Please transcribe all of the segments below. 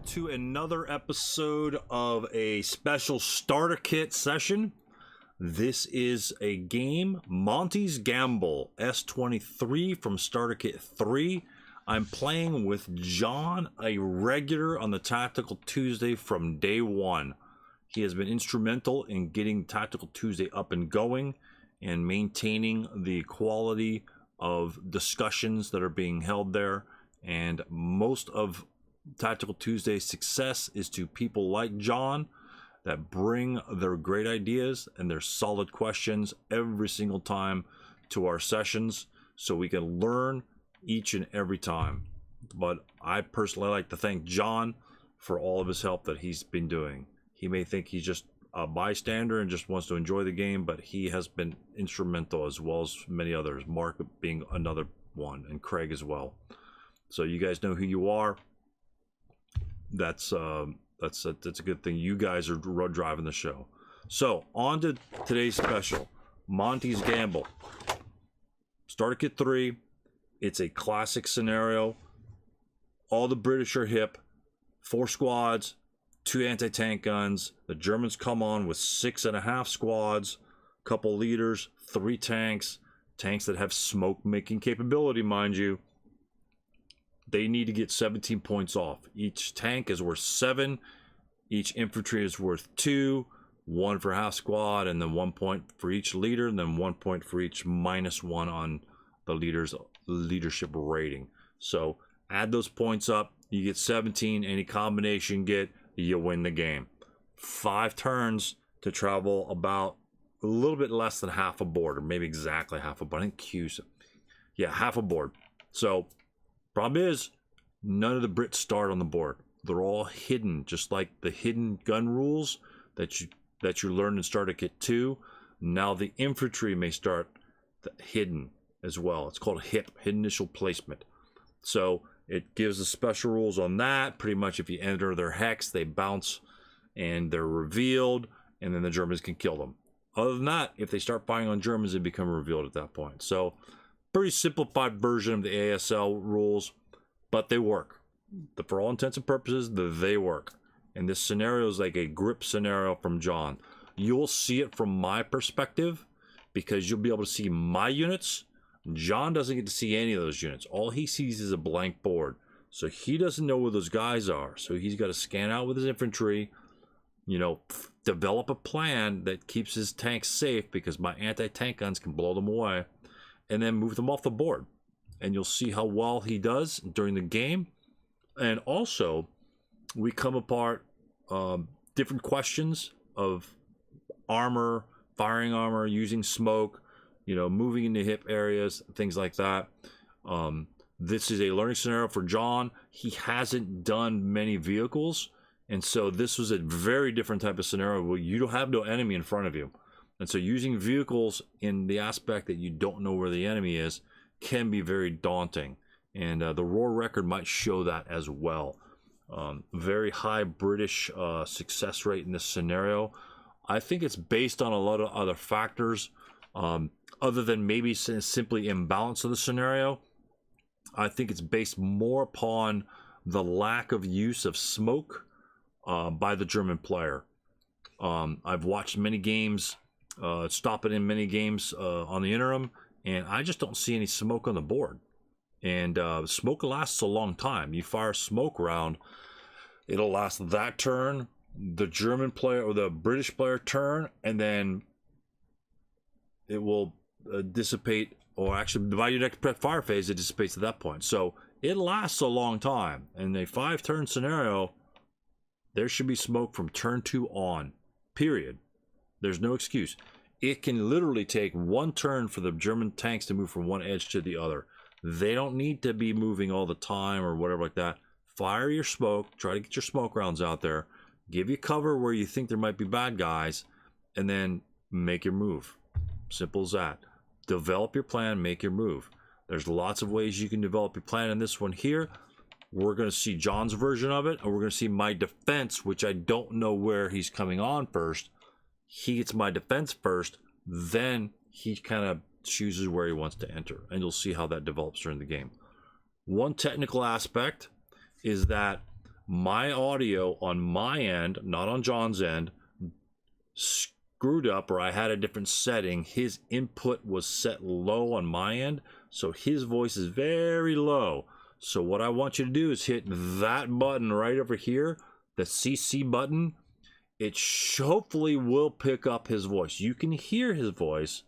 welcome to another episode of a special starter kit session. This is a game, Monty's Gamble, S23 from Starter Kit 3. I'm playing with John, a regular on the Tactical Tuesday from day one. He has been instrumental in getting Tactical Tuesday up and going and maintaining the quality of discussions that are being held there. And most of Tactical Tuesday's success is to people like John that bring their great ideas and their solid questions every single time to our sessions so we can learn each and every time. But I personally like to thank John for all of his help that he's been doing. He may think he's just a bystander and just wants to enjoy the game, but he has been instrumental, as well as many others, Mark being another one, and Craig as well. So you guys know who you are. That's a good thing. You guys are driving the show. So on to today's special, Monty's Gamble, Starter Kit 3. It's a classic scenario. All the British are hip. 4 squads, 2 anti-tank guns. The Germans come on with 6.5 squads, couple leaders, 3 tanks that have smoke making capability, mind you. They need to get 17 points off. Each tank is worth 7. Each infantry is worth 2. 1 for half squad, and then 1 point for each leader, and then 1 point for each -1 on the leader's leadership rating. So add those points up. You get 17. Any combination you win the game. 5 turns to travel about a little bit less than half a board, or maybe exactly half a board. I think Q's, yeah, half a board. So problem is, none of the Brits start on the board. They're all hidden, just like the hidden gun rules that you learned in Starter Kit 2. Now the infantry may start hidden as well. It's called HIP, Hidden Initial Placement. So it gives the special rules on that. Pretty much if you enter their hex, they bounce and they're revealed, and then the Germans can kill them. Other than that, if they start firing on Germans, they become revealed at that point. So pretty simplified version of the ASL rules, but they work. For all intents and purposes, they work. And this scenario is like a grip scenario from John. You'll see it from my perspective because you'll be able to see my units. John doesn't get to see any of those units. All he sees is a blank board. So he doesn't know where those guys are. So he's got to scan out with his infantry, develop a plan that keeps his tanks safe because my anti-tank guns can blow them away, and then move them off the board. And you'll see how well he does during the game. And also, we come apart different questions of armor, firing armor, using smoke, moving into hip areas, things like that. This is a learning scenario for John. He hasn't done many vehicles, and so this was a very different type of scenario where you don't have no enemy in front of you. And so using vehicles in the aspect that you don't know where the enemy is can be very daunting. And the Roar record might show that as well. Very high British success rate in this scenario. I think it's based on a lot of other factors other than maybe simply imbalance of the scenario. I think it's based more upon the lack of use of smoke by the German player. I've watched many games, stopping in many games on the interim, and I just don't see any smoke on the board. And smoke lasts a long time. You fire a smoke round, it'll last that turn, the German player or the British player turn, and then it will dissipate, or actually by your next fire phase it dissipates at that point. So it lasts a long time. In a 5-turn scenario, there should be smoke from turn 2 on, period. There's no excuse. It can literally take 1 turn for the German tanks to move from one edge to the other. They don't need to be moving all the time or whatever like that. Fire your smoke, try to get your smoke rounds out there, give you cover where you think there might be bad guys, and then make your move. Simple as that. Develop your plan, make your move. There's lots of ways you can develop your plan in this one here. We're going to see John's version of it, and we're going to see my defense, which I don't know where he's coming on first. He gets my defense first, then he kind of chooses where he wants to enter, and you'll see how that develops during the game. One technical aspect is that my audio on my end, not on John's end, screwed up, or I had a different setting. His input was set low on my end, so his voice is very low. So what I want you to do is hit that button right over here, the CC button. It hopefully will pick up his voice. You can hear his voice,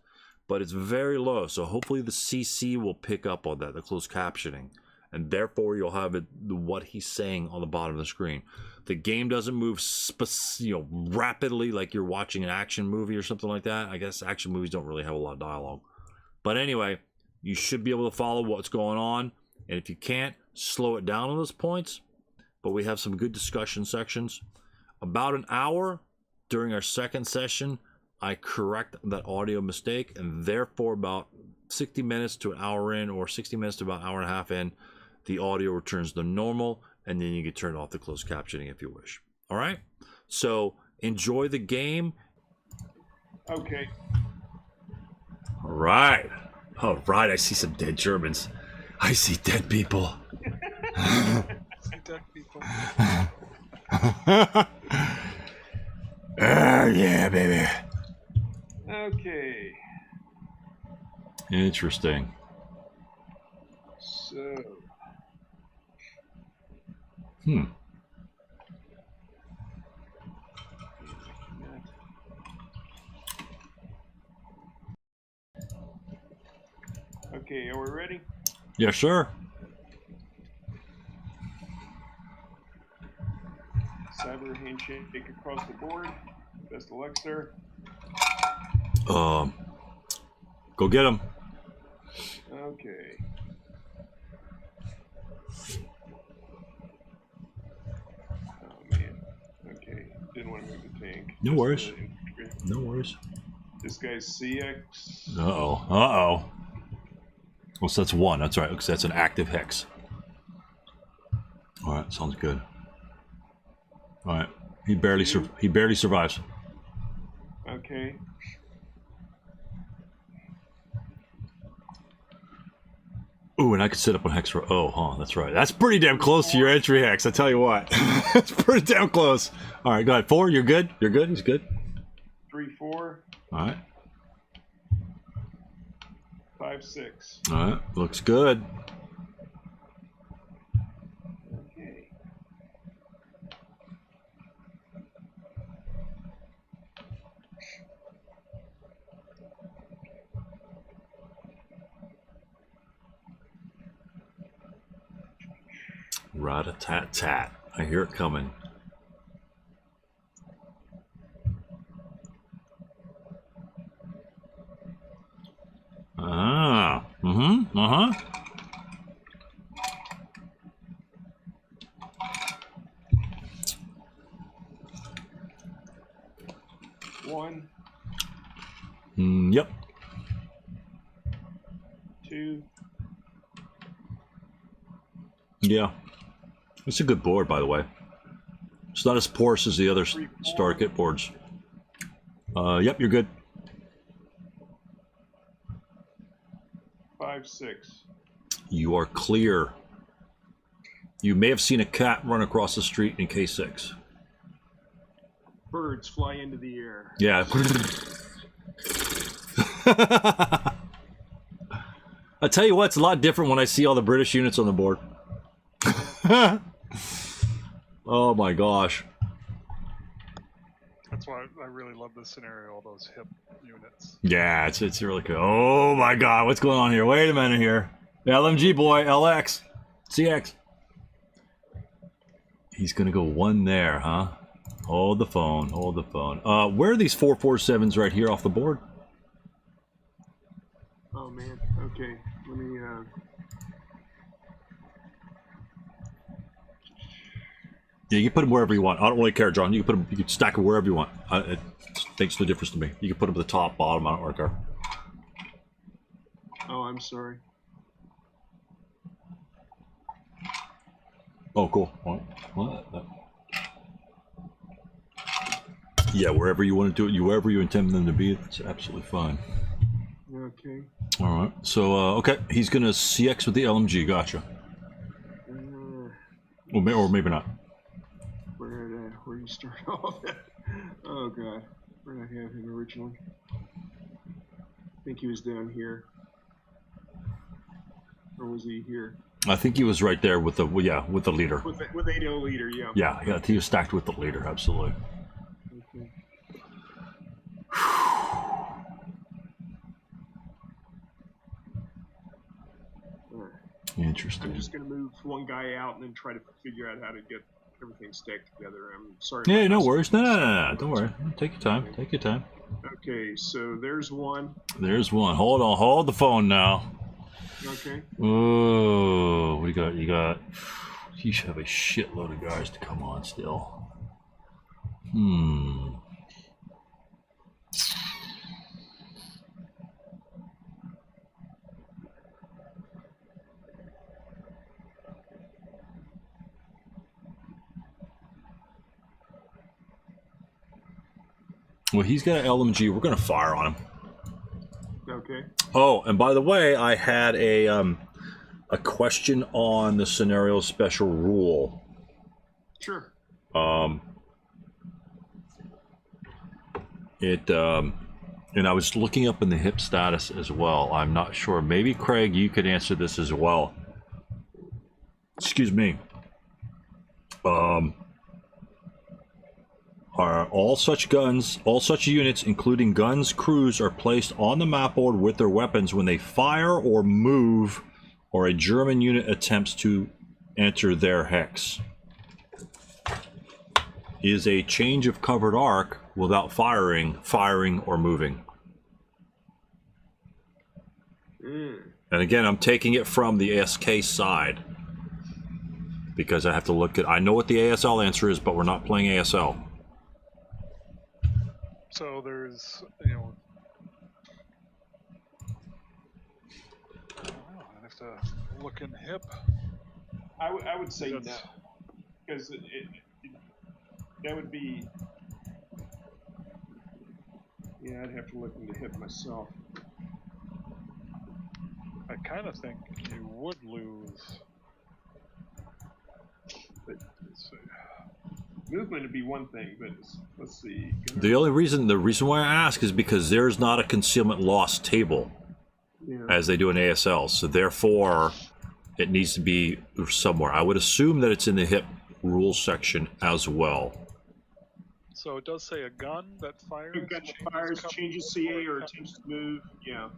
but it's very low. So hopefully the CC will pick up on that, the closed captioning. And therefore you'll have it, what he's saying on the bottom of the screen. The game doesn't move rapidly like you're watching an action movie or something like that. I guess action movies don't really have a lot of dialogue. But anyway, you should be able to follow what's going on. And if you can't, slow it down on those points. But we have some good discussion sections. About an hour during our second session, I correct that audio mistake. And therefore about 60 minutes to an hour in, or 60 minutes to about an hour and a half in, the audio returns to normal, and then you can turn off the closed captioning if you wish. All right? So enjoy the game. Okay. All right. All right. I see some dead Germans. I see dead people. I see dead people. Yeah, baby. Okay. Interesting. So. Okay, are we ready? Yes, sir. Cyber handshake across the board. Best of luck, sir. Go get him. Okay. Oh man. Okay. Didn't want to move the tank. No worries. No worries. This guy's CX. Uh-oh. Uh-oh. Well, so that's one. That's right. Because that's an active hex. All right. Sounds good. All right. He barely survives. Okay. Ooh, and I could set up on hex for. Oh, huh. That's right. That's pretty damn close to your entry hex. I tell you what. That's pretty damn close. All right. Go ahead. 4. You're good. You're good. He's good. 3, 4. All right. 5, 6. All right. Looks good. Okay. Rat-a-tat-tat. I hear it coming. Ah. Mm-hmm. Uh-huh. One. Yep. 2. Yeah. It's a good board, by the way. It's not as porous as the other 3, 4. starter kit boards. Yep, you're good. 5, 6. You are clear. You may have seen a cat run across the street in K6. Birds fly into the air. Yeah. I tell you what, it's a lot different when I see all the British units on the board. Oh my gosh. That's why I really love this scenario, all those hip units. Yeah, it's really cool. Oh my god, what's going on here? Wait a minute here. LMG boy, LX, CX. He's gonna go 1 there, huh? Hold the phone, hold the phone. Where are these 447s right here off the board? Oh man. Okay. Let me. Yeah, you can put them wherever you want. I don't really care, John. You can put them. You can stack them wherever you want. It makes no difference to me. You can put them at the top, bottom. I don't really care. Oh, I'm sorry. Oh, cool. What? Yeah, wherever you want to do it, wherever you intend them to be, that's absolutely fine. Okay. All right. So, okay, he's gonna CX with the LMG. Gotcha. Or maybe not. restart all that. Oh god, where did I have him originally? I think he was down here, or was he here? I think he was right there with the with the leader. With 8-0 leader, yeah. Yeah, he was stacked with the leader, absolutely. Okay. Interesting. I'm just gonna move one guy out and then try to figure out how to get everything stacked together. I'm sorry. Yeah, no worries. No. Don't worry. Take your time. Take your time. Okay, so there's one. There's one. Hold on. Hold the phone now. Okay. Oh, what do you got? You should have a shitload of guys to come on still. Well, he's got an LMG. We're gonna fire on him. Okay. Oh, and by the way, I had a question on the scenario special rule. Sure. And I was looking up in the hip status as well. I'm not sure. Maybe Craig, you could answer this as well. Excuse me. Are all such units, including guns, crews, are placed on the map board with their weapons when they fire or move, or a German unit attempts to enter their hex? Is a change of covered arc without firing or moving? And again, I'm taking it from the SK side because I have to look at. I know what the ASL answer is, but we're not playing ASL. So there's, I have to look in hip. I would say no, because that would be. Yeah, I'd have to look into hip myself. I kind of think you would lose. But let's see. Movement would be one thing, but let's see. The reason why I ask is because there's not a concealment loss table as they do in ASL, so therefore it needs to be somewhere. I would assume that it's in the hip rules section as well. So it does say a gun that fires. A gun that fires, changes CA, or attempts to move. Yeah.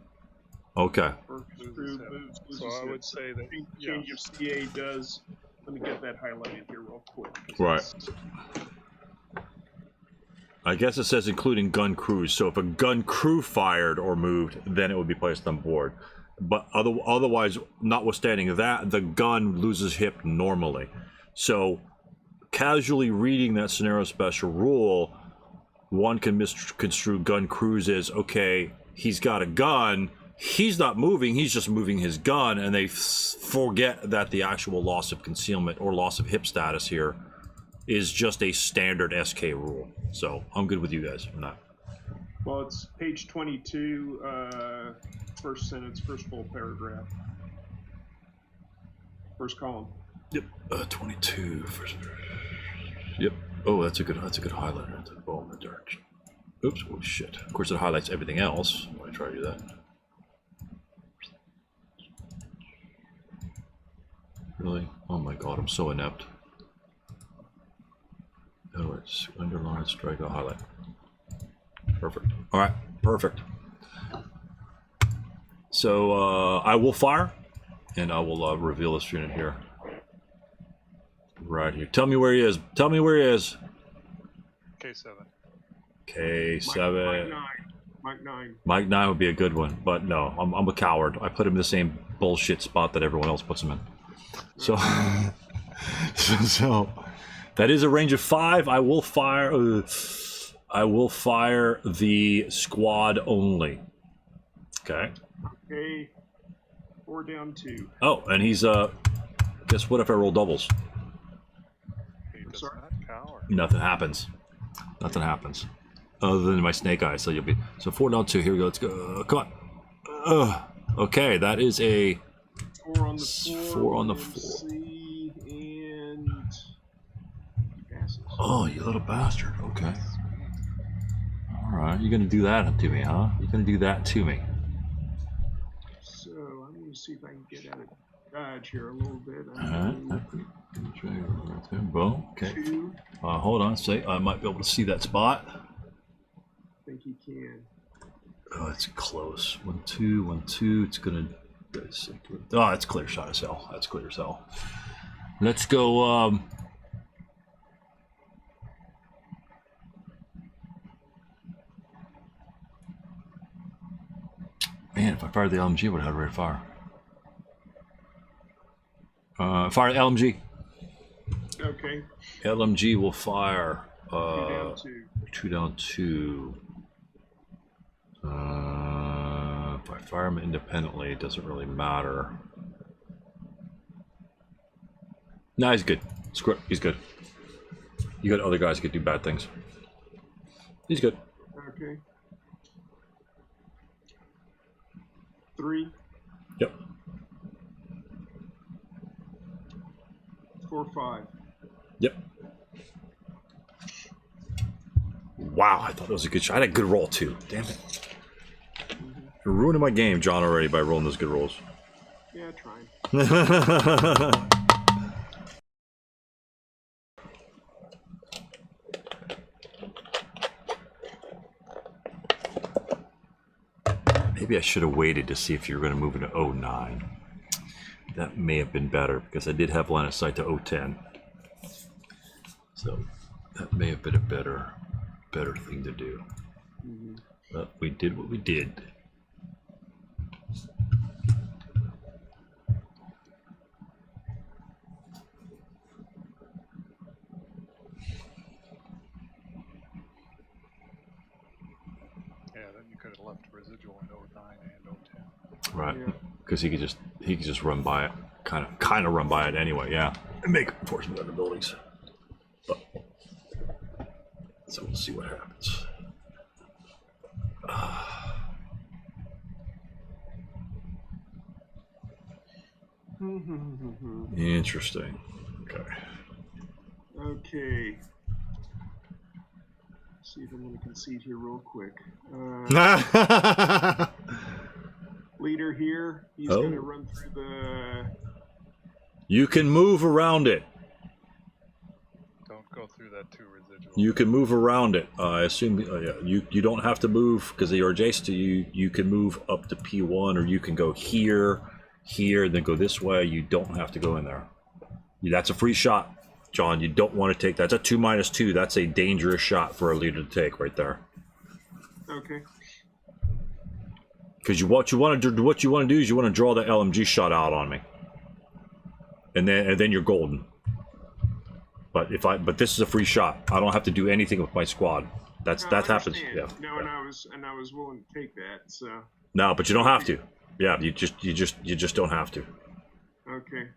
Okay. Or crew moves, so I would say that change of CA does. Let me get that highlighted here real quick. Right. I guess it says including gun crews. So if a gun crew fired or moved, then it would be placed on board. But otherwise, notwithstanding that, the gun loses hip normally. So casually reading that scenario special rule, one can misconstrue gun crews as, okay, he's got a gun, he's not moving, he's just moving his gun, and they forget that the actual loss of concealment or loss of hip status here is just a standard SK rule. So I'm good with you guys on that. Well, it's page 22, first sentence, first full paragraph, first column. Yep, 22. Yep. Oh, that's a good highlighter. That's a ball in the direction. Oops. Oh shit. Of course, it highlights everything else. Let me try to do that. Really? Oh my god, I'm so inept. Oh, it's underline, strike, I'll highlight. Perfect. All right, perfect. So I will fire, and I will reveal this unit here. Right here. Tell me where he is. Tell me where he is. K7. K7. Mike 9. Mike 9 would be a good one, but no, I'm a coward. I put him in the same bullshit spot that everyone else puts him in. So, so that is a range of 5. I will fire. I will fire the squad only. Okay. Okay. 4 down 2. Oh, and he's guess what if I roll doubles? He does not cower. Nothing happens. Nothing happens. Other than my snake eyes. So you'll be 4 down 2. Here we go. Let's go. Come on. Okay, that is a 4 on the 4. 4 on the 4. C and passes. Oh, you little bastard. Okay. All right, you're gonna do that to me, huh? You're gonna do that to me. So I'm going to see if I can get out of dodge here a little bit. All right. Boom. Okay. Two. Hold on. Say, I might be able to see that spot. I think you can. Oh, it's close. 1, 2, 1, 2. It's gonna. Oh, it's clear shot as hell. That's clear as hell. Let's go. Man, if I fired the LMG, I would have had a rate of fire. Fire the LMG. Okay. LMG will fire. 2 down 2. 2 down 2. If I fire them independently, it doesn't really matter. No, he's good. Screw it. He's good. You got other guys who could do bad things. He's good. Okay. 3. Yep. 4, 5. Yep. Wow, I thought that was a good shot. I had a good roll too. Damn it. You're ruining my game, John, already by rolling those good rolls. Yeah, trying. Maybe I should have waited to see if you were going to move into 09. That may have been better because I did have line of sight to 010. So that may have been a better thing to do. But we did what we did. Yeah, then you could have left residual in 09 and 010. Right. Yeah. Because he could just run by it. Kind of run by it anyway, yeah. And make enforcement of the buildings. But so we'll see what happens. Interesting. Okay. Okay. See if I'm going to concede here real quick. Leader here. He's going to run through the... You can move around it. Don't go through that 2 residual. You can move around it. I assume yeah, you don't have to move because they are adjacent to you. You can move up to P1, or you can go here, then go this way. You don't have to go in there. That's a free shot, John. You don't want to take that. That's a 2-2. That's a dangerous shot for a leader to take right there. Okay. Because what you want to do is you want to draw the LMG shot out on me, and then you're golden. But this is a free shot. I don't have to do anything with my squad. That happens. Yeah. No, yeah. and I was willing to take that. So. No, but you don't have to. Yeah, you just don't have to. Okay.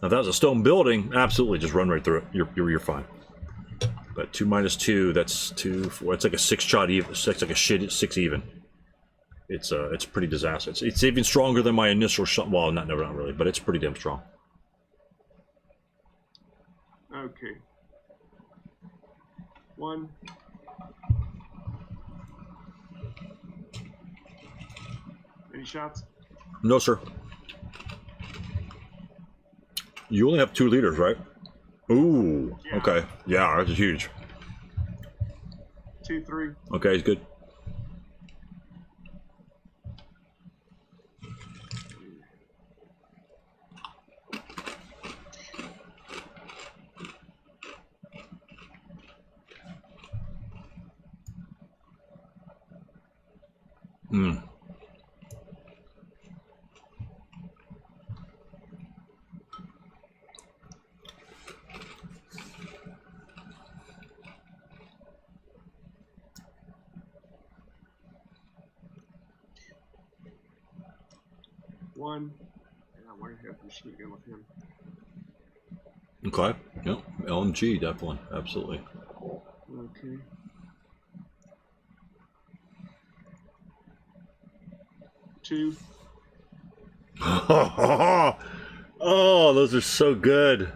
Now, if that was a stone building, absolutely, just run right through it. You're fine. But 2-2, that's 2, 4. It's like a 6-shot even. It's like a shit 6 even. It's pretty disastrous. It's even stronger than my initial shot. Well, not really, but it's pretty damn strong. Okay. 1. Any shots? No, sir. You only have 2 leaders, right? Ooh. Yeah. Okay. Yeah, that's huge. 2, 3. Okay, he's good. Hmm. One. And I want to have the machine gun with him. Okay. Yep. LMG, definitely. Absolutely. Okay. Two. Oh, those are so good.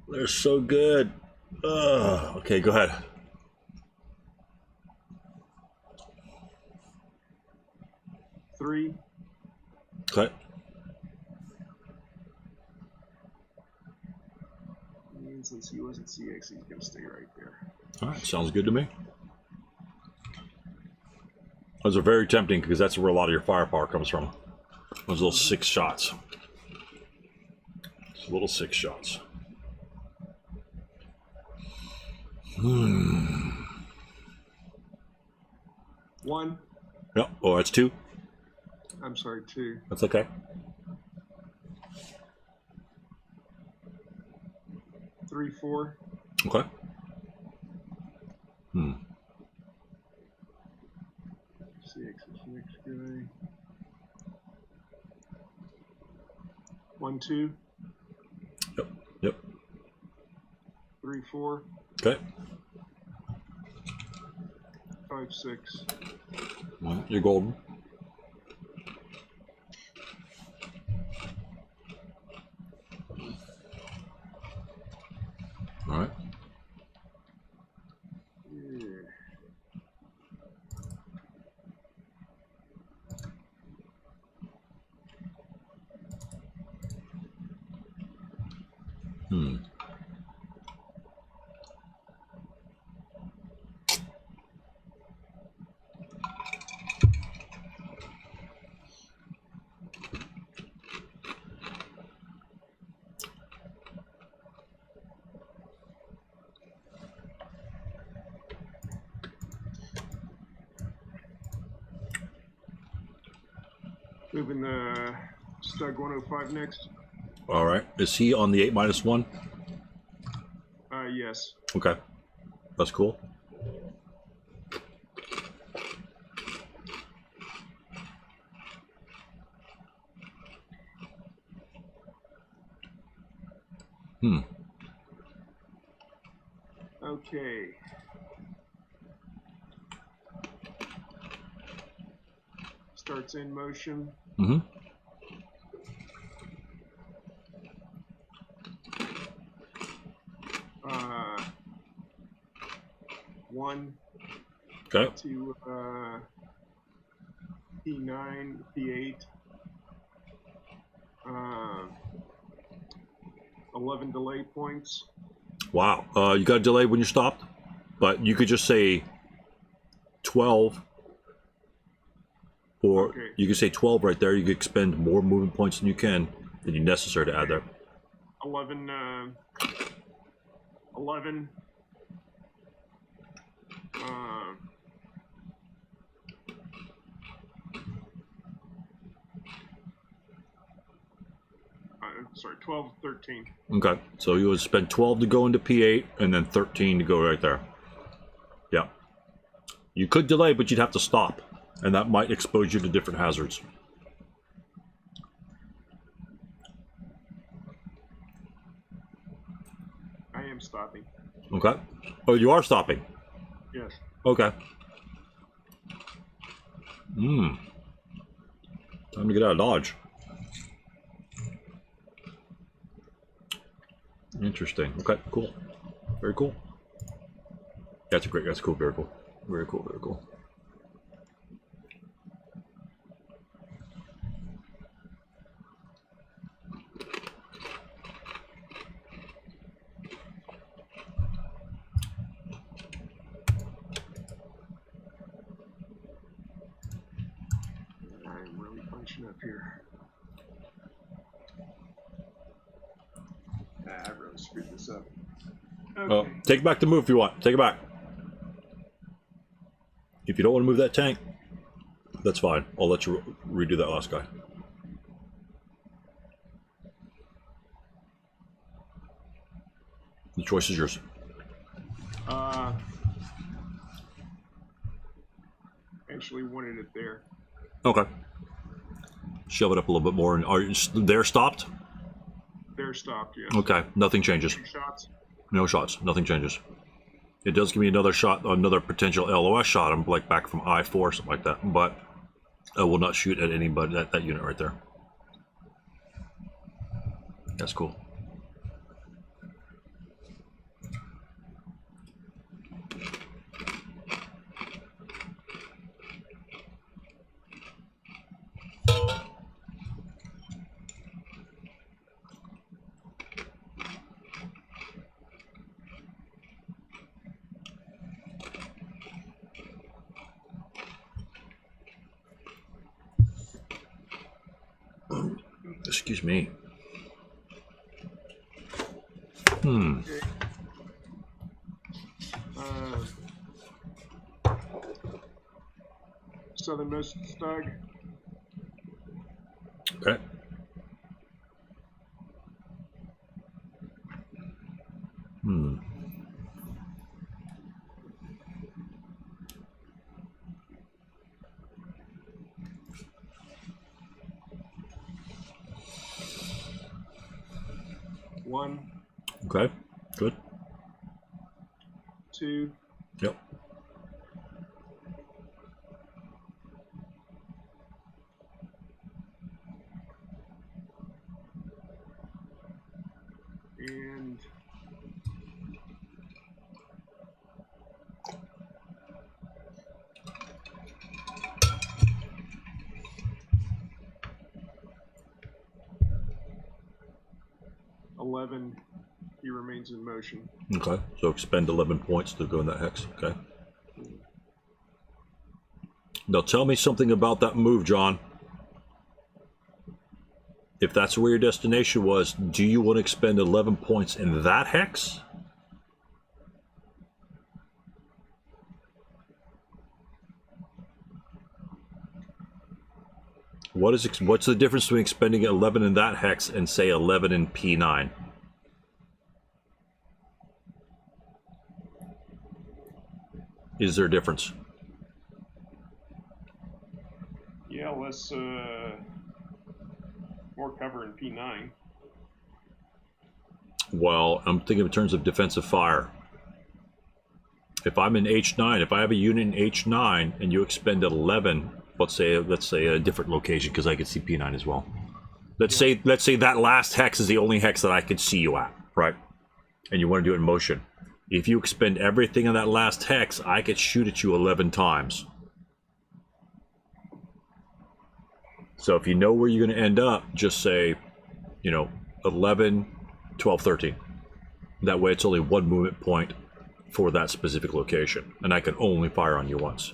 They're so good. Okay, go ahead. Three. Okay. And since he wasn't CX, he's gonna stay right there. All right, sounds good to me. Those are very tempting because that's where a lot of your firepower comes from. Those little 6 shots. Those little 6 shots. One. Yep. Oh, that's 2. I'm sorry, 2. That's okay. 3, 4. Okay. 6 is next guy. 1, 2. Yep. Yep. 3, 4. Okay. 5, 6. All right, you're golden. All right. Yeah. Moving the Stug 105 next. All right. Is he on the 8-1? Yes. Okay. That's cool. Okay. Starts in motion. Mm-hmm. One. Okay. To P9, P8. 11 delay points. Wow. You got a delay when you stopped, but you could just say 12, or Okay. you could say 12 right there. You could expend more movement points than you necessary to add there. 11. 11. Sorry, 12, 13. Okay. So you would spend 12 to go into P8 and then 13 to go right there. Yeah. You could delay, but you'd have to stop, and that might expose you to different hazards. I am stopping. Okay. Oh, you are stopping. Yes. Okay. Time to get out of Dodge. Interesting. Okay, cool. Very cool. That's cool, very cool. Very cool, very cool. I'm really bunching up here. I really screwed this up. Okay. Take back the move if you want. Take it back. If you don't want to move that tank, that's fine. I'll let you redo that last guy. The choice is yours. Actually wanted it there. Okay. Shove it up a little bit more. And are you there stopped? They're stopped, yes. Okay. Nothing changes. 2 shots. No shots. Nothing changes. It does give me another shot, another potential LOS shot. I'm like back from I4, something like that. But I will not shoot at anybody, that unit right there. That's cool. Excuse me. Okay. Southernmost stag. Okay. One, Okay. Good. 2, Yep. 11. He remains in motion. Okay. So expend 11 points to go in that hex. Okay. Now tell me something about that move, John. If that's where your destination was, do you want to expend 11 points in that hex? What's the difference between expending 11 in that hex and say 11 in P9? Is there a difference? Yeah, less, more cover in P9. Well, I'm thinking in terms of defensive fire. If I'm in H9, if I have a unit in H9 and you expend 11, let's say a different location because I could see P9 as well. Let's say that last hex is the only hex that I could see you at, right? And you want to do it in motion. If you expend everything in that last hex, I could shoot at you 11 times. So if you know where you're going to end up, just say, 11, 12, 13. That way it's only one movement point for that specific location. And I can only fire on you once.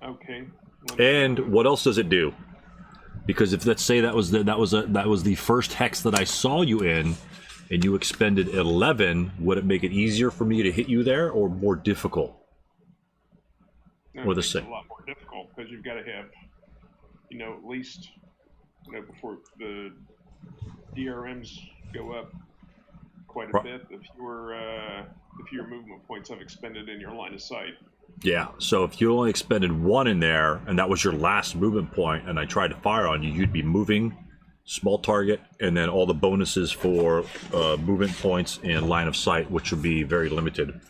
Okay. And what else does it do? Because if let's say that was the first hex that I saw you in, and you expended 11, would it make it easier for me to hit you there, or more difficult? Or the same? It's a lot more difficult because you've got to have, at least, before the DRMs go up quite a bit, the fewer movement points I've expended in your line of sight. Yeah, so if you only expended 1 in there, and that was your last movement point, and I tried to fire on you, you'd be moving, small target, and then all the bonuses for movement points and line of sight, which would be very limited.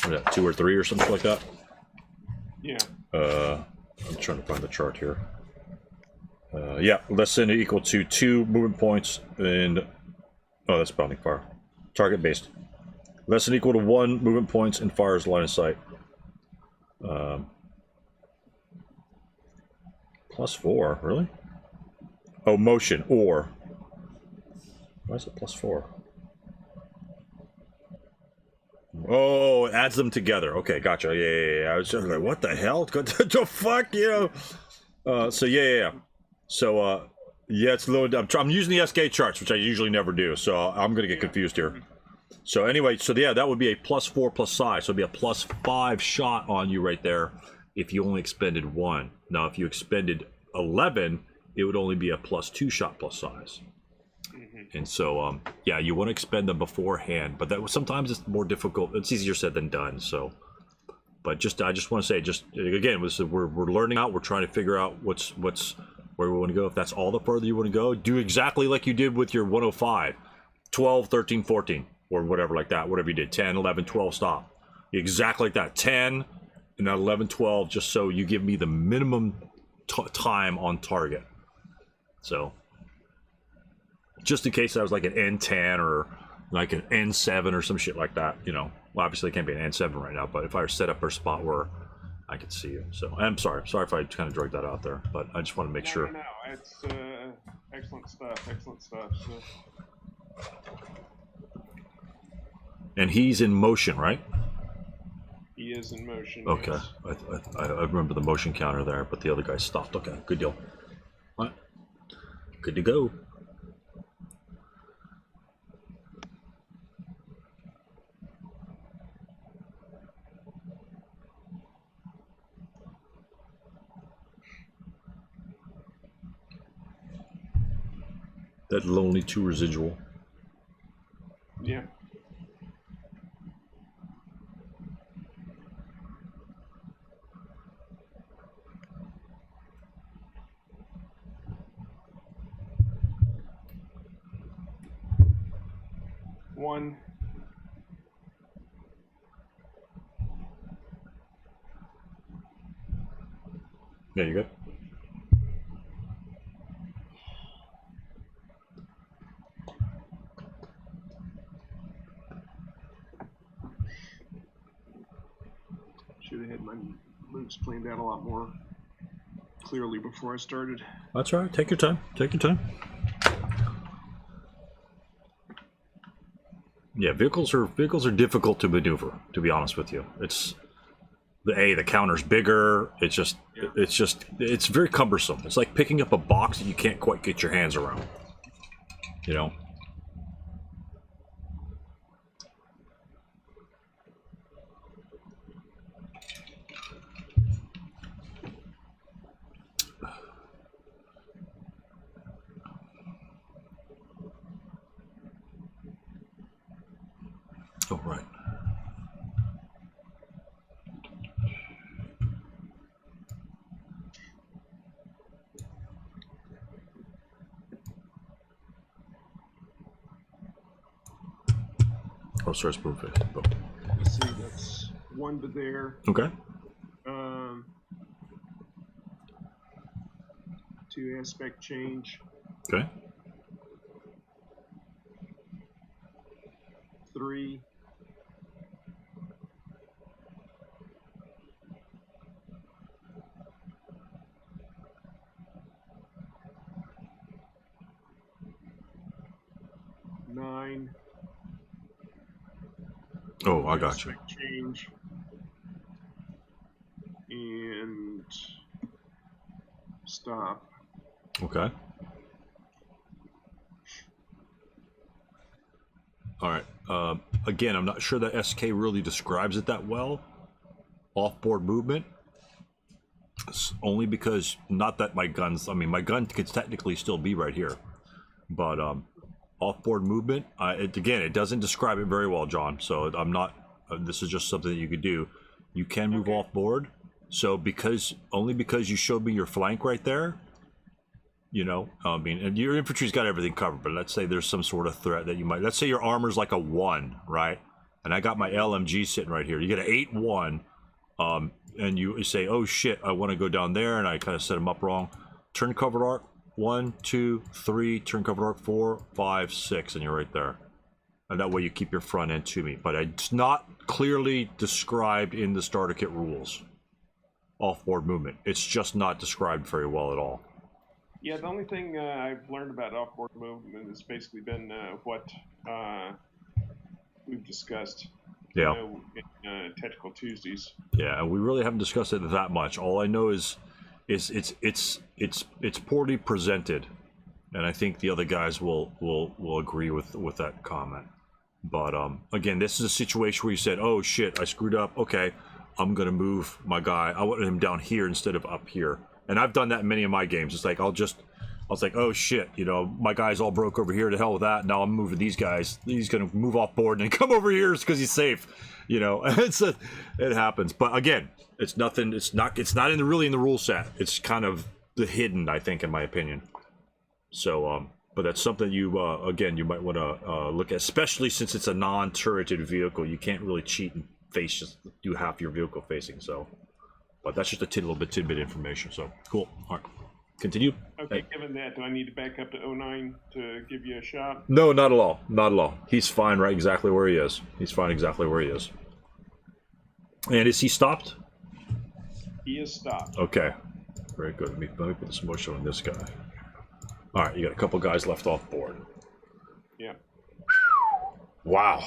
What is that, 2 or 3 or something like that? Yeah. I'm trying to find the chart here. Yeah, less than or equal to 2 movement points, and... Oh, that's bounding fire. Target based. Less than or equal to 1 movement points and fires line of sight. +4, really? Oh, motion, or. Why is it +4? Oh, it adds them together. Okay, gotcha. Yeah. I was just like, what the hell? What the fuck, So, yeah. So, yeah, it's a little... I'm using the SK charts, which I usually never do, so I'm going to get confused here. So anyway, yeah, that would be a +4 plus size. So it'd be a +5 shot on you right there if you only expended 1. Now, if you expended 11, it would only be a +2 shot plus size. And so, yeah, you want to expend them beforehand, but sometimes it's more difficult. It's easier said than done. So, but I just want to say, again, we're learning out. We're trying to figure out where we want to go. If that's all the further you want to go, do exactly like you did with your 105, 12, 13, 14. Or whatever like that, whatever you did, 10, 11, 12, stop. Exactly like that, 10, and then 11, 12, just so you give me the minimum time on target. So just in case I was like an N10 or like an N7 or some shit like that, you know. Well, obviously it can't be an N7 right now, but if I were set up for a spot where I could see you. So I'm sorry if I kind of dragged that out there, but I just want to make sure. No, it's excellent stuff. So. And he's in motion, right? He is in motion. Okay, yes. I remember the motion counter there, but the other guy stopped. Okay, good deal. All right, good to go. That lonely 2 residual. Yeah. One. Yeah, you good? Should have had my moves planned out a lot more clearly before I started. That's all right. Take your time. Take your time. Yeah, vehicles are difficult to maneuver. To be honest with you, it's the counter's bigger. It's very cumbersome. It's like picking up a box that you can't quite get your hands around. You know. Oh, right. Oh, sorry, spoon face. Oh. Let's see, that's 1 to there. Okay. 2 aspect change. Okay. 3. 9. Oh, I got you. Change. And stop. Okay. All right. Again, I'm not sure that SK really describes it that well. Off-board movement. It's only because, not that my guns, I mean, my gun could technically still be right here. But off-board movement, it doesn't describe it very well, John. So I'm not, this is just something that you could do. You can move off-board. So only because you showed me your flank right there, you know, I mean, and your infantry's got everything covered, but let's say there's some sort of threat that you might, let's say your armor's like a 1, right? And I got my LMG sitting right here. You get an 8-1, and you say, oh shit, I want to go down there, and I kind of set them up wrong. Turn covered arc, 1, 2, 3, turn covered arc, 4, 5, 6, and you're right there. And that way you keep your front end to me. But it's not clearly described in the starter kit rules. Off-board movement. It's just not described very well at all. Yeah, the only thing I've learned about off-board movement has basically been what we've discussed. Yeah. In Technical Tuesdays. Yeah, and we really haven't discussed it that much. All I know is it's poorly presented, and I think the other guys will agree with that comment. But again, this is a situation where you said, "Oh shit, I screwed up. Okay, I'm gonna move my guy. I wanted him down here instead of up here." And I've done that in many of my games. It's like I was like, "Oh shit, you know, my guy's all broke over here. To hell with that. Now I'm moving these guys. He's gonna move off board and come over here because he's safe." You know, it happens. But again, it's nothing. It's not really in the rule set. It's kind of the hidden, I think, in my opinion. So, but that's something you again you might want to look at, especially since it's a non-turreted vehicle. You can't really cheat and face just do half your vehicle facing. So, But that's just a tidbit information. So cool. All right, continue. Okay, given that, do I need to back up to 09 to give you a shot? No, not at all. Not at all. He's fine right exactly where he is. He's fine exactly where he is. And is he stopped? He is stopped. Okay. Very good. Let me put the motion on this guy. All right, you got a couple guys left off board. Yeah. Wow.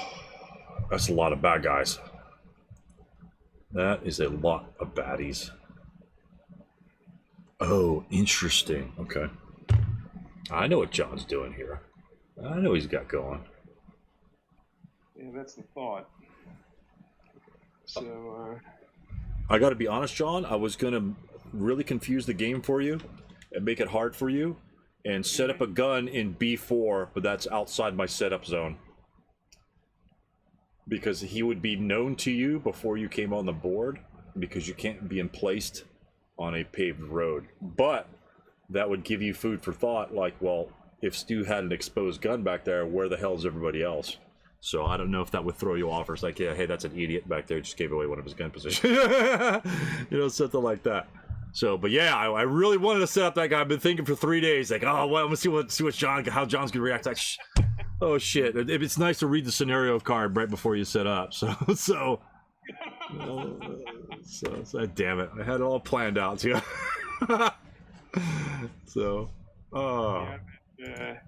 That's a lot of bad guys. That is a lot of baddies. Oh, interesting. Okay. I know what John's doing here. I know he's got going. Yeah, that's the thought. So, I got to be honest, John. I was going to really confuse the game for you and make it hard for you and set up a gun in B4, but that's outside my setup zone. Because he would be known to you before you came on the board, because you can't be placed on a paved road. But that would give you food for thought, like, well, if Stu had an exposed gun back there, where the hell is everybody else? So I don't know if that would throw you off, or it's like, yeah, hey, that's an idiot back there, just gave away one of his gun positions. You know, something like that. So, but yeah, I really wanted to set up that guy. I've been thinking for 3 days, like, oh, well, let's see what John, how John's gonna react. Like, oh shit! It's nice to read the scenario card right before you set up. So damn it, I had it all planned out too. So, yeah,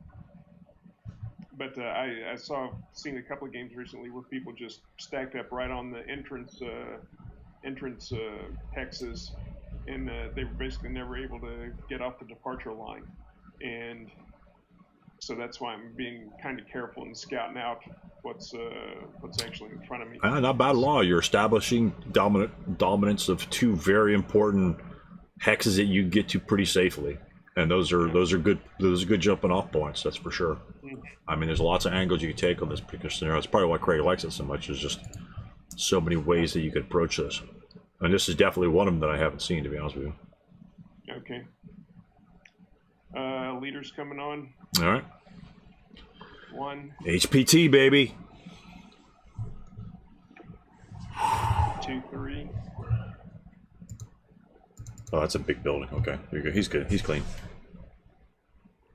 but I seen a couple of games recently where people just stacked up right on the entrance hexes, and they were basically never able to get off the departure line, and so that's why I'm being kind of careful and scouting out what's actually in front of me. Not bad at all. You're establishing dominance of two very important hexes that you get to pretty safely, and those are good jumping off points. That's for sure. Mm-hmm. I mean, there's lots of angles you can take on this particular scenario. It's probably why Craig likes it so much. There's just so many ways that you could approach this, and this is definitely one of them that I haven't seen, to be honest with you. Okay. Leaders coming on. All right. 1 HPT, baby. 2 3. Oh, that's a big building. Okay, there you go. He's good. He's clean.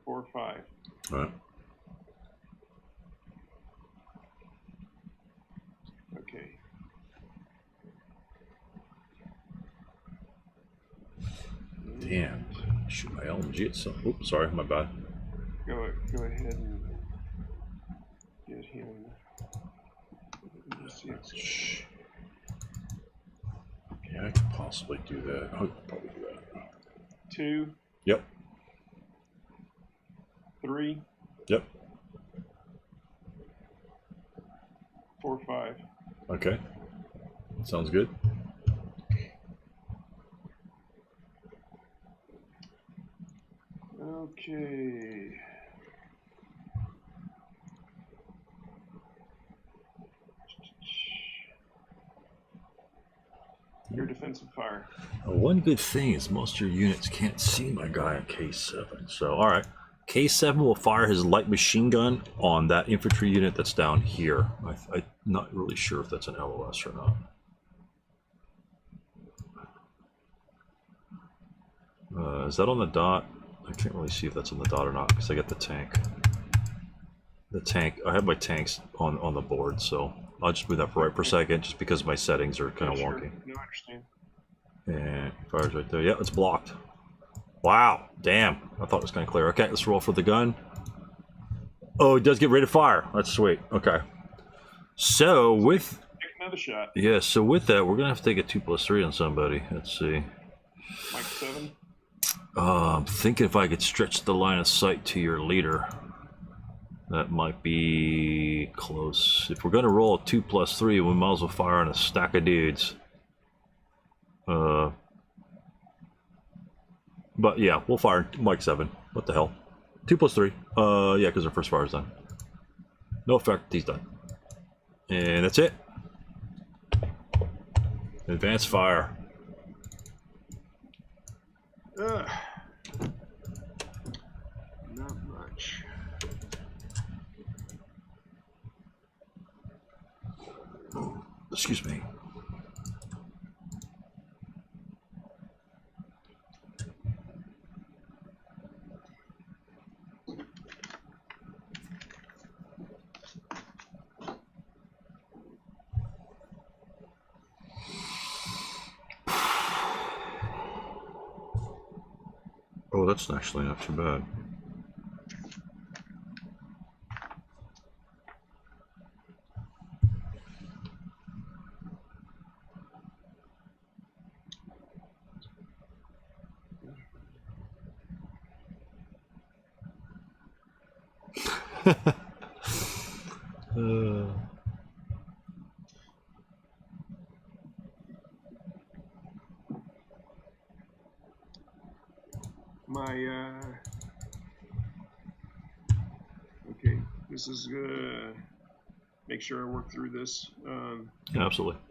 4 5. All right. Okay. Damn. Shoot my LMG at some. Oops, sorry, my bad. Go ahead and get him. Shh. Yeah, I could possibly do that. I could probably do that. 2. Yep. 3. Yep. 4 5. Okay. Sounds good. Okay. Your defensive fire. One good thing is most of your units can't see my guy on K7. So, all right. K7 will fire his light machine gun on that infantry unit that's down here. I'm not really sure if that's an LOS or not. Is that on the dot? I can't really see if that's on the dot or not because I got the tank. I have my tanks on the board, so I'll just move that for a second just because my settings are kind of wonky. No, I understand. And fire's right there. Yeah, it's blocked. Wow, damn. I thought it was kind of clear. Okay, let's roll for the gun. Oh, it does get ready to fire. That's sweet. Okay. So with... Take another shot. Yeah, so with that, we're going to have to take a 2+3 on somebody. Let's see. Mike 7? I'm thinking if I could stretch the line of sight to your leader. That might be close. If we're going to roll a 2+3, we might as well fire on a stack of dudes. But yeah, we'll fire Mike 7. What the hell? 2+3. Yeah, because our first fire is done. No effect. He's done. And that's it. Advanced fire. Not much. Excuse me. Oh, that's actually not too bad. Okay, this is make sure I work through this. Yeah, absolutely.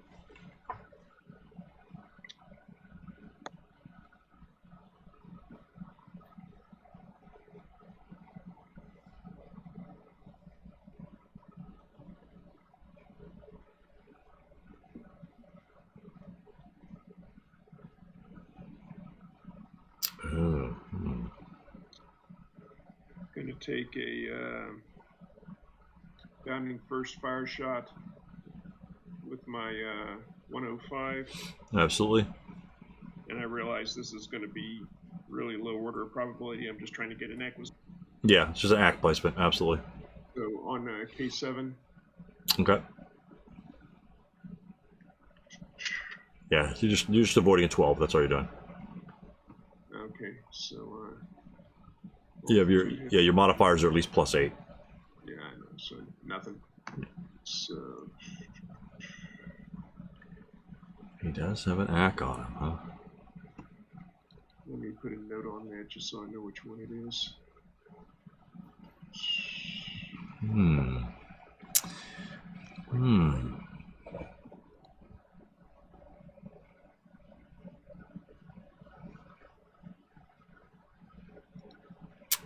Gonna take a bounding first fire shot with my 105. Absolutely. And I realize this is going to be really low order of probability. I'm just trying to get an acquisition. Yeah, it's just an act placement. Absolutely. So on K7. Okay. Yeah, you're just avoiding a 12. That's all you're doing. Okay, so You have your modifiers are at least +8. Yeah, I know. So nothing. So he does have an ack on him, huh? Let me put a note on that just so I know which one it is.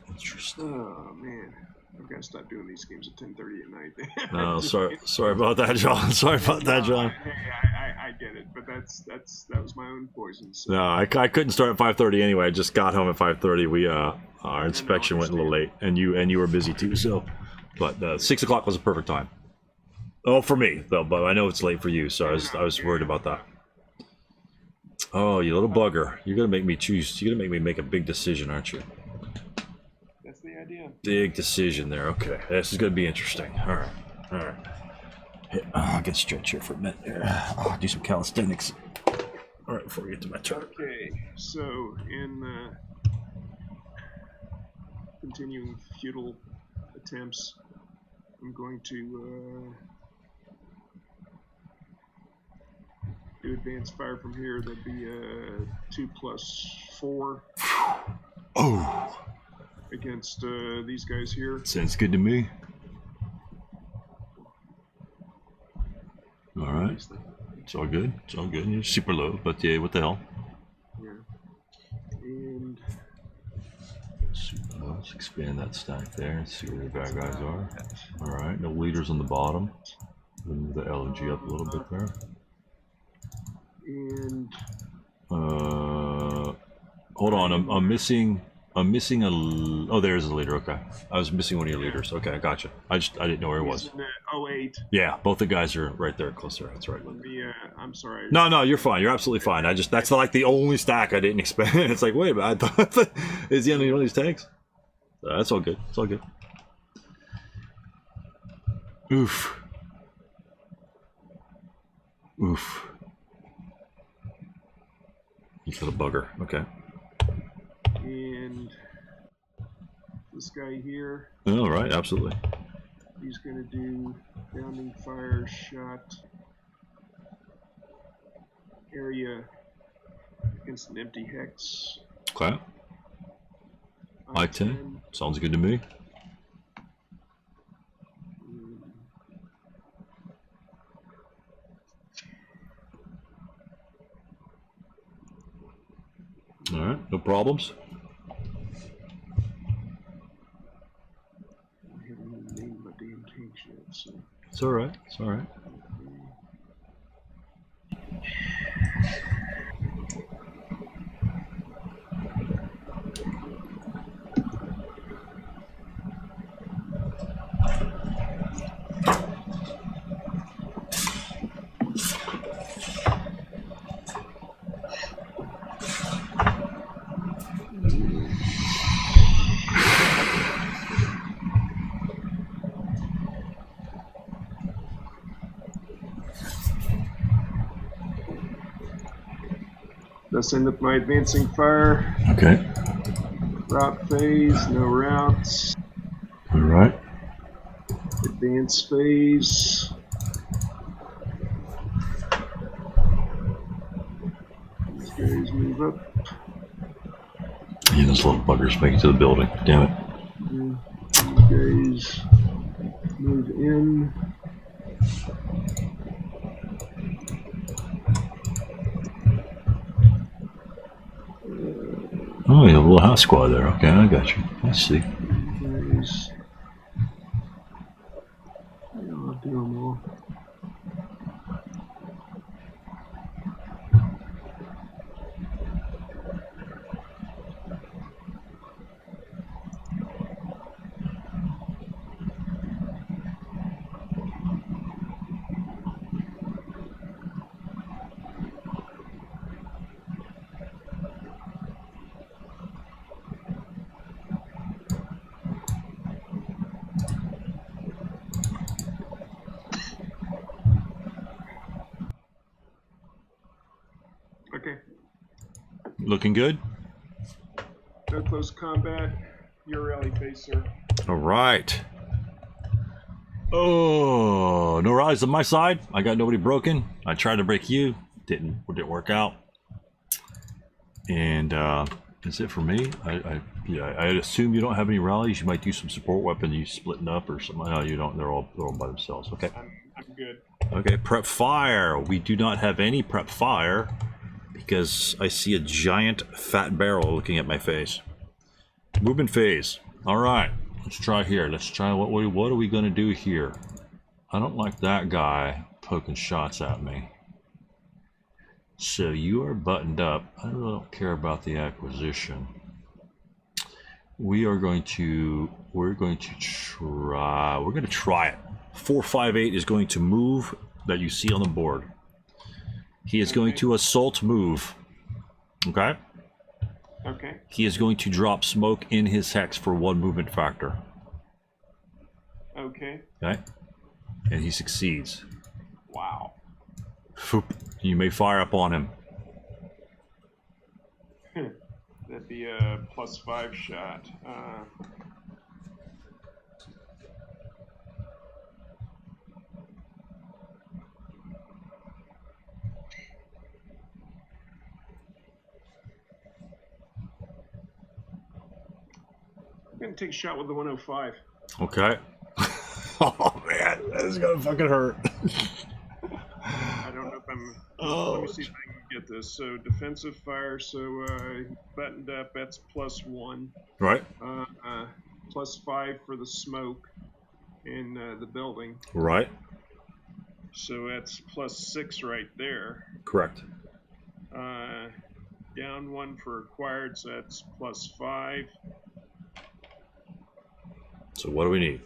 Interesting. Oh man, I've got to stop doing these games at 10:30 at night. No, sorry about that, John. Sorry about that, John. I get it, but that was my own poison. So. No, I couldn't start at 5:30 anyway. I just got home at 5:30. We our inspection went a little late, and you were busy too. So, but 6 o'clock was a perfect time. Oh, for me though, but I know it's late for you, so I was worried about that. Oh, you little bugger! You're gonna make me choose. You're gonna make me make a big decision, aren't you? That's the idea. Big decision there. Okay, this is gonna be interesting. All right. I can stretch here for a minute. I'll do some calisthenics. All right, before we get to my turn. Okay, so in continuing futile attempts, I'm going to do advanced fire from here. That'd be 2+4. Oh. Against these guys here. Sounds good to me. All right. It's all good. It's all good. You're super low, but yeah, what the hell? Yeah. And super low. Let's expand that stack there and see where the bad guys are. All right. No leaders on the bottom. Move the LG up a little bit there. And hold on. I'm missing a. Oh, there's a leader. Okay, I was missing one of your leaders. Okay, I gotcha. I didn't know where it was. 08. Yeah, both the guys are right there, closer. That's right. Let me, I'm sorry. No, you're fine. You're absolutely fine. That's like the only stack I didn't expect. It's like, wait a minute, I thought is the end of one of these tanks? That's all good. It's all good. Oof. You little bugger. Okay. And this guy here. All right, absolutely. He's going to do bounding fire shot area against an empty hex. Okay. I-10. Sounds good to me. All right, no problems. I haven't even named my damn tanks yet, so. It's all right. It's all right. Thus end up my advancing fire. Okay. Route phase, no routes. All right. Advance phase. These guys move up. Yeah, those little buggers make it to the building. Damn it. These guys move in. Oh, you have a little house squad there. Okay, I got you. I see. Guys. Yeah, I'll do them all. Okay. Looking good? No close combat. Your rally phase, sir. All right. Oh, no rallies on my side. I got nobody broken. I tried to break you. Didn't work out. And that's it for me. I assume you don't have any rallies. You might do some support weapon. You splitting up or something. No, you don't. They're all by themselves. Okay. I'm good. Okay. Prep fire. We do not have any prep fire because I see a giant fat barrel looking at my face. Movement phase. All right. Let's try here. Let's try what are we gonna do here? I don't like that guy poking shots at me. So you are buttoned up. I really don't care about the acquisition. We're going to try it. 458 is going to move that you see on the board. He is going to assault move. Okay? Okay. He is going to drop smoke in his hex for 1 movement factor. Okay. Okay? And he succeeds. Wow. Foop. You may fire upon him. That'd be a +5 shot. I'm gonna take a shot with the 105. Okay. Oh man, that is gonna fucking hurt. I don't know if I'm. Oh. Let me see if I can get this. So defensive fire. So buttoned up. That's +1. Right. +5 for the smoke in the building. Right. So that's +6 right there. Correct. Down 1 for acquired. So that's +5. So what do we need?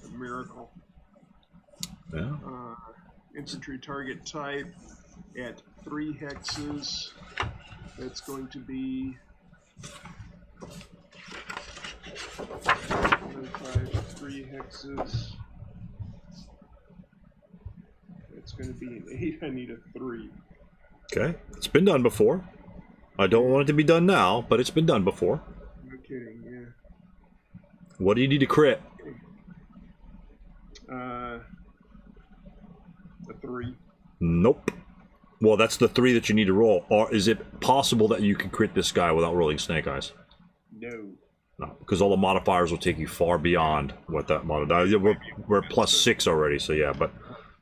A miracle. Yeah. Infantry target type at 3 hexes. That's going to be 3 hexes. That's going to be an 8. I need a 3. Okay. It's been done before. I don't want it to be done now, but it's been done before. No kidding, yeah. What do you need to crit? A 3. Nope. Well, that's the 3 that you need to roll. Or is it possible that you can crit this guy without rolling snake eyes? No. No, because all the modifiers will take you far beyond what that modifier. We're +6 already, so yeah. But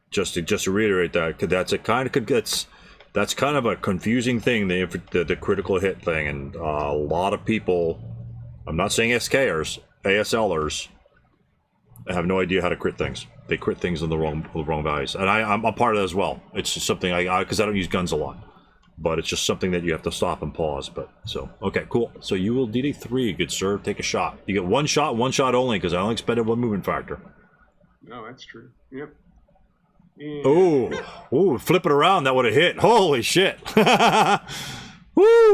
just to reiterate that, because that's kind of a confusing thing, the critical hit thing, and a lot of people. I'm not saying SKers, ASLers have no idea how to crit things. They crit things in the wrong values, and I'm a part of that as well. It's just something because I don't use guns a lot, but it's just something that you have to stop and pause. But so okay, cool. So you will DD3, good sir. Take a shot. You get one shot only, because I only expended 1 movement factor. No, that's true. Yep. And Oh, flip it around. That would have hit. Holy shit! Woo,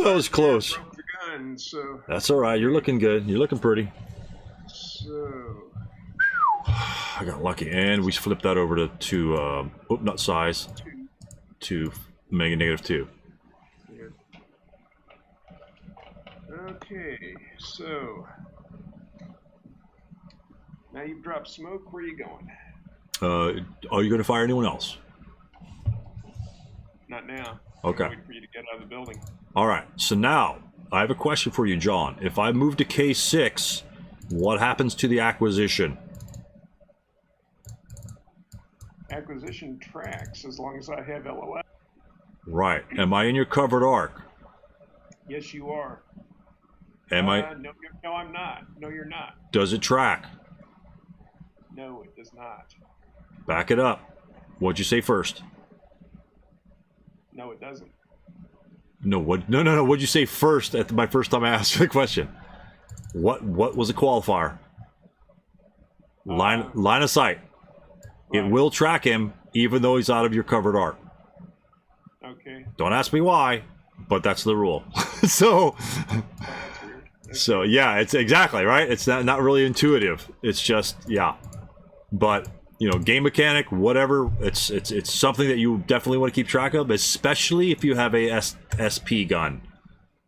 that was close. broke the gun, so That's all right. You're looking good. You're looking pretty. I got lucky, and we flipped that over to not size, to Make it -2. Yeah. Okay, so now you've dropped smoke. Where are you going? Are you going to fire anyone else? Not now. Okay. I'm waiting for you to get out of the building. All right. So now I have a question for you, John. If I move to K6, what happens to the acquisition? Acquisition tracks as long as I have LOS. Right. Am I in your covered arc? Yes, you are. Am I? No, I'm not. No, you're not. Does it track? No, it does not. Back it up. What'd you say first? No, it doesn't. No. What? No. What'd you say first? At my first time I asked the question. What was the qualifier? Line of sight. It Right. will track him even though he's out of your covered arc. Okay. Don't ask me why, but that's the rule. So, Oh, that's weird. Okay. so yeah, it's exactly right. It's not really intuitive. It's just yeah, but you know, game mechanic, whatever. It's something that you definitely want to keep track of, especially if you have a SP gun,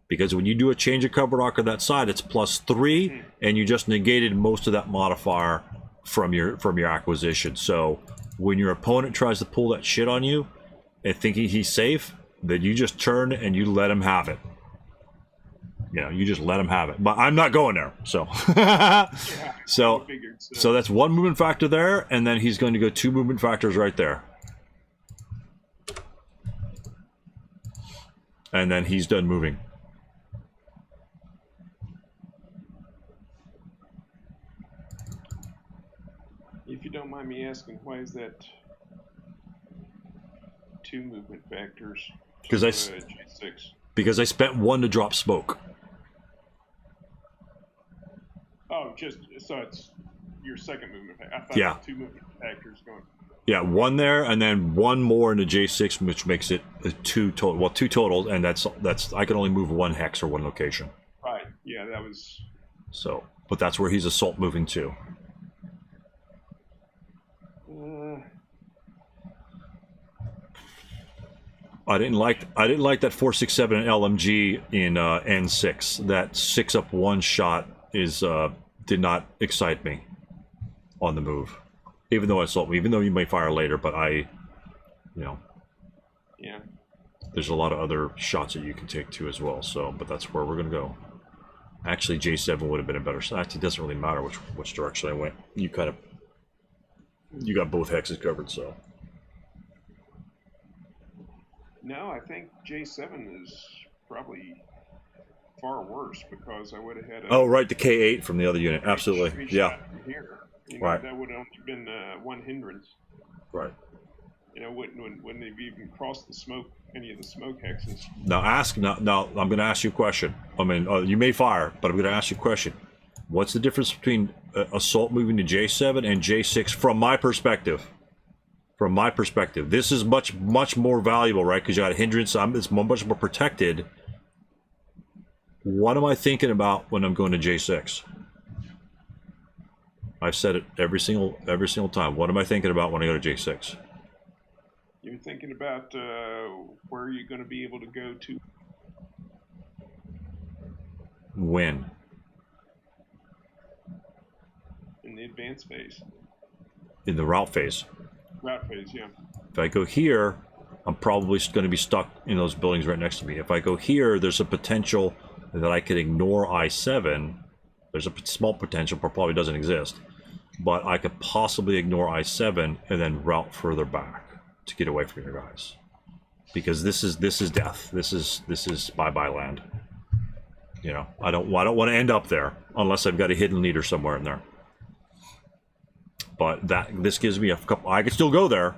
because when you do a change of covered arc on that side, it's +3, and you just negated most of that modifier from your acquisition. So when your opponent tries to pull that shit on you and thinking he's safe, then you just turn and you let him have it. You know, you just let him have it. But I'm not going there. So Yeah, so I figured so that's one movement factor there, and then he's going to go 2 movement factors right there. And then he's done moving. If you don't mind me asking, why is that 2 movement factors? Because J6. because I spent 1 to drop smoke. Oh, just so it's your second movement factor. I thought Yeah. it was 2 movement factors going. Yeah, 1 there, and then 1 more in the J6, which makes it a 2 total. Well, 2 total, and that's I can only move 1 hex or 1 location. Right. Yeah, that was. So, but that's where he's assault moving to. I didn't like that 4.67 LMG in N6. That 6-up 1 shot is did not excite me on the move. Even though you may fire later, but Yeah. there's a lot of other shots that you can take too as well. So, but that's where we're gonna go. Actually, J7 would have been a better shot. Actually, it doesn't really matter which direction I went. You got both hexes covered, so. No, I think J7 is probably far worse because I would have had a. Oh, right, the K8 from the other unit. Absolutely, straight yeah. shot from here. You know, Right. That would have only been 1 hindrance. Right. You know, wouldn't have even crossed any of the smoke hexes. Now I'm going to ask you a question. I mean, you may fire, but I'm going to ask you a question. What's the difference between assault moving to J7 and J6 from my perspective? From my perspective, this is much more valuable, right? Because you got a hindrance. It's much more protected. What am I thinking about when I'm going to J6? I've said it every single time. What am I thinking about when I go to J6? You're thinking about where you're going to be able to go to. When? In the advanced phase. In the route phase. Route phase, yeah. If I go here, I'm probably going to be stuck in those buildings right next to me. If I go here, there's a potential that I could ignore I7. There's a small potential, but probably doesn't exist. But I could possibly ignore I7 and then route further back to get away from your guys, because this is death. This is bye land. You know, I don't want to end up there unless I've got a hidden leader somewhere in there. But this gives me a couple. I can still go there,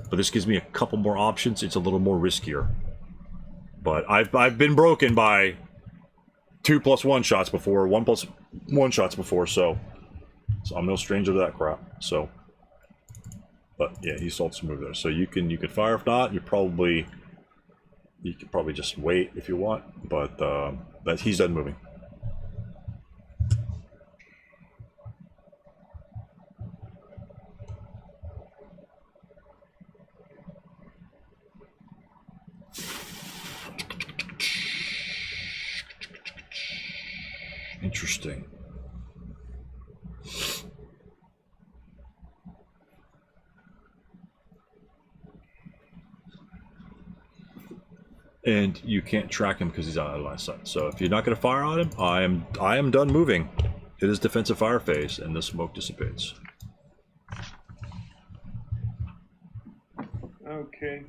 but this gives me a couple more options. It's a little more riskier. But I've been broken by 2+1 shots before, 1+1 shots before, so I'm no stranger to that crap. So, but yeah, he assaults to move there. So you can fire. If not, you could probably just wait if you want. But he's done moving. Interesting. And you can't track him because he's out of line of sight. So if you're not going to fire on him, I am done moving. It is defensive fire phase, and the smoke dissipates. Okay.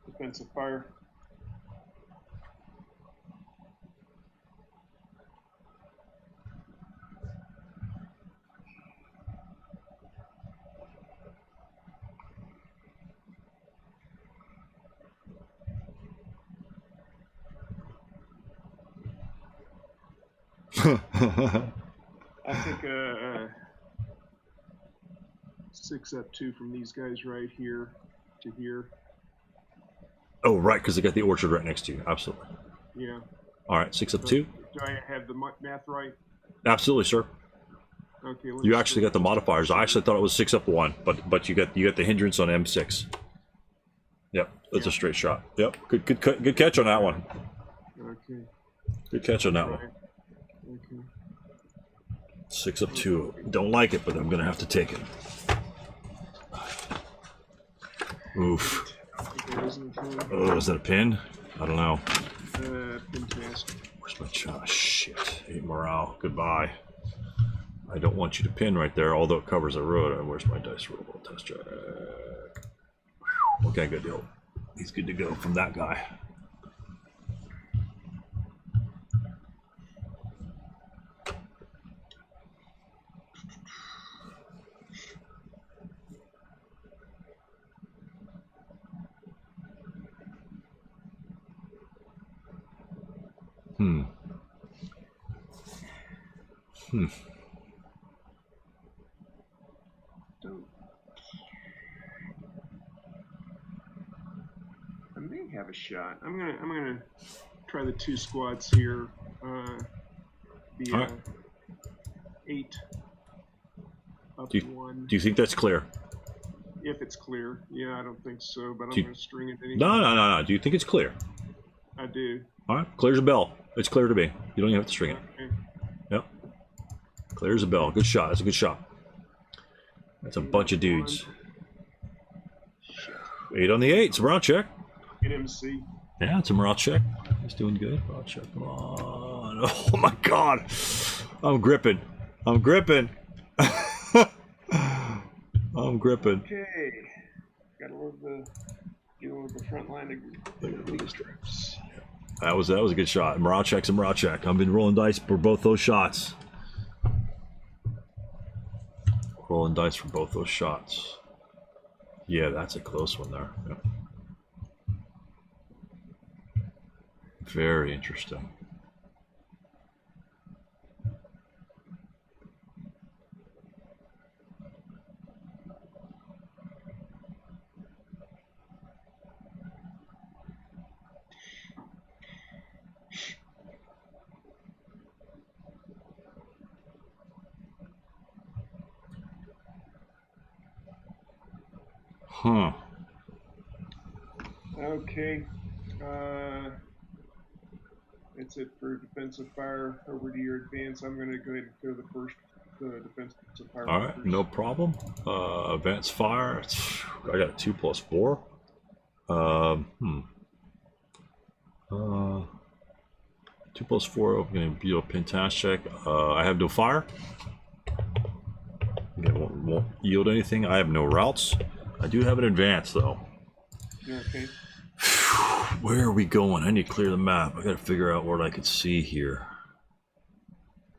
Defensive fire. I'll take a 6 up 2 from these guys right here to here. Oh, right, because they got the orchard right next to you. Absolutely. Yeah. All right, 6 up 2. Do I have the math right? Absolutely, sir. Okay. You actually got the modifiers. I actually thought it was 6 up 1, but you got the hindrance on M6. Yep, that's a straight shot. Yep, good catch on that one. Okay. Good catch on that one. Okay. 6 up 2. Don't like it, but I'm gonna have to take it. Oof. Oh, is that a pin? I don't know. Pin test. Where's my shot? Shit. 8 morale. Goodbye. I don't want you to pin right there, although it covers the road. Where's my dice roll? Test check. Okay, good deal. He's good to go from that guy. I may have a shot. I'm gonna try the 2 squads here. The right. 8 up Do 1. you think that's clear? If it's clear. Yeah, I don't think so, but I'm gonna string it anyway. No. Do you think it's clear? I do. All right, clear as a bell. It's clear to me. You don't even have to string it. Okay. Yep. Clear as a bell. Good shot. That's a good shot. That's a bunch of dudes. 8 on the 8. It's a morale check. Get MC. Yeah, it's a morale check. He's doing good. Morale check. Come on. Oh my God. I'm gripping. I'm gripping. I'm gripping. Okay. Gotta love the front line of the strips. That was a good shot. Morale check's a morale check. I've been rolling dice for both those shots. Rolling dice for both those shots. Yeah, that's a close one there. Yep. Very interesting. Huh. Okay. That's it for defensive fire. Over to your advance. I'm going to go ahead and clear the first defensive fire. All right, no problem. Advanced fire. I got a 2 plus 4. 2 plus 4. I'm going to be a pin task check. I have no fire. It won't yield anything. I have no routes. I do have an advance though. Okay. Where are we going? I need to clear the map. I gotta figure out what I could see here.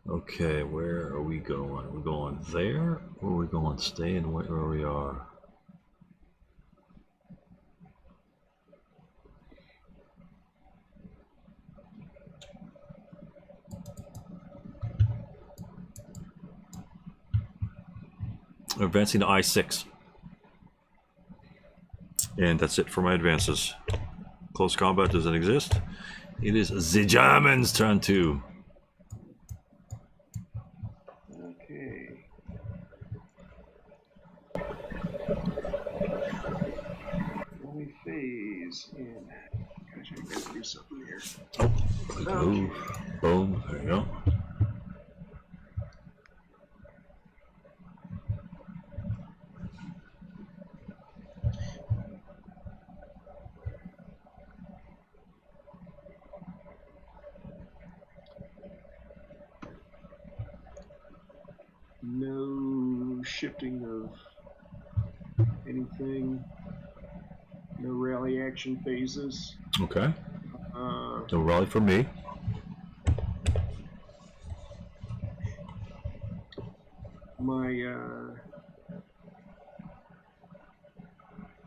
Okay, where are we going? Are we going there? Or are we going staying where we are? Advancing to I-6. And that's it for my advances. Close combat doesn't exist. It is the Germans' turn to. Okay. Only phase in. Gosh, I gotta do something here. Oh, move. Boom. There you go. No shifting of anything. No rally action phases. Okay. No rally for me. My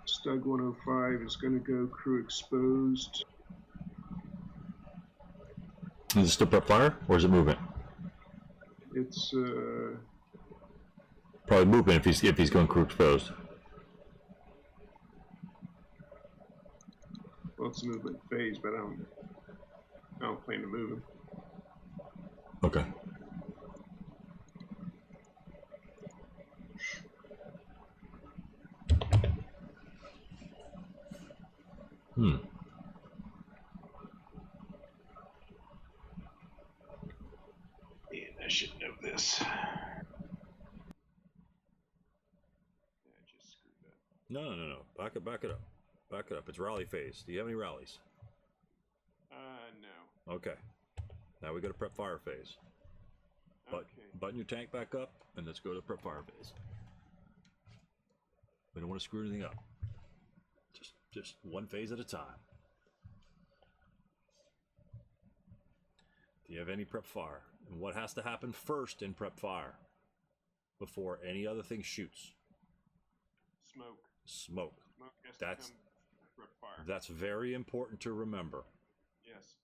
Stug 105 is going to go crew exposed. Is it still prep fire or is it movement? It's Probably movement if he's going crew exposed. well, it's a movement phase, but I don't plan to move him. Okay. Hmm. Man, I should know this. I just screwed up. No. Back it up. Back it up. It's rally phase. Do you have any rallies? No. Okay. Now we go to prep fire phase. Okay. Button your tank back up, and let's go to prep fire phase. We don't want to screw anything up. Just one phase at a time. Do you have any prep fire? And what has to happen first in prep fire before any other thing shoots? Smoke. Smoke. Smoke has That's to come prep fire. that's very important to remember. Yes.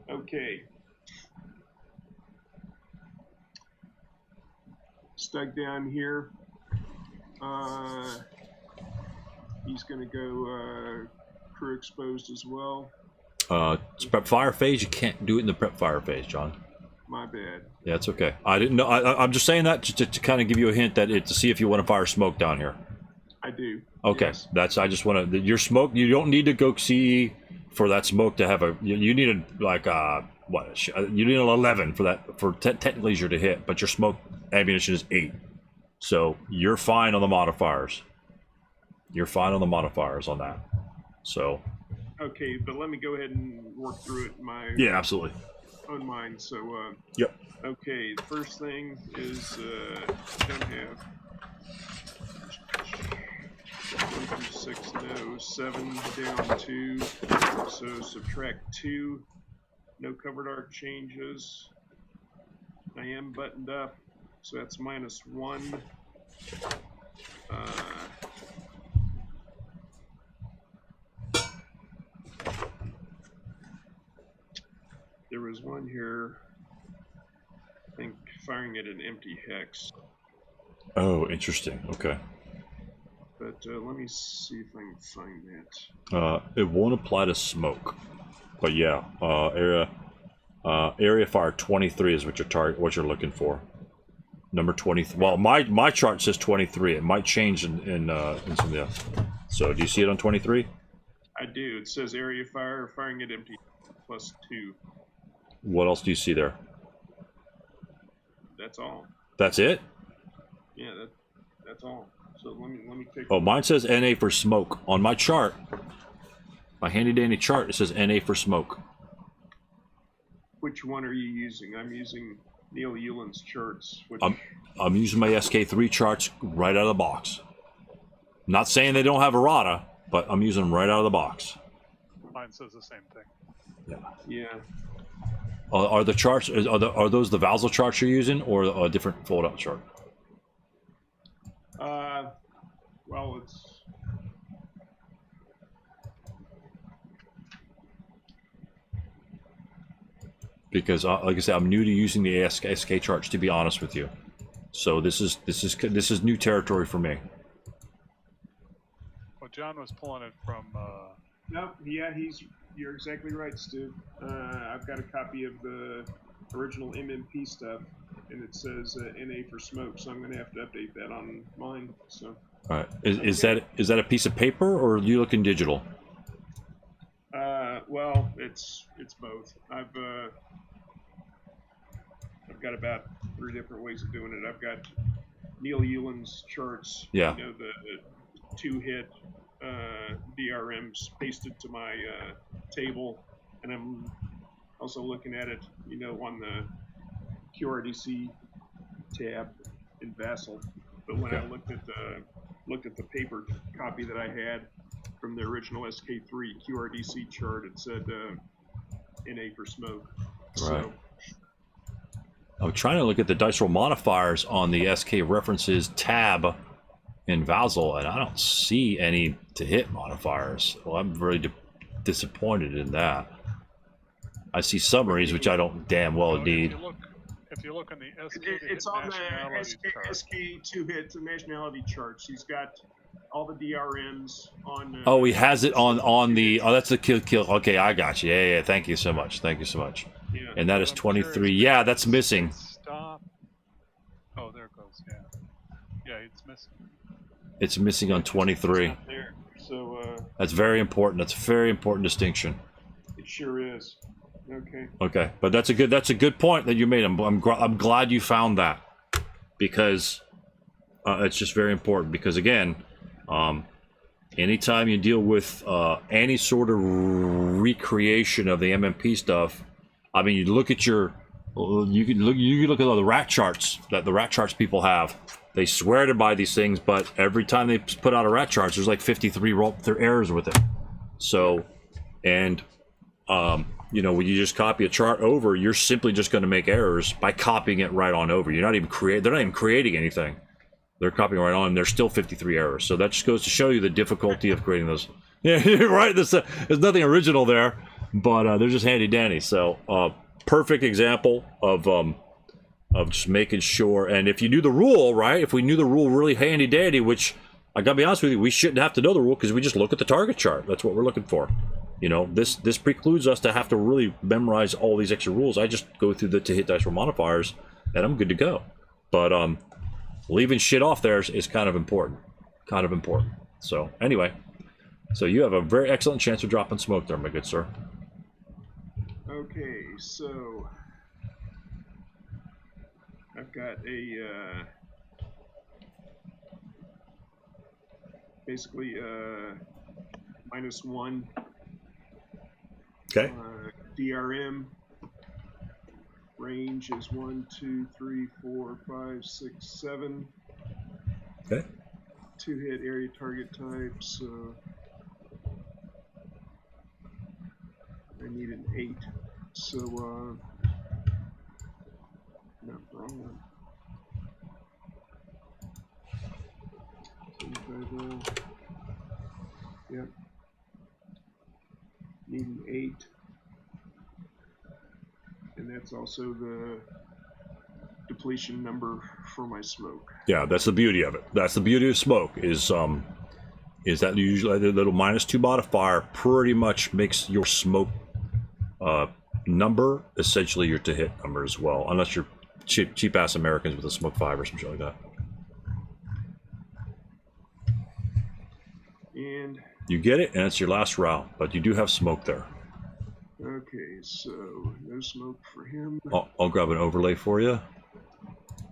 Okay. Stug down here. He's going to go crew exposed as well. It's prep fire phase. You can't do it in the prep fire phase, John. My bad. Yeah, it's okay. I didn't know. I'm just saying that to kind of give you a hint that to see if you want to fire smoke down here. I do. Okay, Yes. I just want to. Your smoke. You don't need to go CE for that smoke to have a. You need a like what? You need an 11 for that for technical leisure to hit, but your smoke ammunition is 8, so you're fine on the modifiers. You're fine on the modifiers on that. So. Okay, but let me go ahead and work through it in my Yeah, absolutely. own mind. So. Yep. Okay, the first thing is don't have 1 through 6, no, 7 down 2, so subtract 2, no covered arc changes. I am buttoned up, so that's -1. There was one here, I think, firing at an empty hex. Oh, interesting. Okay. But let me see if I can find that. It won't apply to smoke, but yeah, area fire 23 is what what you're looking for. Number 20. Well, my chart says 23. It might change in some of the. So do you see it on 23? I do. It says area fire, firing at empty, +2. What else do you see there? That's all. That's it? Yeah, that's all. So let me take. Oh, mine says NA for smoke on my chart. My handy dandy chart. It says NA for smoke. Which one are you using? I'm using Neil Euland's charts. Which I'm using my SK3 charts right out of the box. Not saying they don't have errata, but I'm using them right out of the box. Mine says the same thing. Yeah. Are the charts? Are those the Valzel charts you're using, or a different fold-out chart? Well, it's. Because, like I said, I'm new to using the SK charts. To be honest with you, so this is new territory for me. Well, John was pulling it from. Nope. Yeah, you're exactly right, Stu. I've got a copy of the original MMP stuff, and it says NA for smoke, so I'm going to have to update that on mine. So. All right. Is that a piece of paper, or are you looking digital? Well, it's both. I've got about 3 different ways of doing it. I've got Neil Euland's charts. Yeah. You know, the 2-hit DRMs pasted to my table, and I'm also looking at it, you know, on the QRDC tab in Vassal. But when I looked at the paper copy that I had from the original SK3 QRDC chart, it said NA for smoke. Right. So, I'm trying to look at the dice roll modifiers on the SK references tab in Vassal, and I don't see any to hit modifiers. Well, I'm really disappointed in that. I see summaries, which I don't damn well need. If you look on the SK, it's on the SK 2-hit nationality charts. He's got all the DRMs on. Oh, he has it on the. Oh, that's the kill. Okay, I got you. Yeah. Thank you so much. Thank you so much. Yeah. And that is 23. Yeah, that's missing. Stop. Oh, there it goes. Yeah. Yeah, it's missing. It's missing on 23. It's not there. So. That's very important. That's a very important distinction. It sure is. Okay. Okay, but that's a good point that you made. I'm glad you found that, because it's just very important. Because again, anytime you deal with any sort of recreation of the MMP stuff, I mean, you look at you can look at all the rat charts that the rat charts people have. They swear to buy these things, but every time they put out a rat charts, there's like 53 errors with it. So, and you know, when you just copy a chart over, you're simply just going to make errors by copying it right on over. You're not even they're not even creating anything. They're copying right on, and there's still 53 errors. So that just goes to show you the difficulty of creating those. Yeah, you're right. There's nothing original there, but they're just handy dandy. So perfect example of just making sure. And if you knew the rule, right? If we knew the rule really handy dandy, which I gotta be honest with you, we shouldn't have to know the rule, because we just look at the target chart. That's what we're looking for. You know, this precludes us to have to really memorize all these extra rules. I just go through the to hit dice roll modifiers, and I'm good to go. But leaving shit off there is kind of important. So anyway, so you have a very excellent chance of dropping smoke there, my good sir. Okay, so I've got a basically -1. Okay. DRM range is 1, 2, 3, 4, 5, 6, 7. Okay. 2-hit area target types. I need an 8. So no, wrong one. 25, yep. Need an 8, and that's also the depletion number for my smoke. Yeah, that's the beauty of it. That's the beauty of smoke is that usually the little -2 modifier pretty much makes your smoke number essentially your to hit number as well, unless you're cheap ass Americans with a smoke 5 or some shit like that. And you get it, and it's your last round, but you do have smoke there. Okay, so no smoke for him. I'll grab an overlay for you.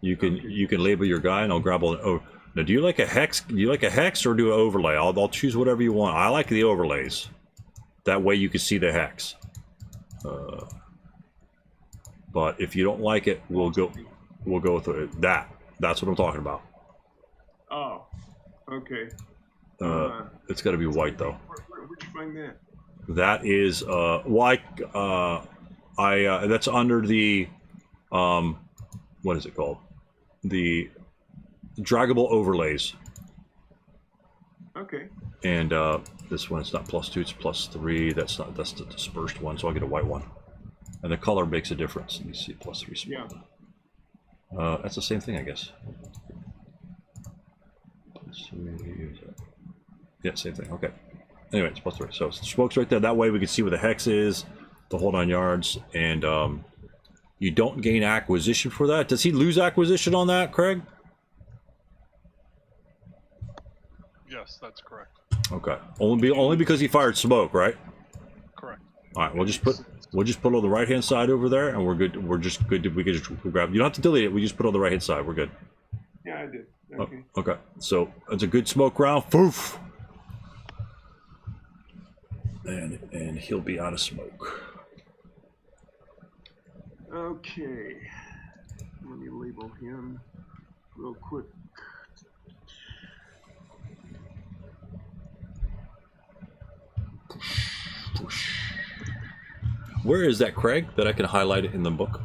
You can label your guy, and I'll grab an. Oh, now do you like a hex? Do you like a hex or do an overlay? I'll choose whatever you want. I like the overlays. That way you can see the hex. But if you don't like it, we'll go with it. That's what I'm talking about. Oh, okay. It's got to be white though. Where'd you find that? That is white. That's under the what is it called? The draggable overlays. Okay. And this one, it's not +2, it's +3. That's the dispersed one, so I'll get a white one. And the color makes a difference. Let me see, +3 small. Yeah. That's the same thing, I guess. Yeah, same thing. Okay. Anyway, it's +3. So smoke's right there. That way we can see where the hex is, the whole 9 yards, and you don't gain acquisition for that. Does he lose acquisition on that, Craig? Yes, that's correct. Okay. Only because he fired smoke, right? Correct. All right. We'll just put on the right hand side over there, and we're good. We're just good. We can just grab. You don't have to delete it. We just put on the right hand side. We're good. Yeah, I did. Okay. Oh, okay. So it's a good smoke round. Poof. And he'll be out of smoke. Okay. Let me label him real quick. Where is that, Craig? That I can highlight it in the book?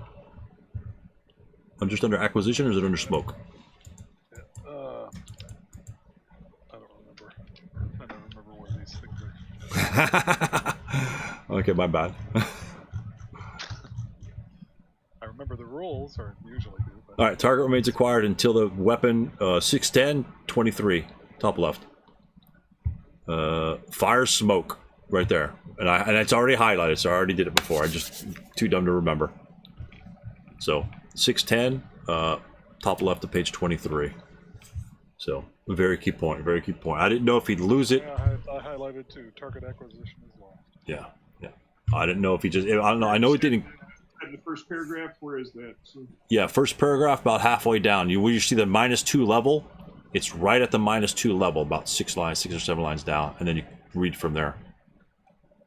I'm just under acquisition, or is it under smoke? I don't remember. I don't remember where these things are. Okay, my bad. I remember the rules, or usually do. But... All right, target remains acquired until the weapon 610 23, top left. Fire smoke right there, and it's already highlighted, so I already did it before. I just too dumb to remember. So 610, top left of page 23. So a very key point. Very key point. I didn't know if he'd lose it. Yeah, I highlighted too. Target acquisition is lost. Yeah, yeah. I didn't know if he just. I don't know. I know it didn't. The first paragraph. Where is that? Yeah, first paragraph, about halfway down. You see the -2 level. It's right at the -2 level, about 6 or 7 lines down, and then you read from there.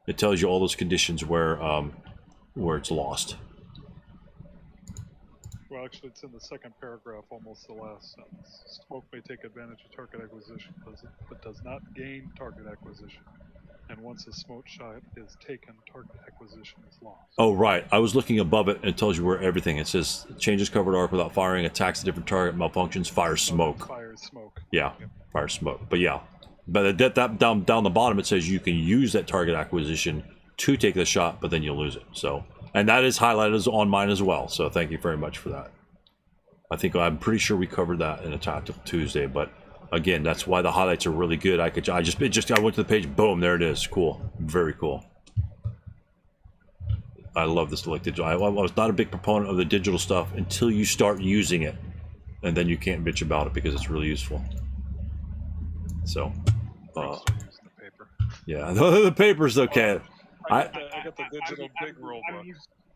It tells you all those conditions where it's lost. Well, actually, it's in the second paragraph, almost the last sentence. Smoke may take advantage of target acquisition, but does not gain target acquisition. And once a smoke shot is taken, target acquisition is lost. Oh, right. I was looking above it, and it tells you where everything. It says changes covered arc without firing, attacks a different target, malfunctions, fires smoke. Fires smoke. Yeah, Yep. fire smoke. But yeah, but that down the bottom it says you can use that target acquisition to take the shot, but then you'll lose it. So, and that is highlighted on mine as well. So thank you very much for that. I'm pretty sure we covered that in a Tactical Tuesday, but again, that's why the highlights are really good. I went to the page, boom, there it is. Cool, very cool. I love this like digital. I was not a big proponent of the digital stuff until you start using it, and then you can't bitch about it because it's really useful. So, I'm still using the paper. yeah, the paper's okay. I got the digital big rule book.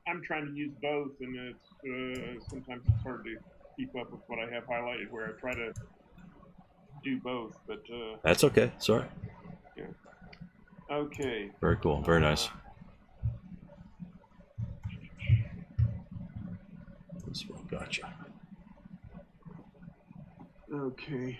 I'm trying to use both, and it's sometimes it's hard to keep up with what I have highlighted. Where I try to do both, but That's okay. Sorry. yeah. Okay. Very cool. Very nice. This one, gotcha. Okay.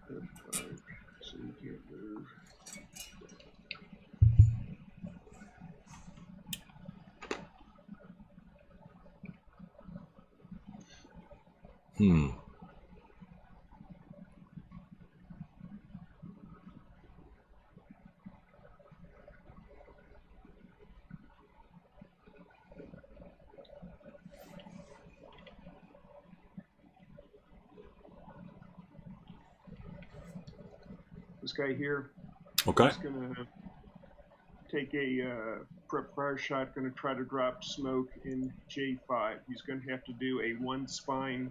F5, so you can't move. This guy here. Okay. He's gonna take a prep fire shot. Gonna try to drop smoke in J5. He's gonna have to do a 1 spine.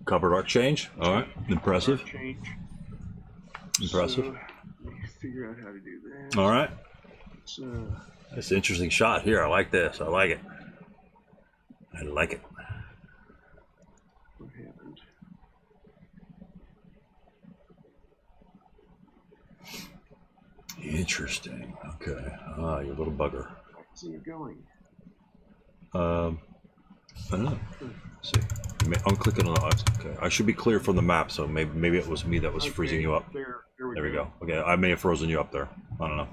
Covered arc change. All right. Impressive. Arc change. Impressive. So, let me figure out how to do that. All right. So, That's an interesting shot here. I like this. I like it. I like it. what happened? Interesting. Okay. Ah, you little bugger. How's it going? I don't know. Let's see. I'm clicking on the. Okay. I should be clear from the map, so maybe it was me that was freezing you up. There we go. Okay, I may have frozen you up there. I don't know.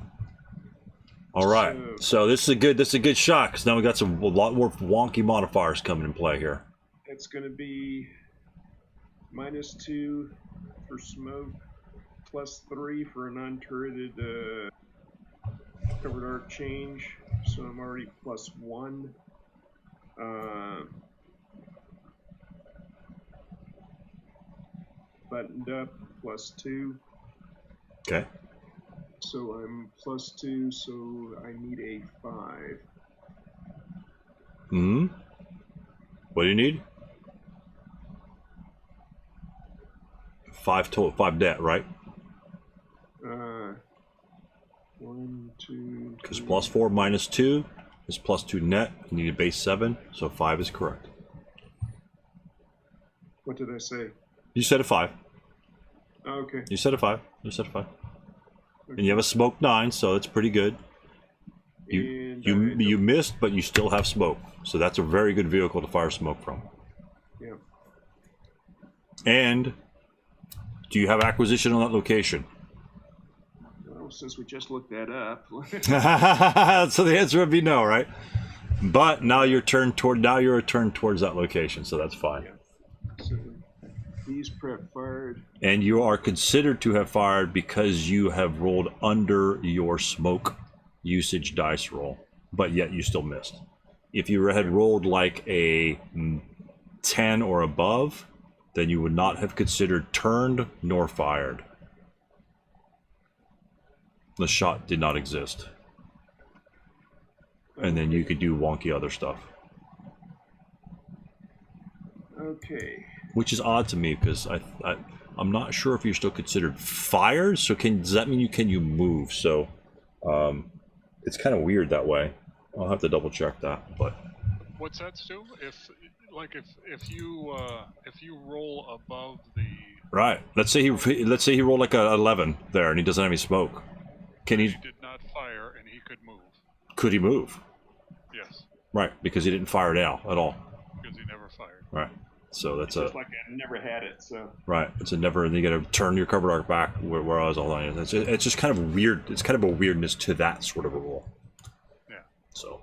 All right. So this is a good shot because now we got a lot more wonky modifiers coming in play here. It's going to be -2 for smoke, +3 for a non-turreted covered arc change. So I'm already +1. buttoned up, +2. Okay. So I'm +2, so I need a 5. Hmm. What do you need? 5 total, 5 debt, right? 1, 2. Because +4 minus 2 is +2 net. You need a base 7, so 5 is correct. What did I say? You said a 5. Okay. You said a 5. You said a 5. And you have a smoke 9, so it's pretty good. You missed, but you still have smoke, so that's a very good vehicle to fire smoke from. Yeah. And do you have acquisition on that location? Well, since we just looked that up. So the answer would be no, right? But now you're turned towards that location, so that's fine. Yeah. So these prep fired. And you are considered to have fired because you have rolled under your smoke usage dice roll, but yet you still missed. If you had rolled like a 10 or above, then you would not have considered turned nor fired. The shot did not exist. And then you could do wonky other stuff. Okay. Which is odd to me because I'm not sure if you're still considered fired. So does that mean you move? So it's kind of weird that way. I'll have to double check that. But What's that, Stu? If you roll above the right, let's say he rolled like a 11 there, and he doesn't have any smoke. Can he? He did not fire, and he could move. Could he move? Yes. Right, because he didn't fire it out at all. Because he never fired. Right. So that's It's just like I never had it. So. Right. It's a never, and you got to turn your cover arc back where I was all on. It's just kind of weird. It's kind of a weirdness to that sort of a roll. Yeah. So.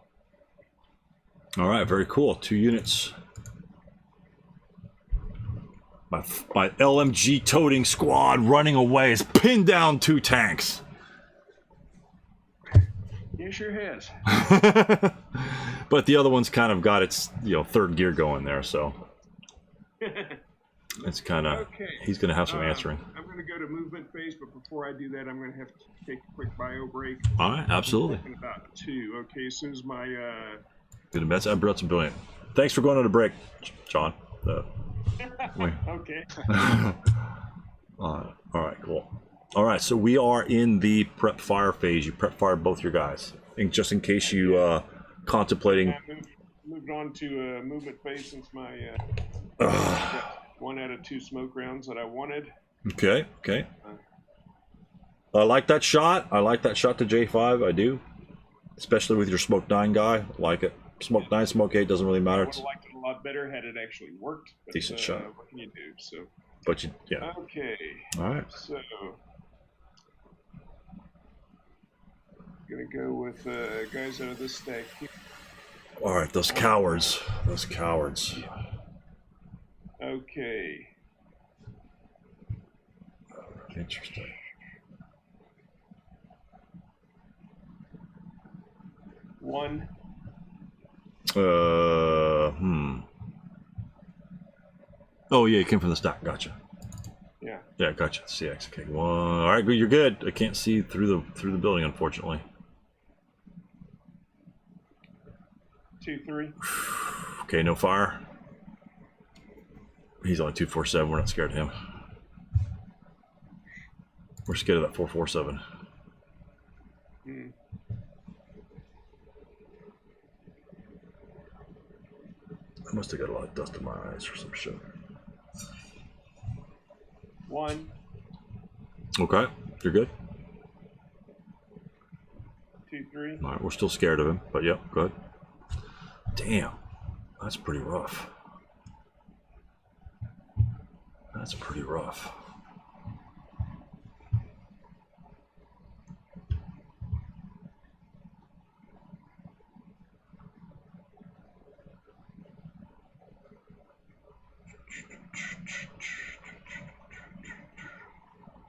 All right. Very cool. 2 units. My LMG toting squad running away has pinned down 2 tanks. Yeah, sure has. But the other one's kind of got its third gear going there, so it's kind of Okay. He's going to have some answering. I'm going to go to movement phase, but before I do that, I'm going to have to take a quick bio break. All right, absolutely. In about 2. Okay, as soon as my Good. That's brilliant. Thanks for going on a break, John. okay. All right, cool. All right, so we are in the prep fire phase. You prep fired both your guys, and just in case you contemplating. I moved on to movement phase since my got 1 out of 2 smoke rounds that I wanted. Okay. I like that shot. I like that shot to J5. I do, especially with your smoke 9 guy. I like it. Smoke 9, smoke 8 doesn't really matter. I would have liked it a lot better had it actually worked. But, Decent shot. What can you do? So. But yeah. Okay. All right. So. Gonna go with guys out of this stack here. All right, those cowards. Okay. Interesting. One. Oh yeah, it came from the stack. Gotcha. Yeah. Yeah, gotcha. CX. Okay. 1. All right, good. You're good. I can't see through the building, unfortunately. 2, 3. Okay, no fire. He's only 247. We're not scared of him. We're scared of that 447. I must have got a lot of dust in my eyes or some shit. 1. Okay, you're good. 2, 3. All right, we're still scared of him, but yep, good. Damn, that's pretty rough. That's pretty rough.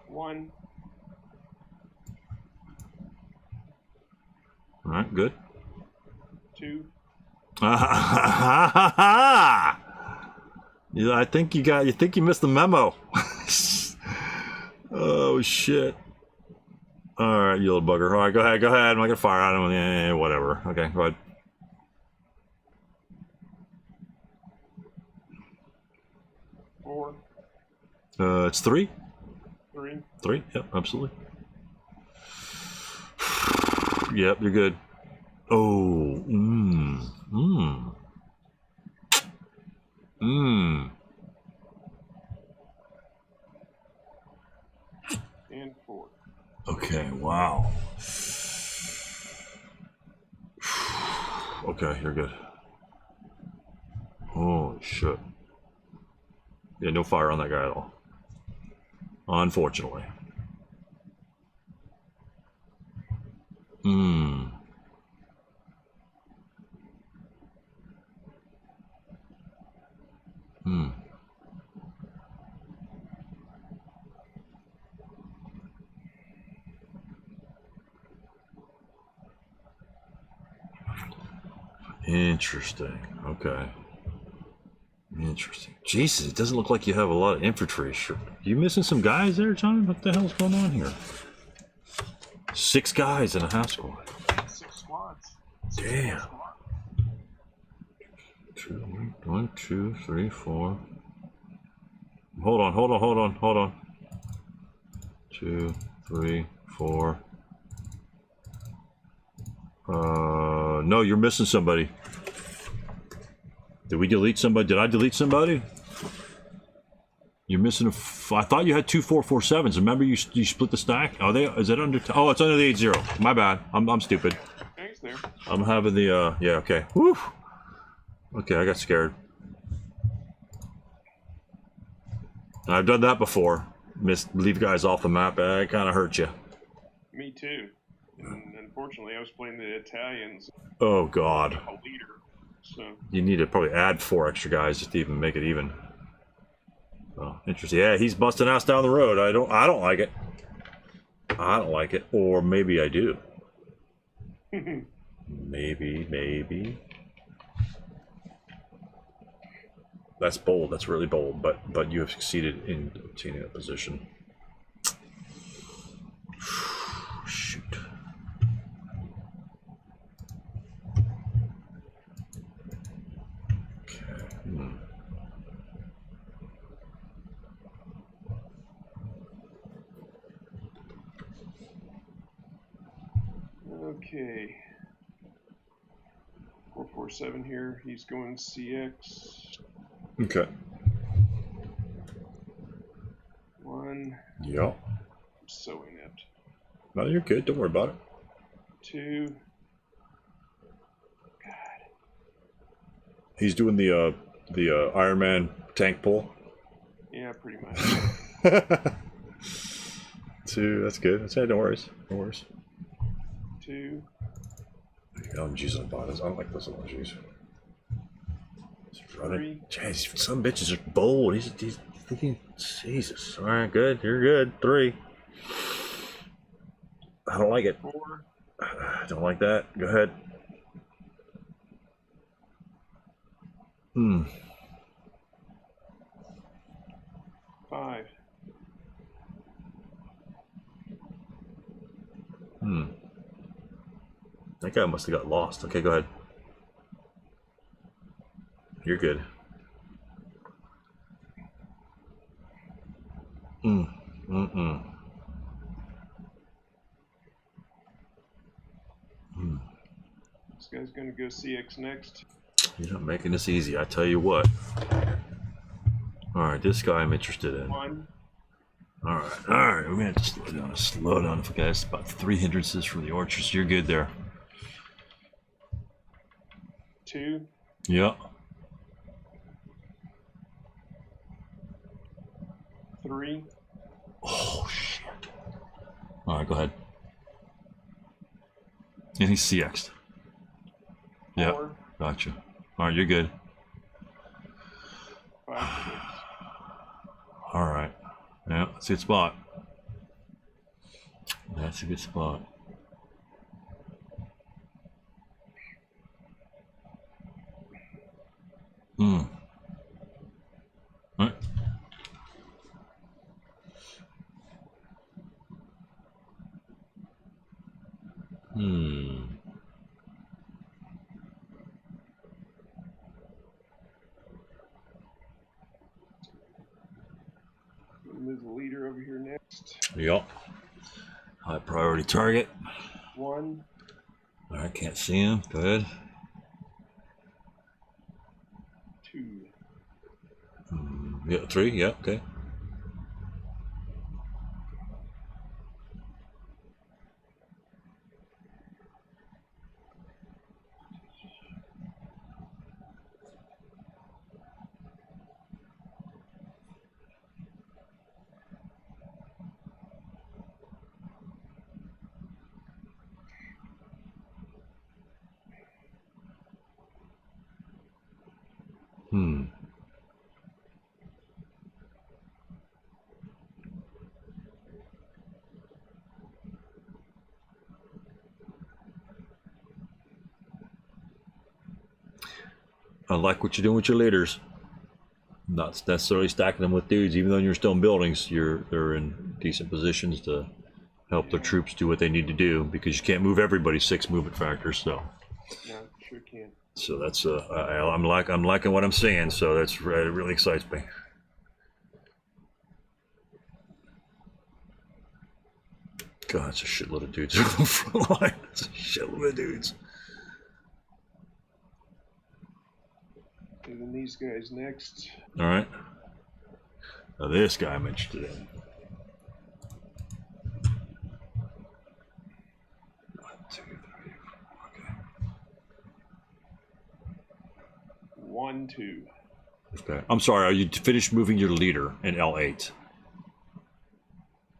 One. All right, good. 2. Yeah, I think you missed the memo. Oh shit. All right, you little bugger. All right, go ahead. I'm not gonna fire at him. Yeah, whatever. Okay, go ahead. Four. It's 3. 3. 3. Yep, absolutely. Yep, you're good. Oh. And 4. Okay. Wow. Okay, you're good. Holy shit. Yeah, no fire on that guy at all. Unfortunately. Interesting. Okay. Interesting. Jesus, it doesn't look like you have a lot of infantry. Sure. You missing some guys there, John? What the hell's going on here? 6 guys in a half squad. 6 squads. Damn. 1, 2, 3, 4. Hold on. 2, 3, 4. No, you're missing somebody. Did we delete somebody? Did I delete somebody? You're missing I thought you had 2 447s. Remember you split the stack? Oh, is it under? Oh, it's under the 8-0. My bad. I'm stupid. Thanks there. I'm having the yeah. Okay. Woo. Okay, I got scared. I've done that before. Leave guys off the map. It kind of hurt you. Me too. And unfortunately, I was playing the Italians. Oh God. A leader. So you need to probably add 4 extra guys just to even make it even. Oh, interesting. Yeah, he's busting ass down the road. I don't like it. I don't like it. Or maybe I do. Maybe. That's bold. That's really bold. But you have succeeded in obtaining a position. Shoot. Okay. 447 here. He's going CX. Okay. 1. Yep. I'm so inept. No, you're good. Don't worry about it. 2. God. He's doing the Iron Man tank pull. Yeah, pretty much. 2. That's good. That's no worries. No worries. 2. LMG's on bottom. I don't like those LMGs. He's running. 3. Jeez, some bitches are bold. He's thinking, Jesus. All right, good. You're good. 3. I don't like it. 4. I don't like that. Go ahead. 5. That guy must have got lost. Okay, go ahead. You're good. This guy's gonna go CX next. You're not making this easy, I tell you what. Alright, this guy I'm interested in. 1. Alright, we're gonna have to slow down. If guys, about 3 hindrances from the orchards. You're good there. 2. Yep. 3. Oh shit. Alright, go ahead. And he's CX'd. Yeah, 4. gotcha. Alright, you're good. 5. 6. Alright. Yeah, that's a good spot. That's a good spot. Alright. Yep. High priority target. 1. All right, can't see him. Good. 2. Yeah, 3. Yeah, okay. I like what you're doing with your leaders. Not necessarily stacking them with dudes, even though you're still in buildings. They're in decent positions to help their troops do what they need to do, because you can't move everybody's 6 movement factors. So, No, sure can't. so that's I'm liking what I'm seeing. So that's it really excites me. God, that's a shitload of dudes on the front line. That's a shitload of dudes. And then these guys next. All right. Now this guy I'm interested in. 1, 2, 3, 4. Okay. 1, 2. Okay. I'm sorry. Are you finished moving your leader in L8?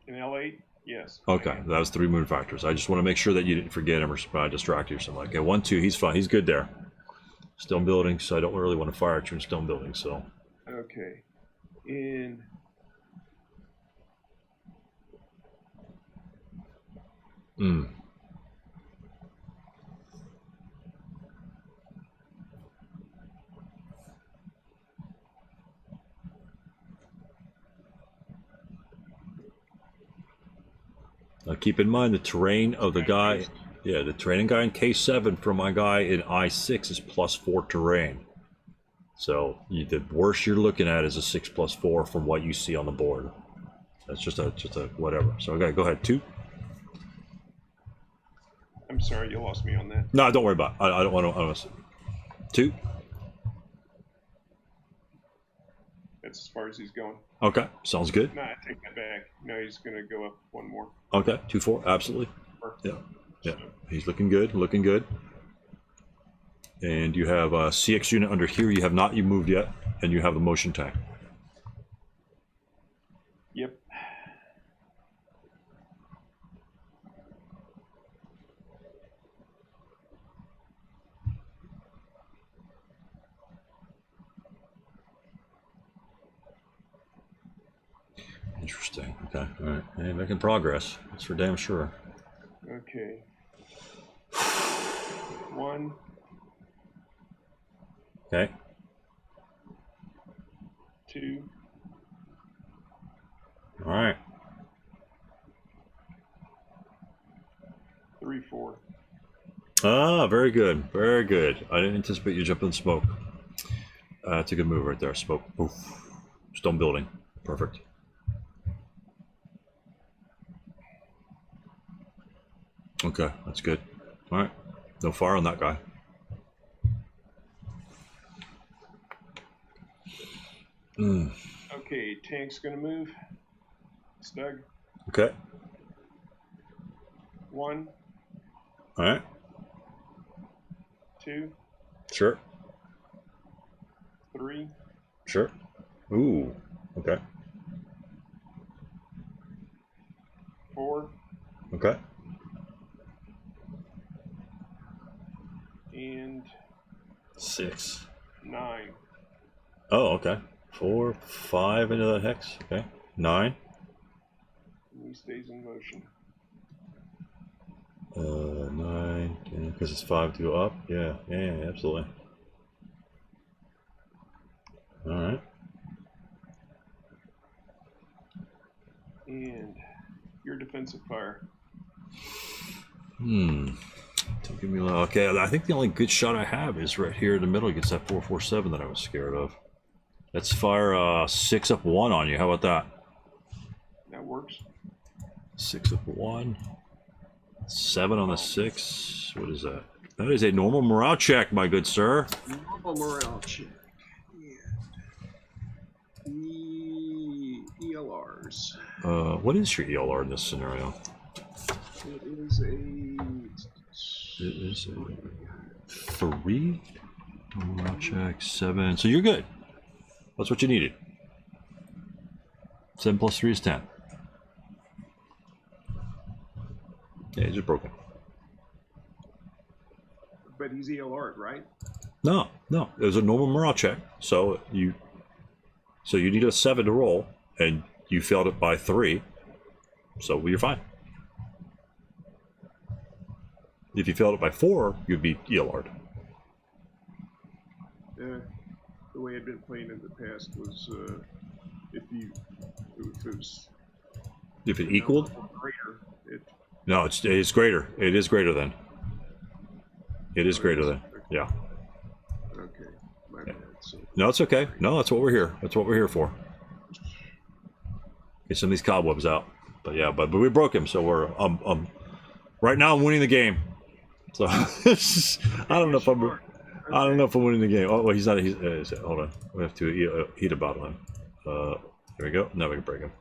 In L8, yes. Okay, that was 3 moon factors. I just want to make sure that you didn't forget him or distract you or something. Okay, 1, 2. He's fine. He's good there. Stone building, so I don't really want to fire at you in stone building. So. Okay. In. Now keep in mind the terrain of the guy. Yeah, the training guy in K7 for my guy in I6 is +4 terrain. So the worst you're looking at is a 6+4 from what you see on the board. That's just a whatever. So okay, go ahead. 2. I'm sorry, you lost me on that. No, don't worry about it. I don't want to. 2. That's as far as he's going. Okay, sounds good. No, I take that back. No, he's going to go up 1 more. Okay, 2, 4, absolutely. Yeah, yeah. He's looking good. Looking good. And you have a CX unit under here. You have not moved yet, and you have the motion tank. Yep. Interesting. Okay. All right. Hey, making progress. That's for damn sure. Okay. 1. Okay. 2. All right. 3, 4. Ah, very good. Very good. I didn't anticipate you jumping in smoke. That's a good move right there. Smoke. Oof. Stone building. Perfect. Okay, that's good. All right. No fire on that guy. Okay, tank's going to move. Stug. Okay. 1. All right. 2. Sure. 3. Sure. Ooh. Okay. 4. Okay. And 6. 9. Oh, okay. 4, 5 into that hex. Okay. 9. And he stays in motion. 9. Because it's 5 to go up. Yeah. Yeah. Absolutely. All right. And your defensive fire. Don't give me a lot. Okay. I think the only good shot I have is right here in the middle against that 447 that I was scared of. Let's fire 6 up 1 on you. How about that? That works. 6 of 1. 7 on the 6. What is that? That is a normal morale check, my good sir. Normal morale check. ELRs. What is your ELR in this scenario? It is a 3. Morale check 7. So you're good. That's what you needed. 7 plus 3 is 10. Yeah, he's just broken. But he's ELR'd, right? No. It was a normal morale check. So you need a 7 to roll, and you failed it by 3. So you're fine. If you failed it by 4, you'd be ELR'd. The way I'd been playing in the past was if it equaled? Greater, No, it's greater. It is greater than. It is greater than. Yeah. Okay. My bad. So, No, it's okay. No, that's what we're here. That's what we're here for. Get some of these cobwebs out. But yeah, but we broke him, so we're right now I'm winning the game. So I don't know if I'm winning the game. Oh, well, he's not. Hold on. We have to heat a bottle in. There we go. Now we can break him.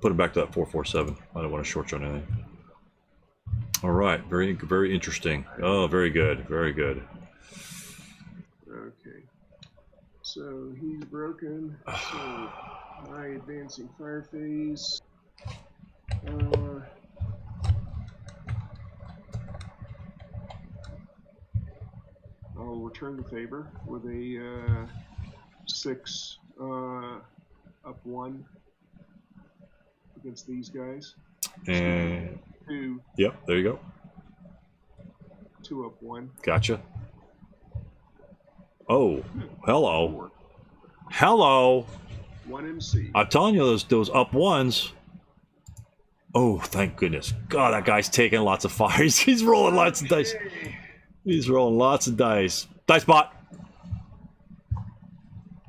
Put him back to that 447. I don't want to short you on anything. All right. Very, very interesting. Oh, very good. Very good. Okay. So he's broken. So my advancing fire phase. I'll return the favor with a 6 up 1 against these guys. And 2. Yep, there you go. 2 up 1. Gotcha. Oh, hello. 4. Hello. 1 MC. I'm telling you, those up 1s. Oh, thank goodness. God, that guy's taking lots of fires. He's rolling lots of dice. He's rolling lots of dice. Dice bot.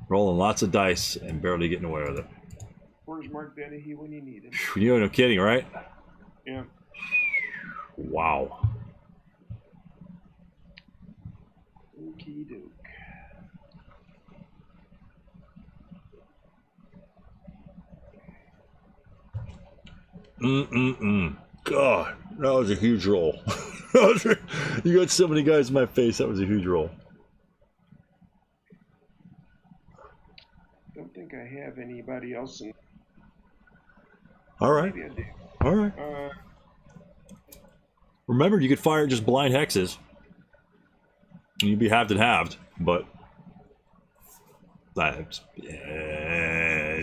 Rolling lots of dice and barely getting away with it. Where's Mark Dennehy when you need him? You're no kidding, right? Yeah. Wow. Okie doke. God, that was a huge roll. You got so many guys in my face. That was a huge roll. Don't think I have anybody else in. All right. Maybe I do. All right. Remember, you could fire just blind hexes. And you'd be halved and halved, but it's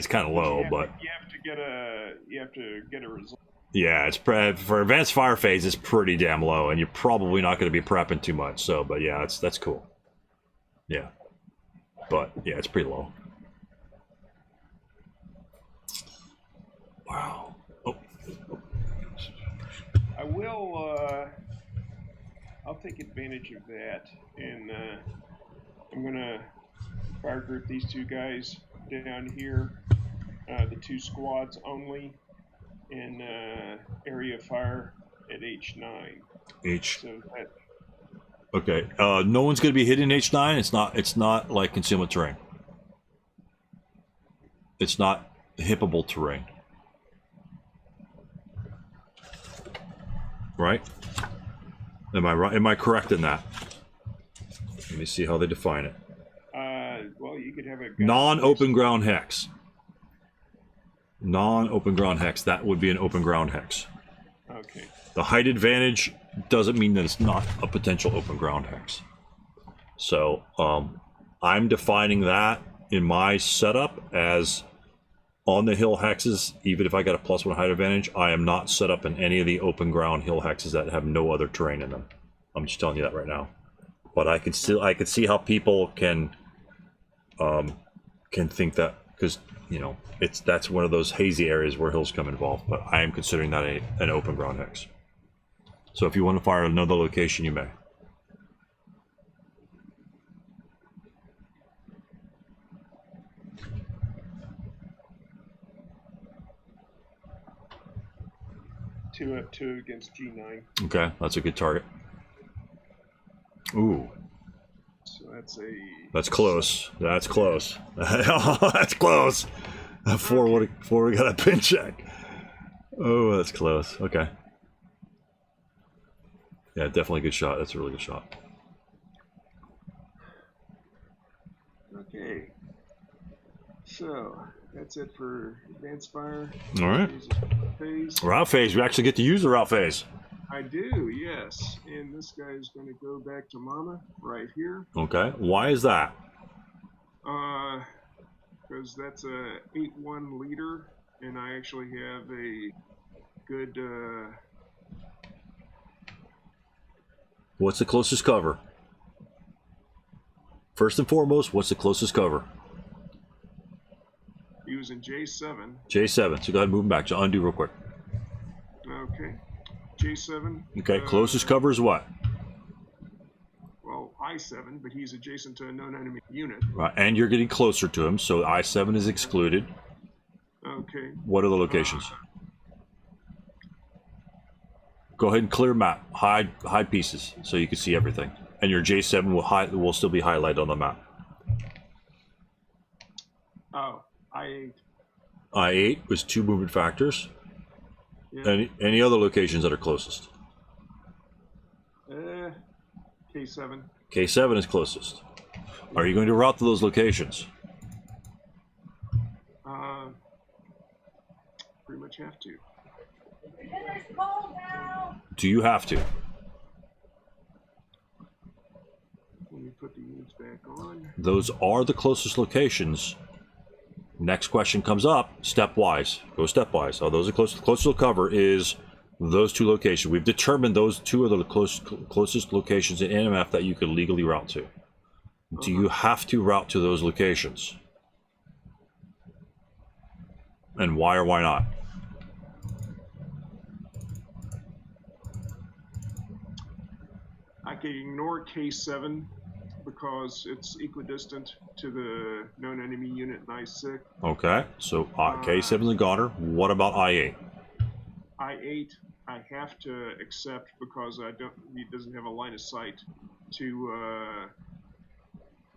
kind of low. But you have to get a result. yeah, it's for advanced fire phase. It's pretty damn low, and you're probably not going to be prepping too much. So, but yeah, that's cool. Yeah, but yeah, it's pretty low. Wow. Oh. I will. I'll take advantage of that, and I'm gonna fire group these 2 guys down here, the 2 squads only, in area fire at H9. So that. Okay. No one's going to be hitting H9. It's not like concealment terrain. It's not hippable terrain. Right? Am I right? Am I correct in that? Let me see how they define it. Well, you could have a non-open ground hex. Non-open ground hex. That would be an open ground hex. Okay. The height advantage doesn't mean that it's not a potential open ground hex. So I'm defining that in my setup as on the hill hexes. Even if I got a +1 height advantage, I am not set up in any of the open ground hill hexes that have no other terrain in them. I'm just telling you that right now. But I can see how people can think that, because that's one of those hazy areas where hills come involved. But I am considering that an open ground hex. So if you want to fire another location, you may. 2F2 against G9. Okay, that's a good target. Ooh. So That's close. That's close. That's close. Four we got a pin check. Oh, that's close. Okay. Yeah, definitely a good shot. That's a really good shot. Okay. So that's it for advanced fire. All right. Phase. Route phase. We actually get to use the route phase. I do, yes. And this guy is going to go back to Mama right here. Okay. Why is that? Because that's a 8-1 leader, and I actually have a good. What's the closest cover? First and foremost, what's the closest cover? He was in J7. J7. So go ahead and move him back. So undo real quick. Okay. J7. Okay. Closest cover is what? Well, I7, but he's adjacent to a known enemy unit. Right. And you're getting closer to him, so I7 is excluded. Okay. What are the locations? Go ahead and clear map. Hide pieces so you can see everything. And your J7 will still be highlighted on the map. Oh, I8. I8 was 2 movement factors. Yeah. Any other locations that are closest? K7. K7 is closest. Are you going to route to those locations? Pretty much have to. Do you have to? Let me put the units back on. Those are the closest locations. Next question comes up, stepwise. Go stepwise. Oh, those are closest to cover is those 2 locations. We've determined those 2 are the closest locations in NMF that you could legally route to. Do you have to route to those locations? And why or why not? I can ignore K7 because it's equidistant to the known enemy unit in I6. Okay, so K7 is a goner. What about I8? I8 I have to accept because he doesn't have a line of sight to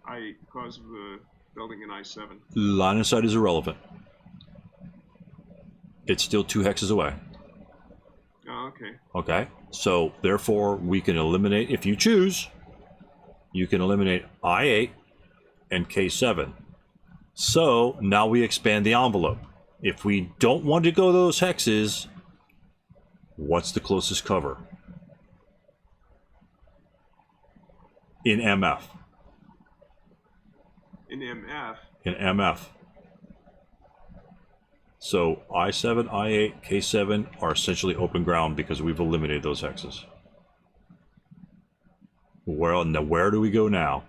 because of the building in I7. Line of sight is irrelevant. It's still 2 hexes away. Oh, okay. Okay, so therefore we can eliminate, if you choose, you can eliminate I8 and K7. So now we expand the envelope. If we don't want to go those hexes, what's the closest cover? In MF. In MF. In MF. So I7, I8, K7 are essentially open ground because we've eliminated those hexes. Well, now where do we go now?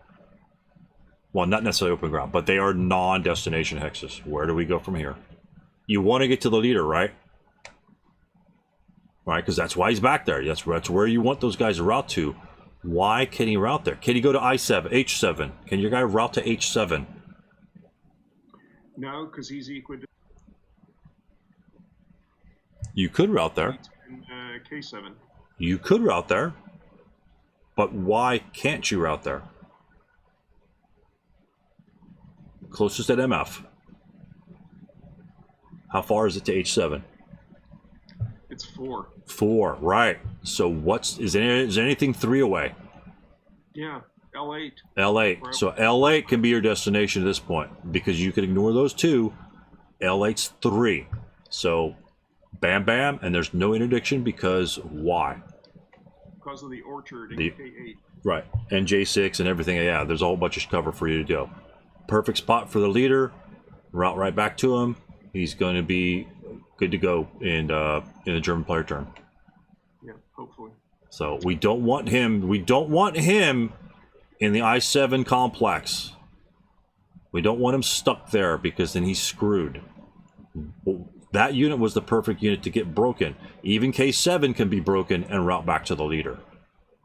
Well, not necessarily open ground, but they are non-destination hexes. Where do we go from here? You want to get to the leader, right? Right, because that's why he's back there. That's where you want those guys to route to. Why can he route there? Can he go to I7, H7? Can your guy route to H7? No, because he's equidistant. You could route there. In K7. You could route there. But why can't you route there? Closest at MF. How far is it to H7? It's 4. 4, right. So is anything 3 away? Yeah, L8. L8. So L8 can be your destination at this point because you can ignore those 2. L8's 3. So bam, bam, and there's no interdiction because why? Because of the orchard in K8. Right, and J6 and everything. Yeah, there's a whole bunch of cover for you to go. Perfect spot for the leader. Route right back to him. He's going to be good to go in the German player turn. Yeah, hopefully. So we don't want him. We don't want him in the I7 complex. We don't want him stuck there because then he's screwed. That unit was the perfect unit to get broken. Even K7 can be broken and route back to the leader.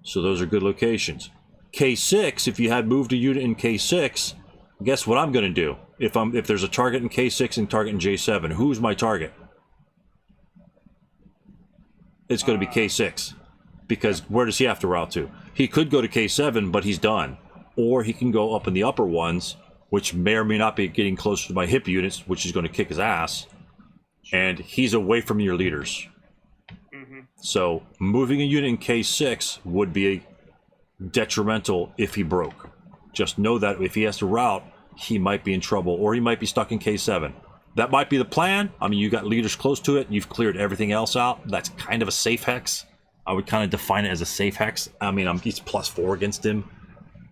So those are good locations. K6, if you had moved a unit in K6, guess what I'm going to do? If there's a target in K6 and target in J7, who's my target? it's going to be K6. Because where does he have to route to? He could go to K7, but he's done. Or he can go up in the upper ones, which may or may not be getting closer to my hip units, which is going to kick his ass. And he's away from your leaders. So moving a unit in K6 would be detrimental if he broke. Just know that if he has to route, he might be in trouble, or he might be stuck in K7. That might be the plan. I mean, you got leaders close to it. You've cleared everything else out. That's kind of a safe hex. I would kind of define it as a safe hex. I mean, he's +4 against him.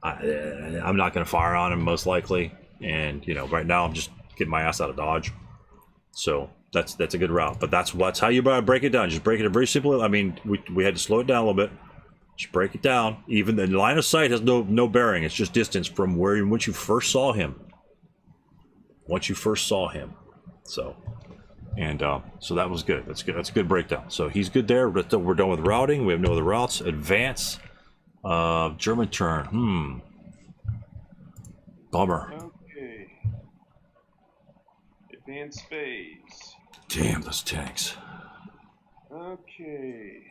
I'm not going to fire on him, most likely. And, you know, right now I'm just getting my ass out of dodge. So that's a good route. But that's how you break it down. Just break it very simply. I mean, we had to slow it down a little bit. Just break it down. Even the line of sight has no bearing. It's just distance from once you first saw him. Once you first saw him. So... And so that was good. That's good. That's a good breakdown. So he's good there. We're done with routing. We have no other routes. Advance. German turn. Bummer. Okay. Advance phase. Damn those tanks. Okay.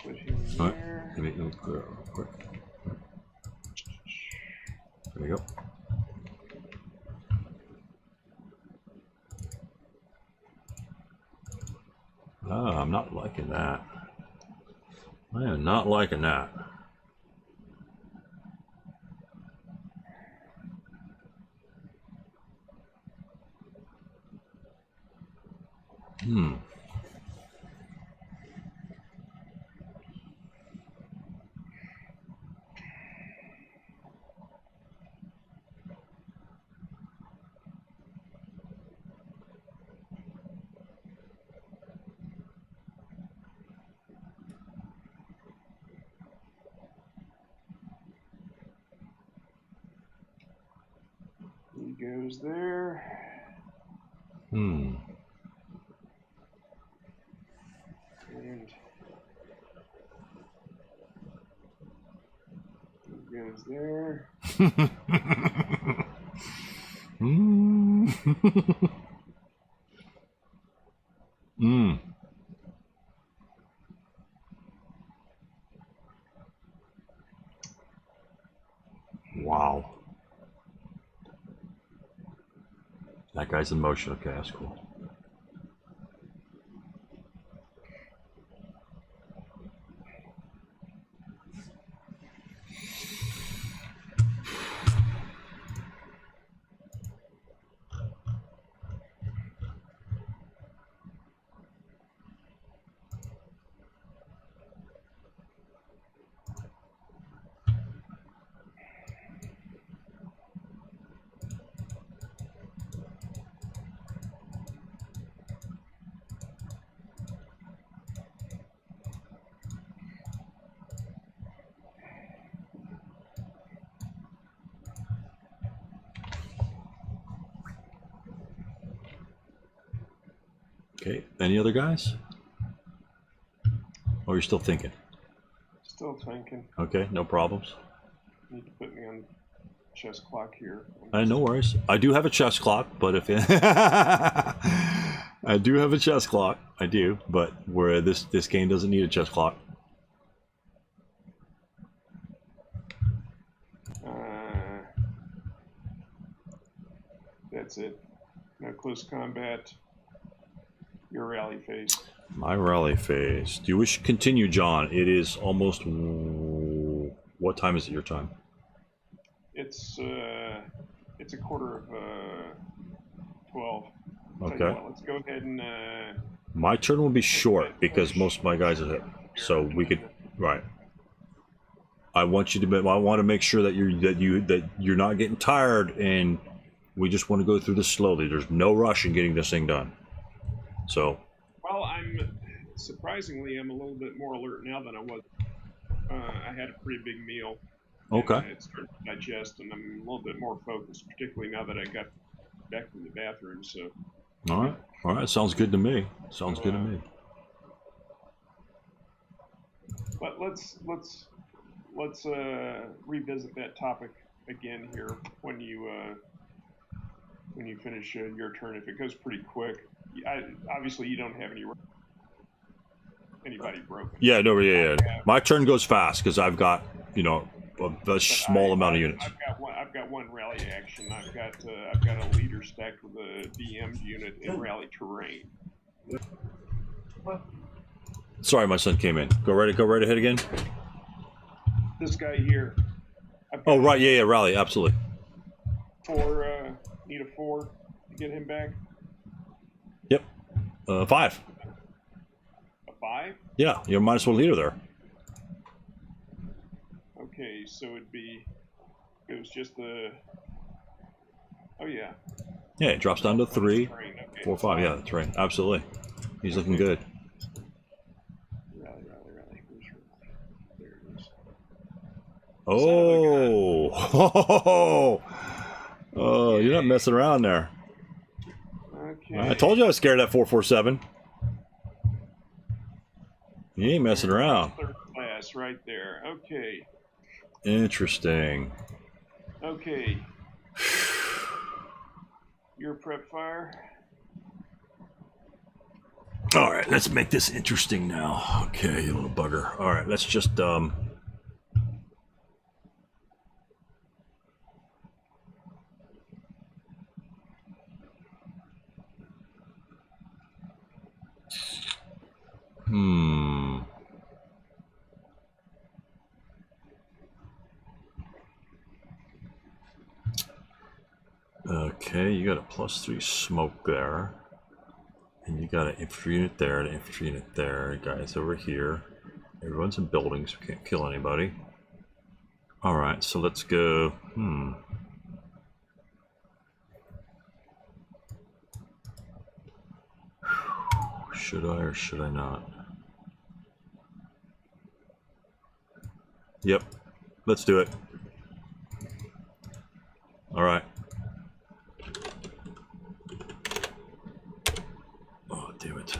Put him All right. there. Let me go quick. There we go. I'm not liking that. I am not liking that. He goes there. Hmm. And he goes there. Wow. That guy's in motion. Okay, that's cool. Okay, any other guys? Or you're still thinking? Still thinking. Okay, no problems. Need to put me on chess clock here. No worries. I do have a chess clock, but if I do have a chess clock, I do, but where this game doesn't need a chess clock. That's it. No close combat. Your rally phase. My rally phase. Do you wish to continue, John? It is almost... What time is it your time? It's a quarter of 12. Okay. What, let's go ahead and... My turn will be short because most of my guys are hit. So we could... Right. I want you to... I want to make sure that you're not getting tired, and we just want to go through this slowly. There's no rush in getting this thing done. So... Well, surprisingly, I'm a little bit more alert now than I was. I had a pretty big meal. Okay. It started to digest, and I'm a little bit more focused, particularly now that I got back from the bathroom. So. All right. Sounds good to me. Sounds good to me. But let's revisit that topic again here when you finish your turn. If it goes pretty quick, obviously you don't have anybody broken. Yeah, no, yeah. My turn goes fast because I've got, you know, a small amount of units. I've got one rally action. I've got a leader stacked with a DM unit in rally terrain. Sorry, my son came in. Go right ahead again. This guy here. Oh right, yeah, rally, absolutely. Need a 4 to get him back. Yep. 5. A 5? Yeah, you're -1 leader there. Okay, so it was just the. Oh yeah. Yeah, it drops down to 3, Okay, 4, 5. Yeah, that's right. Absolutely. He's looking good. Rally. Where's rally? There it is. Oh, oh, you're not messing around there. Okay. I told you I was scared of that 447. You ain't messing around. Third class right there. Okay. Interesting. Okay. Your prep fire. All right, let's make this interesting now. Okay, you little bugger. All right, let's just Okay, you got a +3 smoke there. And you got an infantry unit there, an infantry unit there, guys over here. Everyone's in buildings, we can't kill anybody. Alright, so let's go. Should I or should I not? Yep, let's do it. Alright. Oh, damn it.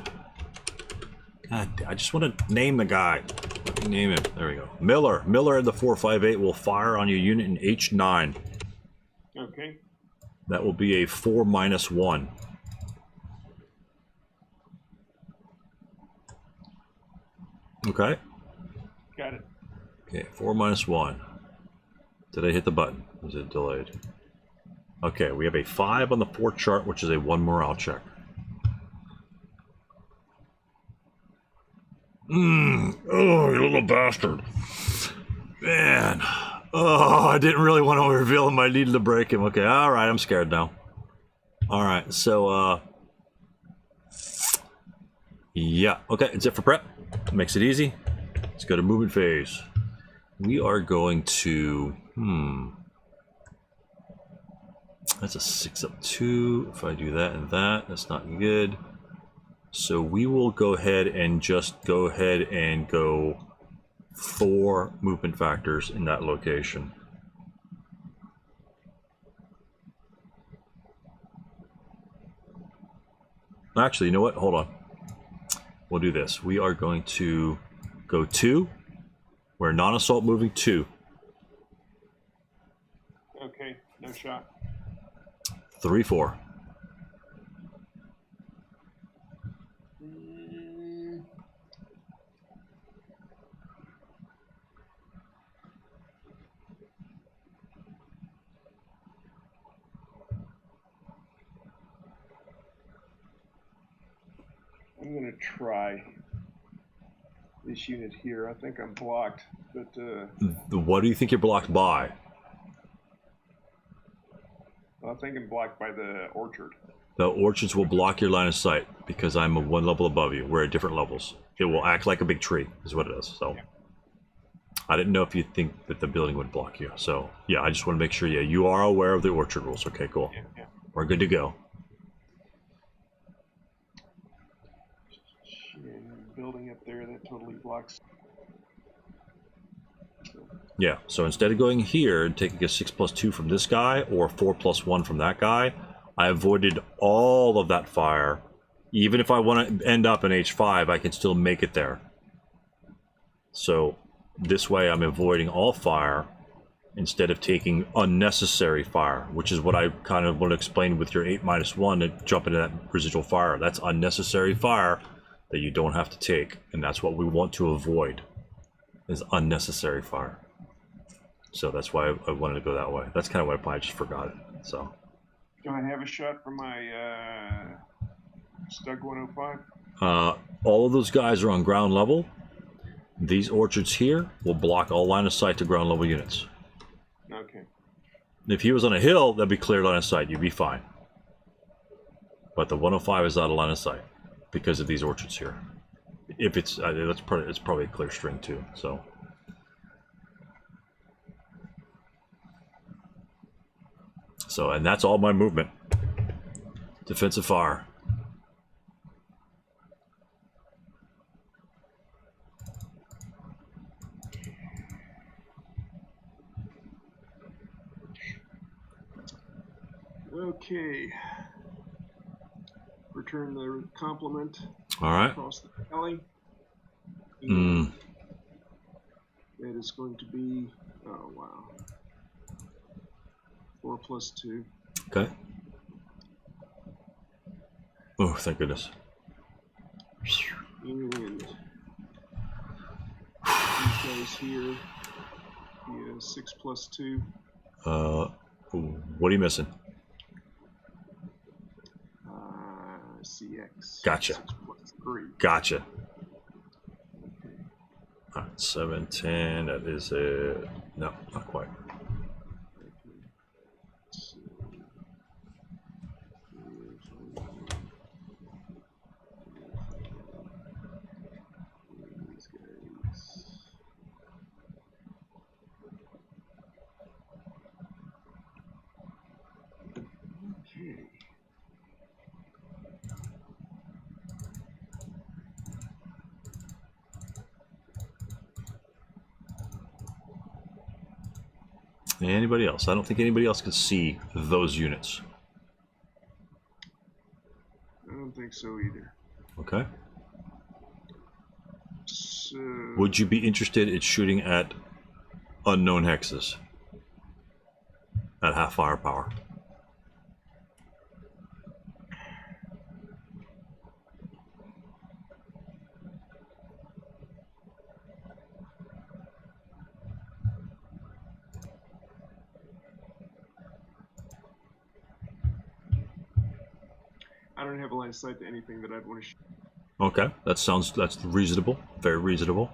God, I just want to name the guy. Let me name him. There we go. Miller. Miller in the 458 will fire on your unit in H9. Okay. That will be a 4-1. Okay. Got it. Okay, 4-1. Did I hit the button? Was it delayed? Okay, we have a 5 on the 4 chart, which is a 1 morale check. Oh, you little bastard. Man. Oh, I didn't really want to reveal him. I needed to break him. Okay, alright, I'm scared now. Alright, so, yeah, okay, it's it for prep. Makes it easy. Let's go to movement phase. We are going to, that's a 6-up-2. If I do that and that, that's not good. So we will go ahead and just go ahead and go 4 movement factors in that location. Actually, you know what? Hold on. We'll do this. We are going to go 2. We're non-assault moving 2. Okay, no shot. 3, 4. I'm gonna try this unit here. I think I'm blocked, but What do you think you're blocked by? I think I'm blocked by the orchard. The orchards will block your line of sight because I'm 1 level above you. We're at different levels. It will act like a big tree, is what it is. So, yeah. I didn't know if you think that the building would block you. So, yeah, I just want to make sure, yeah, you are aware of the orchard rules. Okay, cool. Yeah. We're good to go. Building up there that totally blocks. Yeah, so instead of going here and taking a 6+2 from this guy or 4+1 from that guy, I avoided all of that fire. Even if I want to end up in H5, I can still make it there. So this way I'm avoiding all fire instead of taking unnecessary fire, which is what I kind of want to explain with your 8-1 to jump into that residual fire. That's unnecessary fire that you don't have to take, and that's what we want to avoid, is unnecessary fire. So that's why I wanted to go that way. That's kind of why I just forgot it. So. Do I have a shot for my Stug 105? All of those guys are on ground level. These orchards here will block all line of sight to ground level units. Okay. If he was on a hill, that'd be clear line of sight. You'd be fine. But the 105 is out of line of sight because of these orchards here. If it's it's probably a clear string too. So. And that's all my movement. Defensive fire. Okay. Return the compliment. All right. Across the alley. Mm. That is going to be, oh wow, 4 + 2. Okay. Oh, thank goodness. And these guys here, yeah, 6 + 2. What are you missing? CX. Gotcha. 6 + 3. Gotcha. All right, 7, 10. That is it. No, not quite. Anybody else? I don't think anybody else can see those units. I don't think so either. Okay. So, Would you be interested in shooting at unknown hexes at half firepower? I don't have a line of sight to anything that I'd want to shoot. Okay, that's reasonable, very reasonable.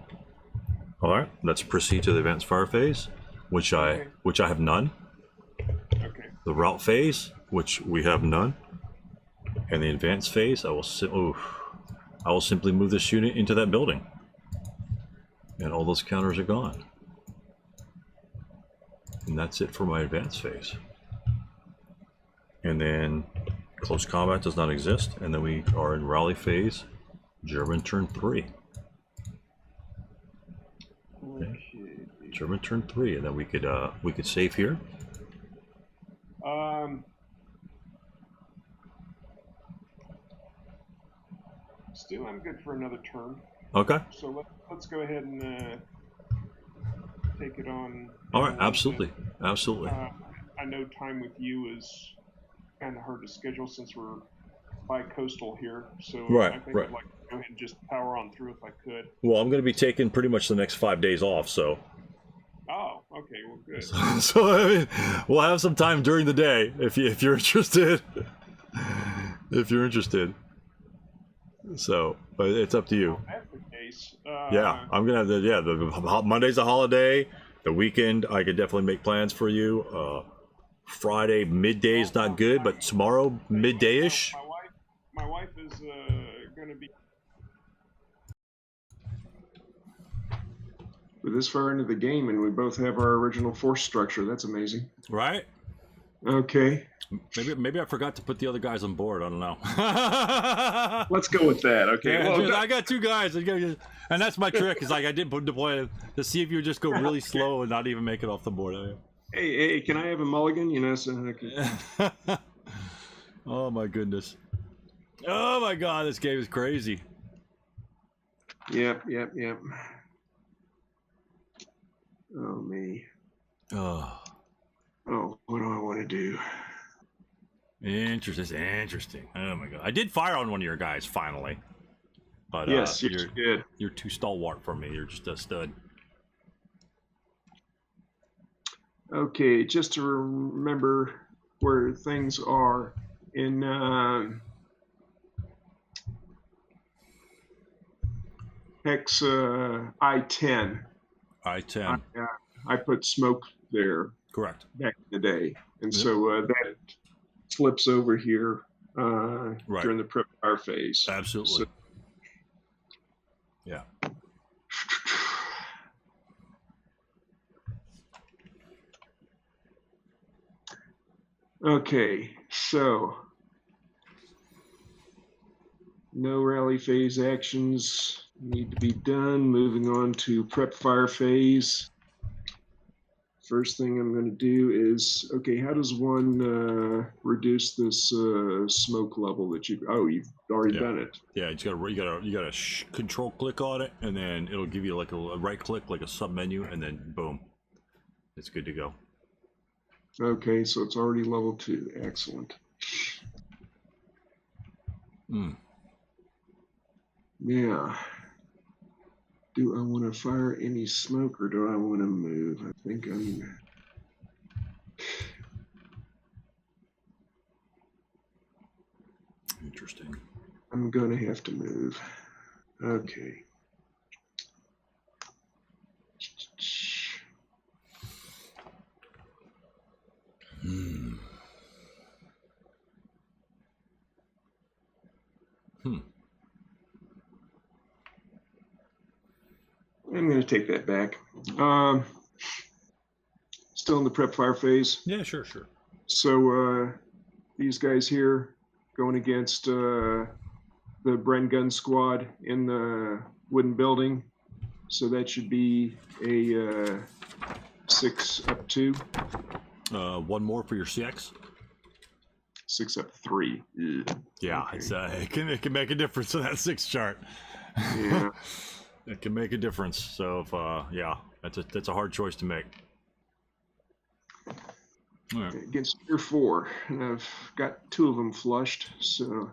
All right, let's proceed to the advanced fire phase, which I have none. Okay. The route phase, which we have none, and the advanced phase, I will simply move this unit into that building, and all those counters are gone, and that's it for my advanced phase. And then close combat does not exist, and then we are in rally phase. German turn 3. Okay. German turn 3, and then we could save here. Still, I'm good for another turn. Okay. So let's go ahead and take it on. All right. Absolutely. Absolutely. I know time with you is kind of hard to schedule since we're bi-coastal here. So Right. I think I'd like to go ahead and just power on through if I could. Well, I'm going to be taking pretty much the next 5 days off, so. Oh, okay. Well, good. So I mean, we'll have some time during the day if you're interested. If you're interested. So, but it's up to you. If that's the case. Yeah, I'm gonna have the Monday's a holiday. The weekend, I could definitely make plans for you. Friday midday is not good, but tomorrow midday-ish. My wife is gonna be. We're this far into the game, and we both have our original force structure. That's amazing. Right? Okay. Maybe I forgot to put the other guys on board. I don't know. Let's go with that. Okay. Yeah, well, I got 2 guys, and that's my trick. Is like I did deploy to see if you would just go really slow and not even make it off the board. Hey, can I have a mulligan? You know, so okay. Oh my goodness. Oh my God, this game is crazy. Yep. Oh me. Oh, Oh, what do I want to do? interesting. Oh my god! I did fire on one of your guys finally, but Yes, you did. you're too stalwart for me. You're just a stud. Okay, just to remember where things are in hex I-10. I-10. I put smoke there Correct. back in the day, and Yep. so that flips over here Right. during the prep fire phase. Absolutely. So, yeah. okay, so no rally phase actions need to be done. Moving on to prep fire phase. First thing I'm going to do is, okay, how does one reduce this smoke level that you've already done it. Yeah, you gotta control click on it, and then it'll give you like a right click, like a sub menu, and then boom, it's good to go. Okay, so it's already level 2. Excellent. Yeah. Do I want to fire any smoke or do I want to move? I think I'm... Interesting. I'm going to have to move. Okay. I'm going to take that back. Still in the prep fire phase. Yeah, sure. So these guys here going against the Bren Gun Squad in the wooden building. So that should be a 6 up 2. One more for your CX. 6 up 3. Yeah, okay. It can make a difference in that 6 chart. Yeah. It can make a difference. So if yeah, that's a hard choice to make. All right. Against tier 4, and I've got 2 of them flushed. So,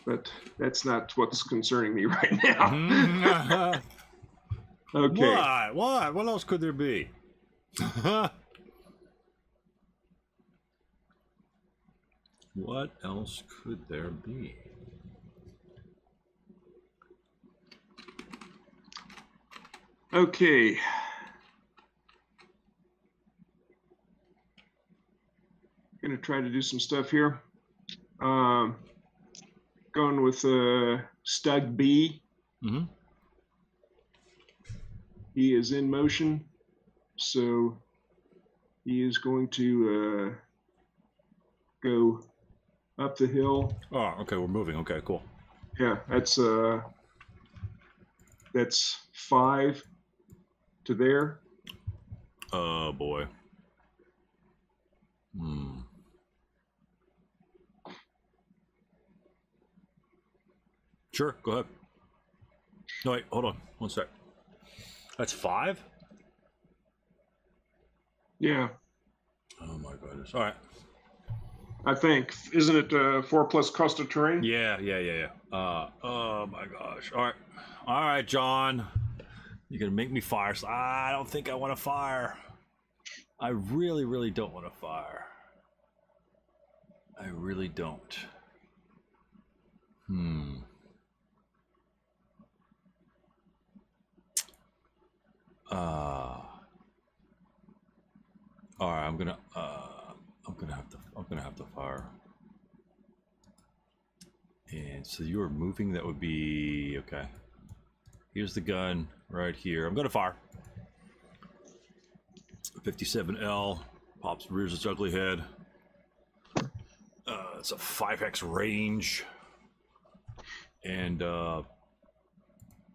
but that's not what's concerning me right now. Okay. What? What else could there be? What else could there be? Okay. Gonna try to do some stuff here. Going with Stug B. Mm-hmm. He is in motion, so he is going to go up the hill. Oh, okay, we're moving. Okay, cool. Yeah, that's 5 to there. Oh boy. Sure, go ahead. No, wait, hold on. One sec. That's 5? Yeah. Oh my goodness. All right. I think. Isn't it 4 plus cost of terrain? Yeah. Oh my gosh. All right, John. You're gonna make me fire. So I don't think I want to fire. I really don't want to fire. I really don't. All right, I'm gonna have to fire. And so you are moving. That would be okay. Here's the gun right here. I'm gonna fire. 57L pops, rears its ugly head. It's a 5x range, and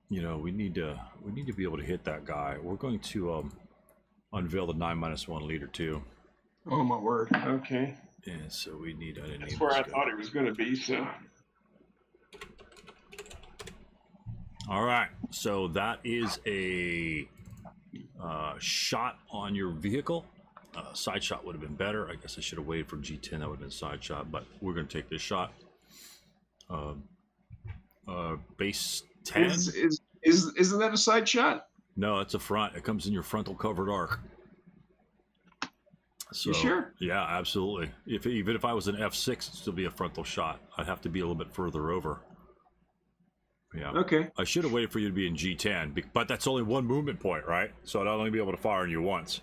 you know we need to be able to hit that guy. We're going to unveil the 9-1 leader too. Oh my word. Okay. And so we need to enable. That's where I thought it was going to be. So. All right. So that is a shot on your vehicle. Side shot would have been better. I guess I should have waited for G10. That would have been side shot, but we're going to take this shot. Base 10. Isn't that a side shot? No, it's a front. It comes in your frontal covered arc. So, you sure? Yeah, absolutely. Even if I was an F6, it'd still be a frontal shot. I'd have to be a little bit further over. Yeah. Okay. I should have waited for you to be in G10, but that's only one movement point, right? So I'd only be able to fire on you once.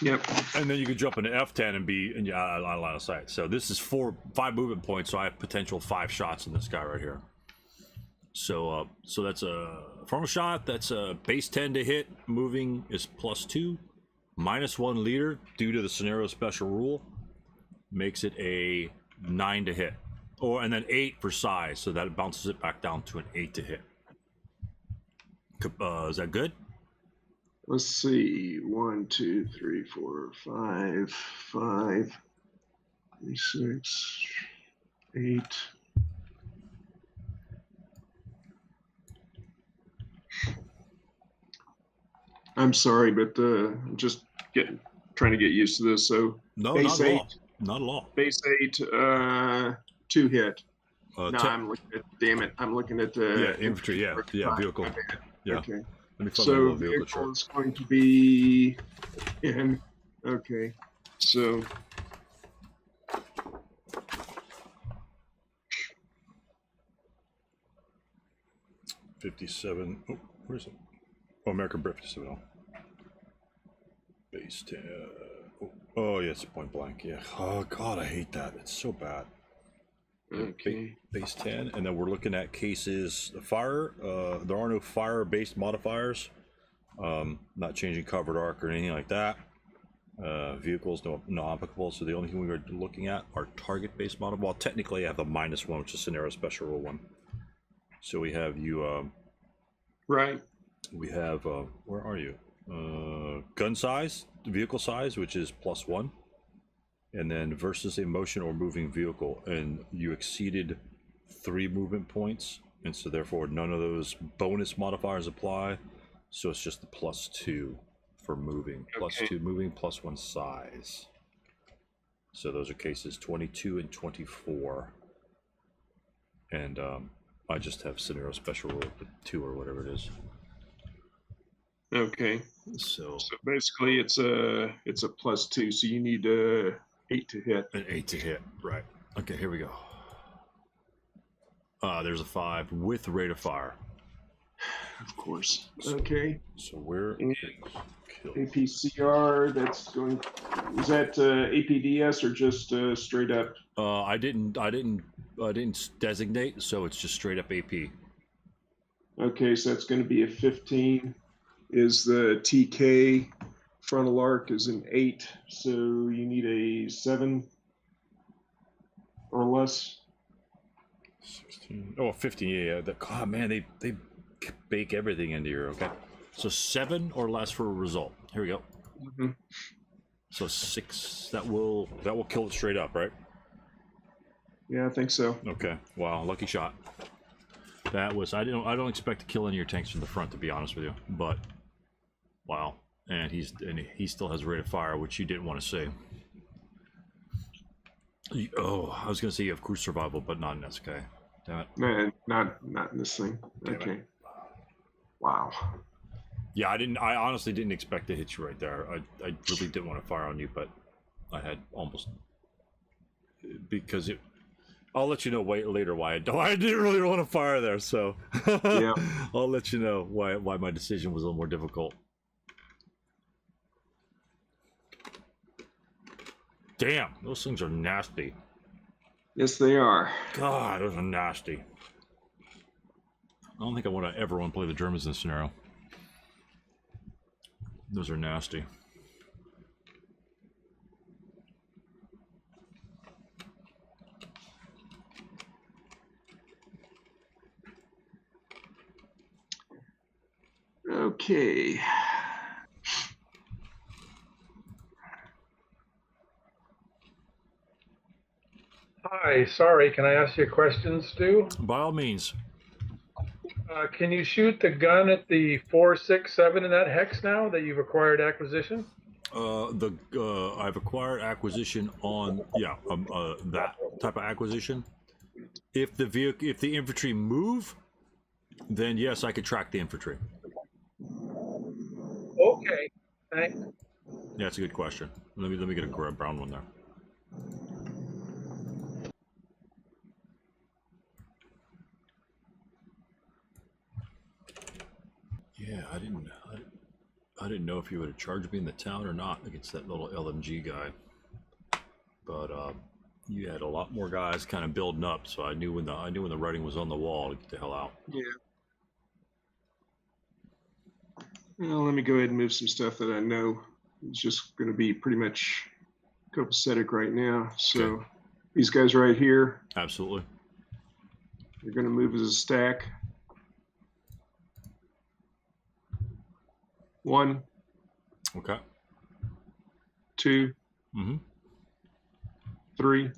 Yep. And then you could jump into F10 and be out of line of sight. So this is 5 movement points, so I have potential 5 shots in this guy right here. So that's a frontal shot. That's a base 10 to hit. Moving is +2. -1 leader due to the scenario special rule. Makes it a 9 to hit. And then 8 for size, so that it bounces it back down to an 8 to hit. Is that good? Let's see. 1, 2, 3, 4, 5, 5, 6, 8. I'm sorry, but I'm just trying to get used to this. So No, base not at 8, all. Not at all. Base 8, 2 hit. No, 10. I'm looking at. Damn it! I'm looking at the infantry. Yeah, vehicle. Yeah. Okay. Let me find my So little vehicle chart. is going to be in. Okay. So. $57. Oh, where is it? Oh, American Brit 57. Base 10. Oh, yes, point blank. Yeah. Oh, God, I hate that. It's so bad. Okay. Base 10, and then we're looking at cases. Fire. There are no fire-based modifiers. Not changing covered arc or anything like that. Vehicles no applicable. So the only thing we are looking at are target-based modifiers. Well, technically, I have a -1, which is scenario special rule 1. So we have you. Right. We have. Where are you? Gun size, vehicle size, which is +1. And then versus a motion or moving vehicle, and you exceeded 3 movement points, and so therefore none of those bonus modifiers apply. So it's just the +2 for moving, Okay. +2 moving, +1 size. So those are cases 22 and 24. And I just have scenario special rule 2 or whatever it is. Okay. So basically, it's a +2. So you need 8 to hit. An 8 to hit, right? Okay, here we go. There's a 5 with rate of fire. Of course. Okay. So where And is kill? APCR. That's going. Is that APDS or just straight up? I didn't designate, so it's just straight up AP. Okay, so that's going to be a 15. Is the TK frontal arc is an 8, so you need a 7 or less. 16. Oh, 15. Yeah. God, man, they bake everything into here. Okay, so 7 or less for a result. Here we go. Mm-hmm. So 6. That will kill it straight up, right? Yeah, I think so. Okay. Wow, lucky shot. That was. I don't expect to kill any of your tanks from the front, to be honest with you. But wow, and he still has rate of fire, which you didn't want to see. Oh, I was gonna say you have cruise survival, but not in SK. Damn it. Man, not in this thing. Damn okay. it. Wow. Yeah, I honestly didn't expect to hit you right there. I really didn't want to fire on you, but I had almost, because it. I'll let you know later why I didn't really want to fire there. So Yeah. I'll let you know why my decision was a little more difficult. Damn, those things are nasty. Yes, they are. God, those are nasty. I don't think I want to ever play the Germans in this scenario. Those are nasty. Okay. Hi, sorry, can I ask you a question, Stu? By all means. Can you shoot the gun at the 467 in that hex now that you've acquired acquisition? I've acquired acquisition on that type of acquisition. If the infantry move, then yes, I could track the infantry. Okay, thanks. Yeah, that's a good question. Let me get a brown one there. Yeah, I didn't know if you would have charged me in the town or not against that little LMG guy. But you had a lot more guys kind of building up, so I knew when the writing was on the wall to get the hell out. Yeah. Well, let me go ahead and move some stuff that I know is just going to be pretty much copacetic right now. So Okay. These guys right here, Absolutely. they're going to move as a stack. 1, Okay. 2, Mm-hmm. 3,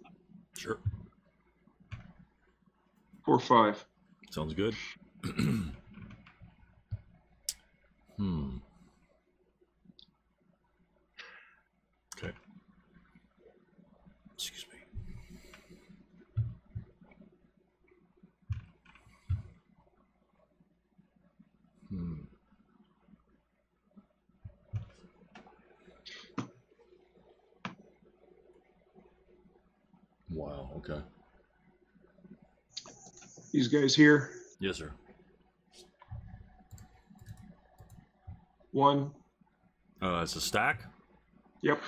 Sure. 4, 5. Sounds good. Okay. Excuse me. Wow. Okay. These guys here, Yes, sir. 1. It's a stack. Yep.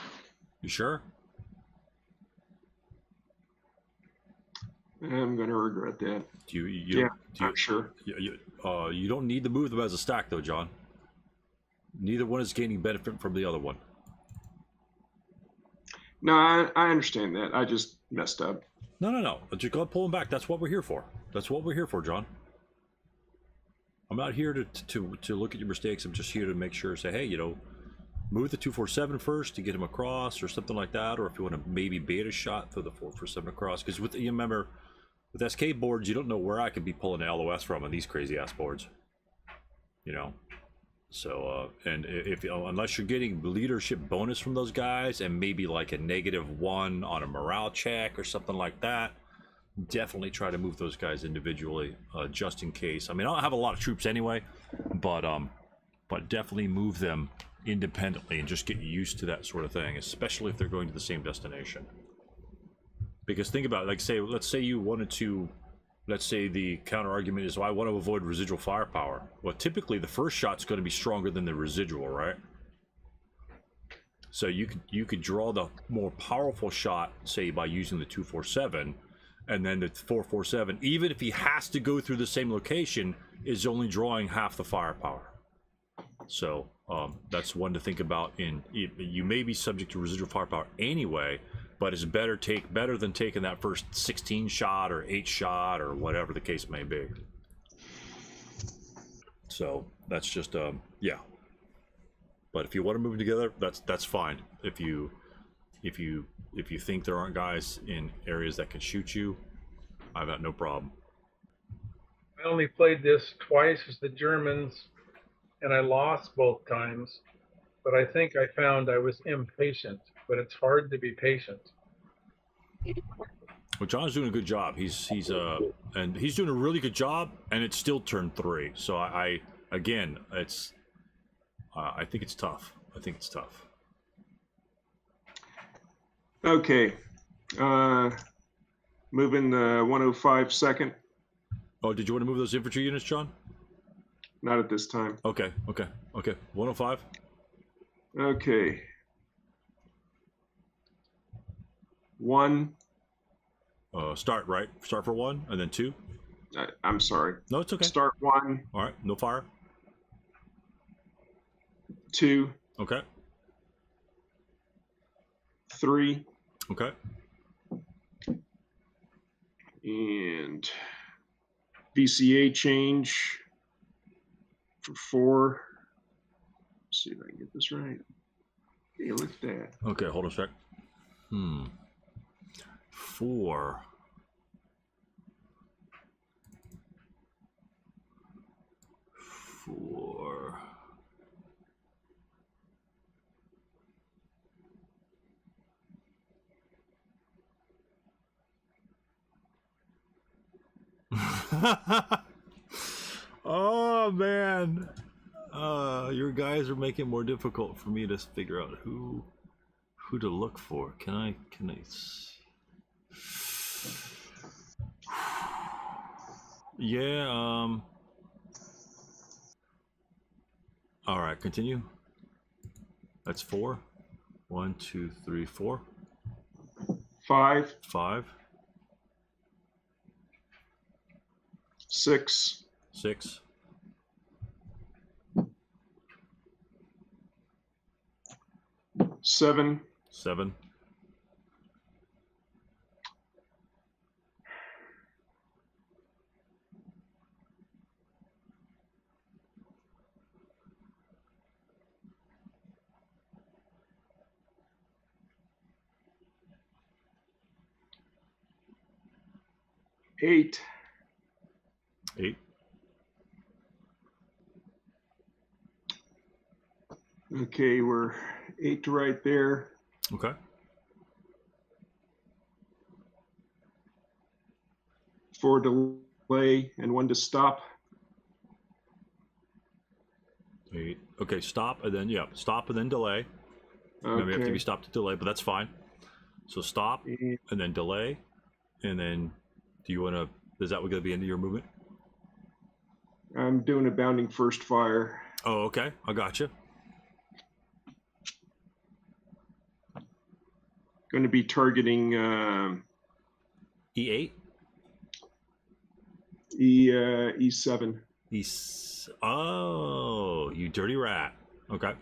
You sure? I'm going to regret that. I'm sure. You don't need to move them as a stack, though, John. Neither one is gaining benefit from the other one. No, I understand that. I just messed up. No. Just go pull them back. That's what we're here for. That's what we're here for, John. I'm not here to look at your mistakes. I'm just here to make sure, say, hey, move the 247 first to get him across or something like that. Or if you want to maybe bait a shot, throw the 447 across. Because you remember, with SK boards, you don't know where I could be pulling the LOS from on these crazy ass boards. So, and unless you're getting leadership bonus from those guys and maybe like a -1 on a morale check or something like that, definitely try to move those guys individually, just in case. I mean, I don't have a lot of troops anyway, but definitely move them independently and just get used to that sort of thing, especially if they're going to the same destination. Because think about it, let's say you wanted to. Let's say the counter argument is, well, I want to avoid residual firepower. Well, typically the first shot's going to be stronger than the residual, right? So you could draw the more powerful shot, say by using the 247, and then the 447, even if he has to go through the same location, is only drawing half the firepower. So that's one to think about. You may be subject to residual firepower anyway, but it's better than taking that first 16 shot or 8 shot or whatever the case may be. So that's just yeah. But if you want to move together, that's fine. If you think there aren't guys in areas that can shoot you, I've got no problem. I only played this twice with the Germans, and I lost both times. But I think I found I was impatient. But it's hard to be patient. Well, John's doing a good job. He's doing a really good job, and it's still turn 3. So I think it's tough. Okay. Moving the 105 second. Oh, did you want to move those infantry units, John? Not at this time. Okay. 105. Okay. 1. Start, right? Start for 1 and then 2. I'm sorry. No, it's okay. Start 1. All right, no fire. 2. Okay. 3. Okay. And VCA change for 4. Let's see if I can get this right. Okay, look at that. Okay, hold on a sec. 4. 4. Oh man, your guys are making it more difficult for me to figure out who to look for. Can I see? Yeah. All right, continue. That's 4. 1, 2, 3, 4. 5, 5, 6, 6, 7, 7, 8, 8. Okay, we're 8 right there. Okay. 4 delay and 1 to stop. 8. Okay, stop and then stop and then delay. Remember, you have to be stopped to delay, but that's fine. So stop and then delay, and then do you want to? Is that going to be into your movement? I'm doing a bounding first fire. Oh, okay. I got you. Going to be targeting E8. E7. Oh, you dirty rat. Okay.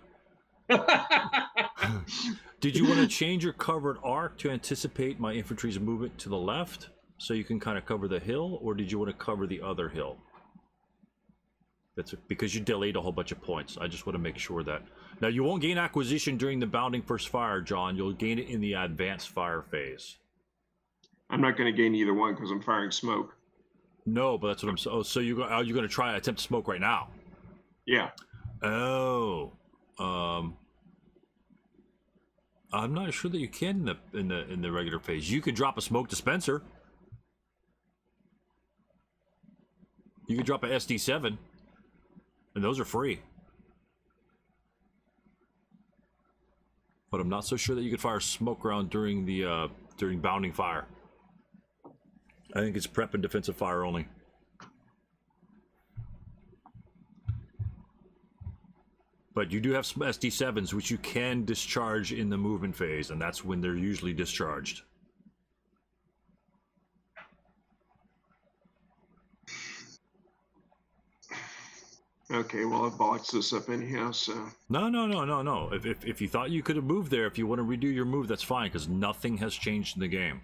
Did you want to change your covered arc to anticipate my infantry's movement to the left so you can kind of cover the hill, or did you want to cover the other hill? That's because you delayed a whole bunch of points. I just want to make sure that... Now, you won't gain acquisition during the bounding first fire, John. You'll gain it in the advanced fire phase. I'm not going to gain either one because I'm firing smoke. No, but that's what I'm saying. Oh, so are you going to try attempt to smoke right now? Yeah. Oh. I'm not sure that you can in the regular phase. You can drop a smoke dispenser. You can drop a SD7, and those are free. But I'm not so sure that you could fire smoke round during the during bounding fire. I think it's prep and defensive fire only. But you do have some SD7s, which you can discharge in the movement phase, and that's when they're usually discharged. Okay, well, I've boxed this up anyhow, so... No. If you thought you could have moved there, if you want to redo your move, that's fine, because nothing has changed in the game.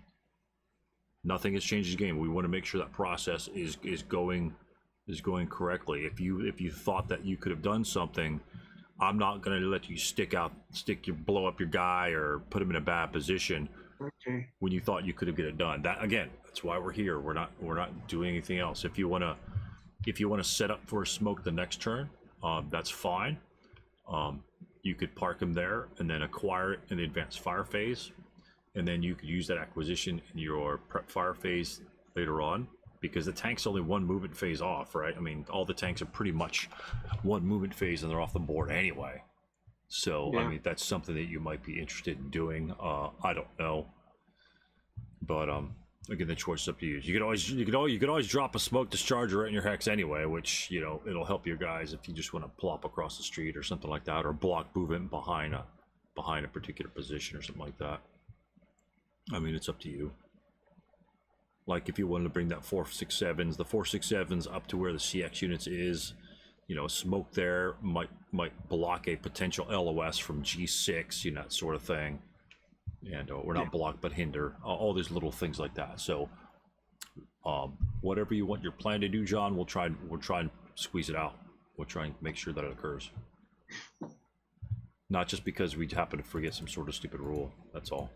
Nothing has changed in the game. We want to make sure that process is going correctly. If you thought that you could have done something, I'm not going to let you blow up your guy or put him in a bad position. Okay. When you thought you could have get it done. That again, that's why we're here. We're not doing anything else. If you want to set up for a smoke the next turn, that's fine. You could park him there and then acquire it in the advanced fire phase, and then you could use that acquisition in your prep fire phase later on, because the tank's only one movement phase off, right? I mean, all the tanks are pretty much one movement phase and they're off the board anyway. So, yeah. I mean, that's something that you might be interested in doing. I don't know. But again, the choice is up to you. You could always drop a smoke discharger right in your hex anyway, which, you know, it'll help your guys if you just want to plop across the street or something like that, or block movement behind a particular position or something like that. I mean, it's up to you. Like if you wanted to bring that 4.67s, the 4.67s up to where the CX units is, you know, smoke there might block a potential LOS from G6, you know, that sort of thing. And or not block, but hinder, all these little things like that. So, whatever you want your plan to do, John, we'll try and squeeze it out. We'll try and make sure that it occurs. Not just because we happen to forget some sort of stupid rule. That's all.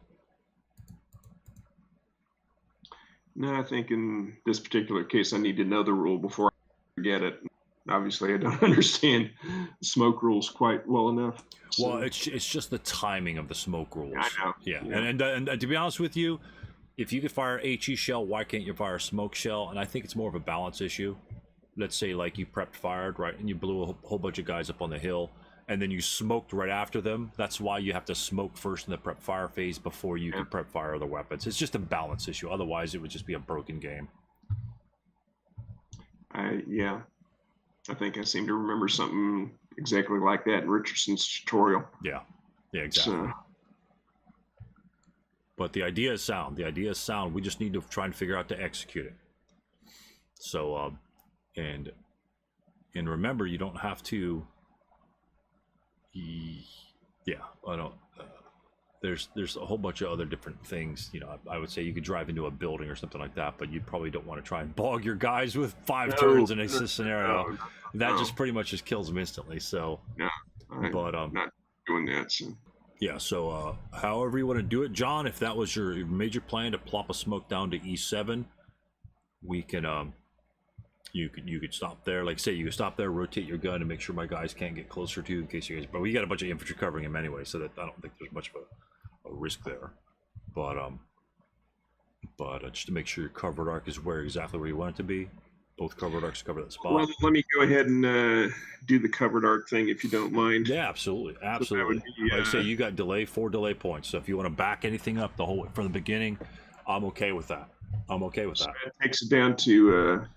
No, I think in this particular case, I need to know the rule before I forget it. obviously I don't understand smoke rules quite well enough. So, Well, it's just the timing of the smoke rules. I know. Yeah, Yeah. And to be honest with you, if you could fire HE shell, why can't you fire a smoke shell? And I think it's more of a balance issue. Let's say like you prepped fired, right, and you blew a whole bunch of guys up on the hill, and then you smoked right after them. That's why you have to smoke first in the prep fire phase before you can prep fire other weapons. It's just a balance issue. Otherwise, it would just be a broken game. I think I seem to remember something exactly like that in Richardson's tutorial. Yeah, exactly. So, but the idea is sound. The idea is sound. We just need to try and figure out to execute it. So, and remember, you don't have to. Yeah, I don't. There's a whole bunch of other different things. You know, I would say you could drive into a building or something like that, but you probably don't want to try and bog your guys with 5 turns in a scenario. That just pretty much just kills them instantly. So, I'm but not doing that. So. Yeah, so however you want to do it, John, if that was your major plan to plop a smoke down to E7, we can you could stop there. Like say you could stop there, rotate your gun and make sure my guys can't get closer to you in case you guys, but we got a bunch of infantry covering him anyway, so that I don't think there's much of a risk there. But just to make sure your covered arc is exactly where you want it to be. Both covered arcs cover that spot. Well, let me go ahead and do the covered arc thing if you don't mind. Yeah, absolutely. So like I say, you got 4 delay points. So if you want to back anything up the whole way from the beginning, I'm okay with that. So that takes it down to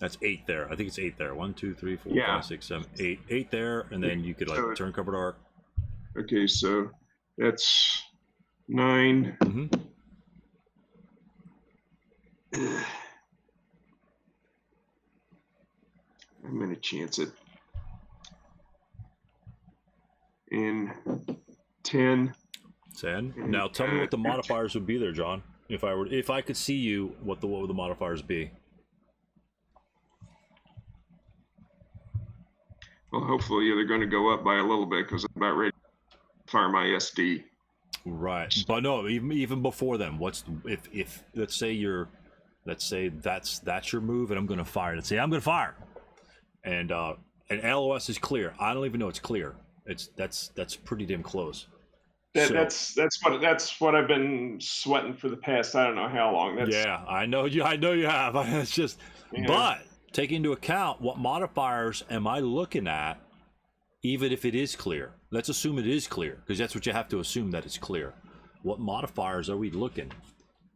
that's 8 there. I think it's 8 there. 1, 2, 3, 4, Yeah. 5, 6, 7, 8. 8 there, and then you could like turn covered arc. Okay, so that's 9. Mm-hmm. I'm gonna chance it. In 10. 10. Now tell me what the modifiers would be there, John. If I could see you, what would the modifiers be? Well, hopefully they're going to go up by a little bit because I'm about ready to fire my SD. Right, but no, even before then, if let's say that's your move, and I'm going to fire. Let's say I'm going to fire, and LOS is clear. I don't even know it's clear. That's pretty damn close. That's what I've been sweating for the past I don't know how long. Yeah, I know you have. It's just, but take into account what modifiers am I looking at, even if it is clear. Let's assume it is clear, because that's what you have to assume, that it's clear. What modifiers are we looking?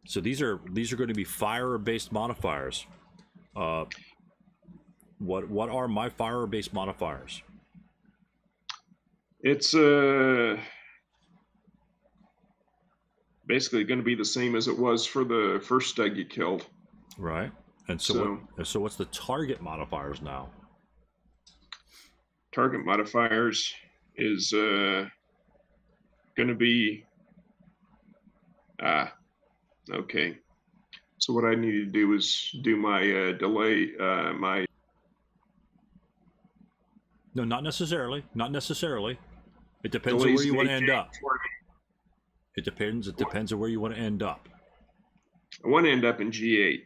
So these are going to be fire-based modifiers. What are my fire-based modifiers? It's basically going to be the same as it was for the first stag you killed. Right. And so what's the target modifiers now? Target modifiers is going to be okay. So what I need to do is do my delay No, not necessarily. It depends on where you want to end up. It depends on where you want to end up. I want to end up in G8.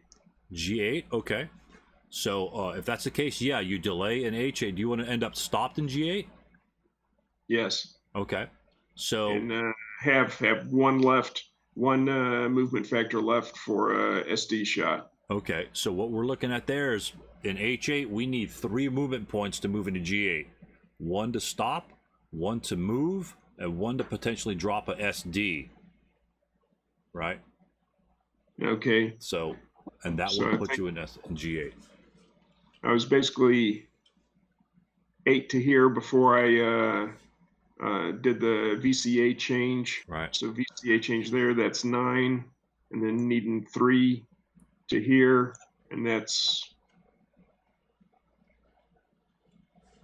G8, okay. So if that's the case, yeah, you delay in H8. Do you want to end up stopped in G8? Yes. Okay. So and have one movement factor left for SD shot. Okay. So what we're looking at there is in H8 we need 3 movement points to move into G8. 1 to stop, 1 to move, and 1 to potentially drop a SD. Right. Okay. So, and that will put you in G8. I was basically 8 to here before I did the VCA change. Right. So VCA change there, that's 9, and then needing 3 to here, and that's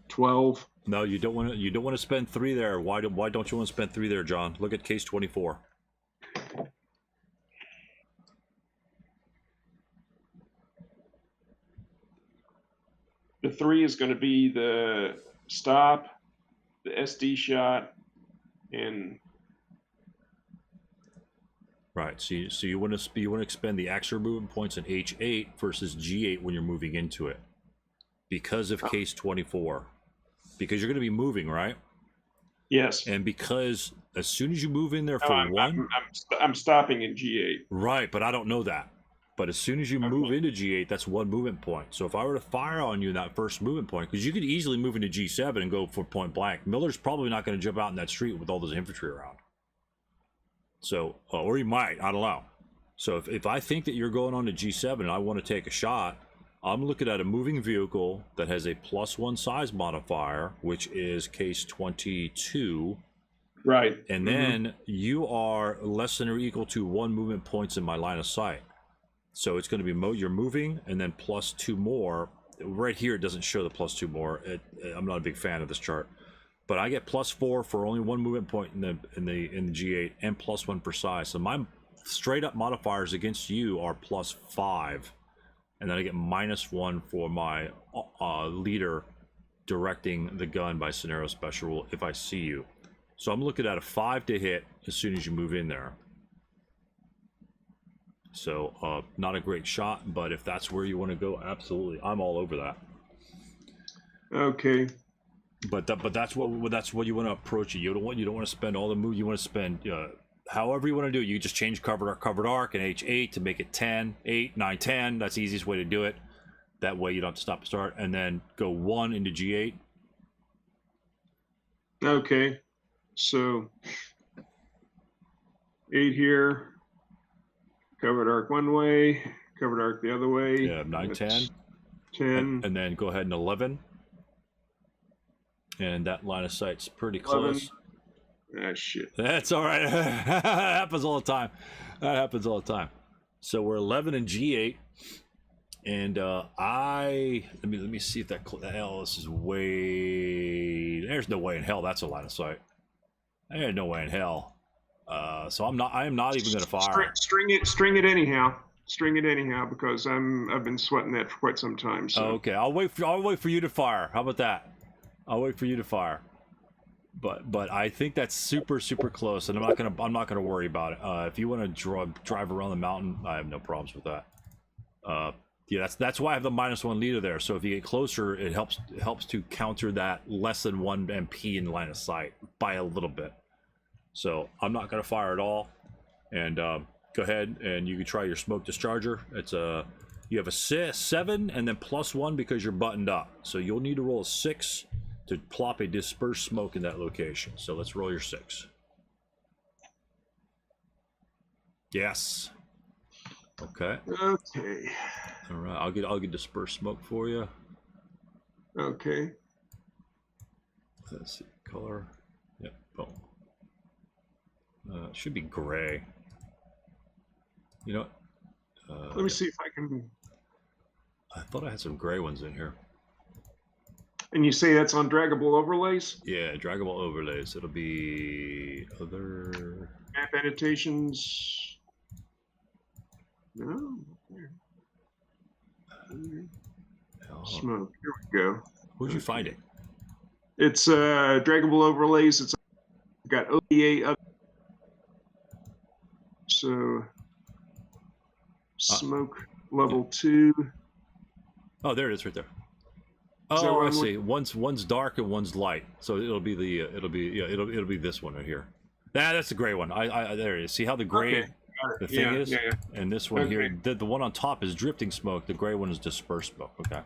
12. No, you don't want to spend 3 there. Why don't you want to spend 3 there, John? Look at case 24. The 3 is going to be the stop, the SD shot, and Right. So you want to expend the extra movement points in H8 versus G8 when you're moving into it, because of case 24, because you're going to be moving, right? Yes. And because as soon as you move in there No, for I'm stopping in G8. right, but I don't know that. But as soon as you move Okay. into G8, that's one movement point. So if I were to fire on you in that first movement point, because you could easily move into G7 and go for point blank, Miller's probably not going to jump out in that street with all those infantry around. So, or he might, I don't know. So if I think that you're going on to G7 and I want to take a shot, I'm looking at a moving vehicle that has a +1 size modifier, which is case 22. Right. And then you are less than or equal to 1 movement points in my line of sight. So it's going to be you're moving and then +2 more. Right here, it doesn't show the +2 more. I'm not a big fan of this chart, but I get +4 for only 1 movement point in the G8 and +1 per size. So my straight up modifiers against you are +5, and then I get -1 for my leader directing the gun by scenario special rule if I see you. So I'm looking at a 5 to hit as soon as you move in there. So not a great shot, but if that's where you want to go, absolutely, I'm all over that. Okay. But that's what you want to approach it. You don't want to spend all the move. You want to spend however you want to do it. You just change covered arc and H8 to make it 10, 8, 9, 10. That's the easiest way to do it. That way you don't have to stop and start, and then go 1 into G8. Okay. So 8 here. Covered arc one way, covered arc the other way. Yeah, 9, 10. 10. And then go ahead and 11. And that line of sight's pretty 11. close. Ah, shit. That's all right. That happens all the time. That happens all the time. So we're 11 in G8. And let me see if that hell, this is way, there's no way in hell that's a line of sight. There's no way in hell. So I am not even going to fire. String it anyhow. String it anyhow, because I've been sweating that for quite some time. So. Okay, I'll wait for you to fire. How about that? I'll wait for you to fire. But I think that's super close, and I'm not gonna worry about it. If you want to drive around the mountain, I have no problems with that. Yeah, that's why I have the -1 leader there. So if you get closer, it helps to counter that less than 1 MP in line of sight by a little bit. So I'm not going to fire at all, and go ahead and you can try your smoke discharger. It's you have a 7 and then +1 because you're buttoned up. So you'll need to roll a 6 to plop a dispersed smoke in that location. So let's roll your 6. Yes. Okay. Okay. All right. I'll get dispersed smoke for you. Okay. Let's see color. Yep. Boom. It should be gray. You know what? Let me see if I can. I thought I had some gray ones in here. And you say that's on draggable overlays? Yeah, draggable overlays. It'll be other Map annotations. No. Smoke. Here we go. Where'd you find it? It's draggable overlays. It's got ODA up. So smoke level 2. Oh, there it is, right there. Oh, I see. One's dark and one's light. So it'll be this one right here. That's the gray one. I there it is. See how the gray the thing is? Yeah. And this one here, the one on top is drifting smoke. The gray one is dispersed smoke. Okay.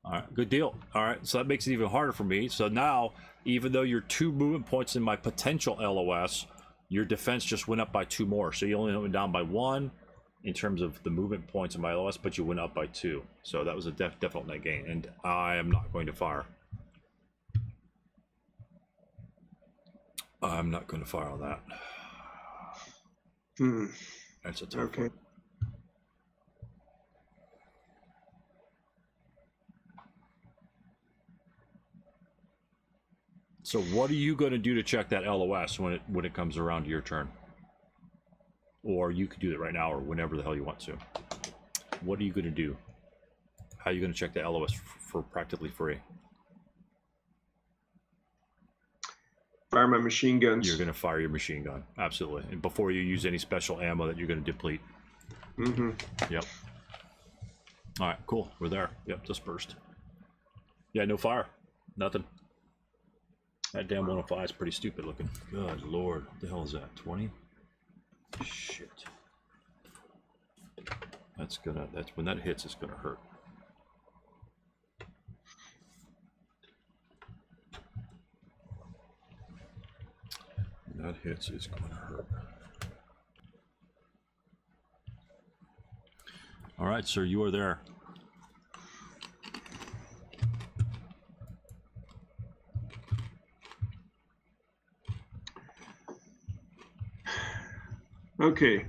All right, good deal. All right, so that makes it even harder for me. So now, even though you're 2 movement points in my potential LOS, your defense just went up by 2 more. So you only went down by 1 in terms of the movement points in my LOS, but you went up by 2. So that was a definite net gain, and I am not going to fire. I'm not going to fire on that. That's a tough one. So what are you going to do to check that LOS when it comes around to your turn? Or you could do it right now or whenever the hell you want to. What are you going to do? How are you going to check the LOS for practically free? fire my machine guns. You're going to fire your machine gun. Absolutely. And before you use any special ammo that you're going to deplete. Mm-hmm. Yep. All right, cool. We're there. Yep, dispersed. Yeah, no fire. Nothing. That damn 105 is pretty stupid looking. Good lord. What the hell is that? 20? Shit. That's when that hits, it's gonna hurt. When that hits, it's gonna hurt. All right, sir, you are there. Okay.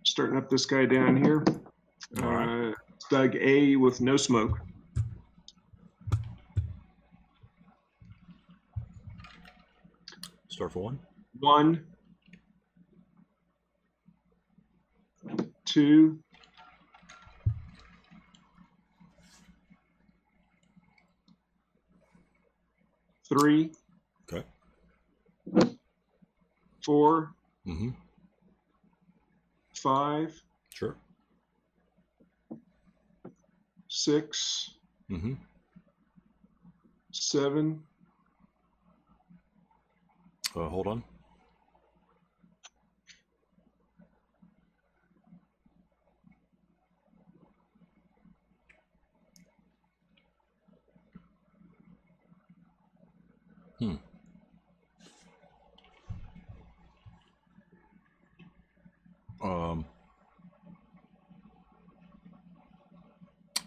Starting up this guy down here. All right. Doug A with no smoke. Start for 1. 1, 2, 3, Okay. 4, Mm-hmm. 5, Sure. 6, Mm-hmm. 7, Hold on.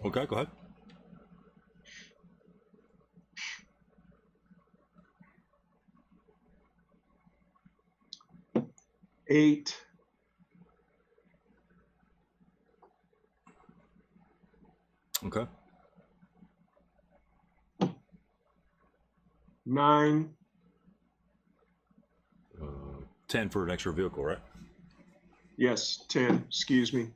Okay, go ahead. 8, Okay. 9, 10 for an extra vehicle, right? yes, 10, excuse me.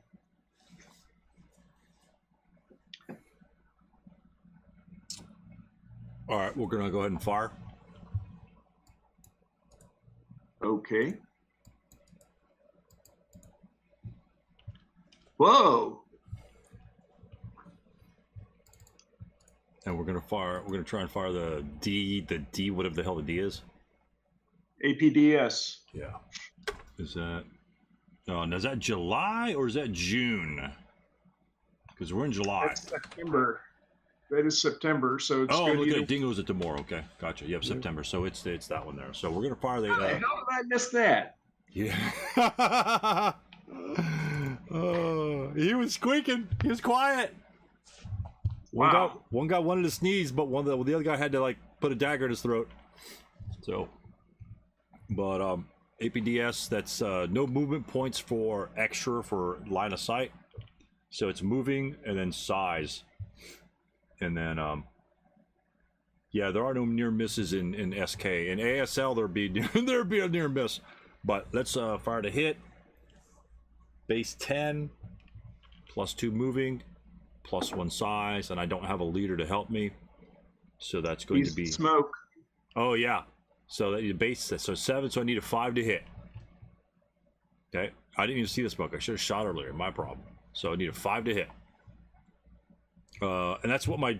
All right, we're gonna go ahead and fire. Okay. Whoa. And we're gonna try and fire the D, whatever the hell the D is. APDS. Yeah. Is that is that July or is that June? Because we're in July. That's September. That is September, so it's Oh, good. I'm looking at Dingoes at tomorrow. Okay, gotcha. Yep, September. So it's that one there. So we're gonna fire the. How the hell did I miss that? Yeah. He was squeaking. He was quiet. Wow. One guy wanted to sneeze, but the other guy had to like put a dagger in his throat. So, but APDS, that's no movement points for extra for line of sight. So it's moving and then size, and then yeah, there are no near misses in SK. In ASL there'd be a near miss, but let's fire to hit. Base 10, +2 moving, +1 size, and I don't have a leader to help me, so that's going to be smoke. Oh yeah, so that you base so 7, so I need a 5 to hit. Okay, I didn't even see the smoke. I should have shot earlier. My problem. So I need a 5 to hit, and that's what my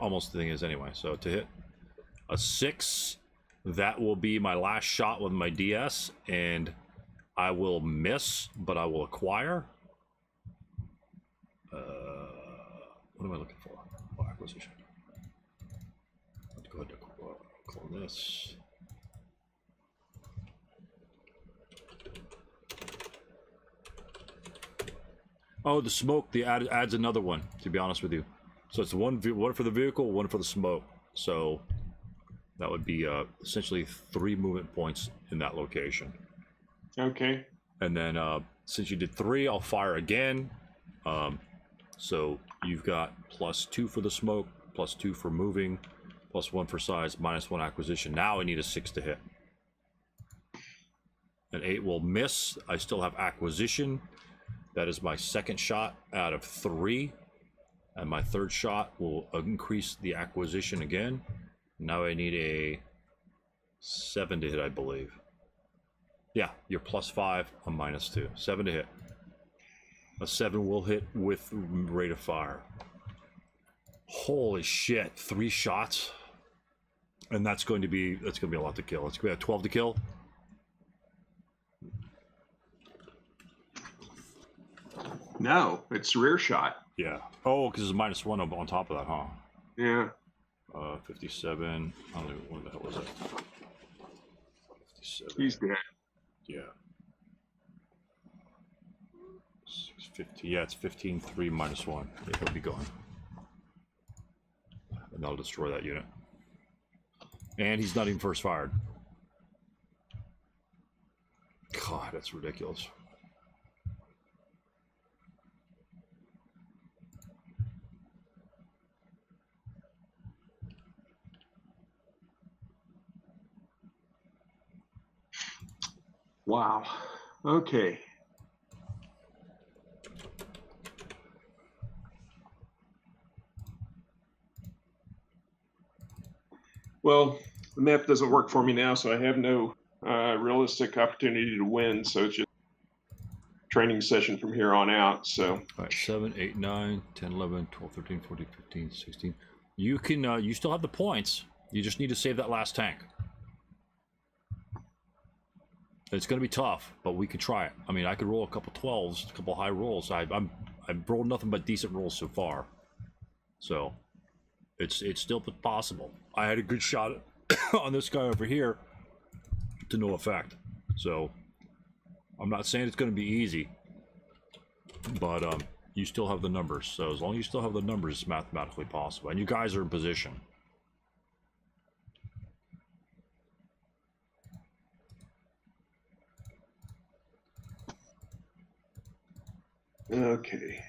almost thing is anyway. So to hit a 6, that will be my last shot with my DS, and I will miss, but I will acquire. What am I looking for? Oh, acquisition. Let's go ahead and clone this. Oh, the smoke. Adds another one. To be honest with you, so it's one for the vehicle, one for the smoke. So that would be essentially 3 movement points in that location. Okay. And then since you did 3, I'll fire again. So you've got +2 for the smoke, +2 for moving, +1 for size, -1 acquisition. Now I need a 6 to hit. An 8 will miss. I still have acquisition. That is my second shot out of 3. And my third shot will increase the acquisition again. Now I need a 7 to hit, I believe. Yeah, you're +5, I'm -2. 7 to hit. A 7 will hit with rate of fire. Holy shit, 3 shots. And that's going to be a lot to kill. It's going to be a 12 to kill. No, it's rear shot. Yeah. Oh, because it's -1 on top of that, huh? Yeah. 57. I don't know, what the hell was it? 57. He's dead. Yeah. 50. Yeah, it's 15, 3, -1. He'll be gone. And that'll destroy that unit. And he's not even first fired. God, that's ridiculous. Wow. Okay. Well, the map doesn't work for me now, so I have no realistic opportunity to win. So it's just training session from here on out. So. All right, 7, 8, 9, 10, 11, 12, 13, 14, 15, 16. You can, you still have the points. You just need to save that last tank. It's going to be tough, but we could try it. I mean, I could roll a couple 12s, a couple high rolls. I've rolled nothing but decent rolls so far, so it's still possible. I had a good shot on this guy over here to no effect. So I'm not saying it's going to be easy, but you still have the numbers. So as long as you still have the numbers, it's mathematically possible, and you guys are in position. Okay.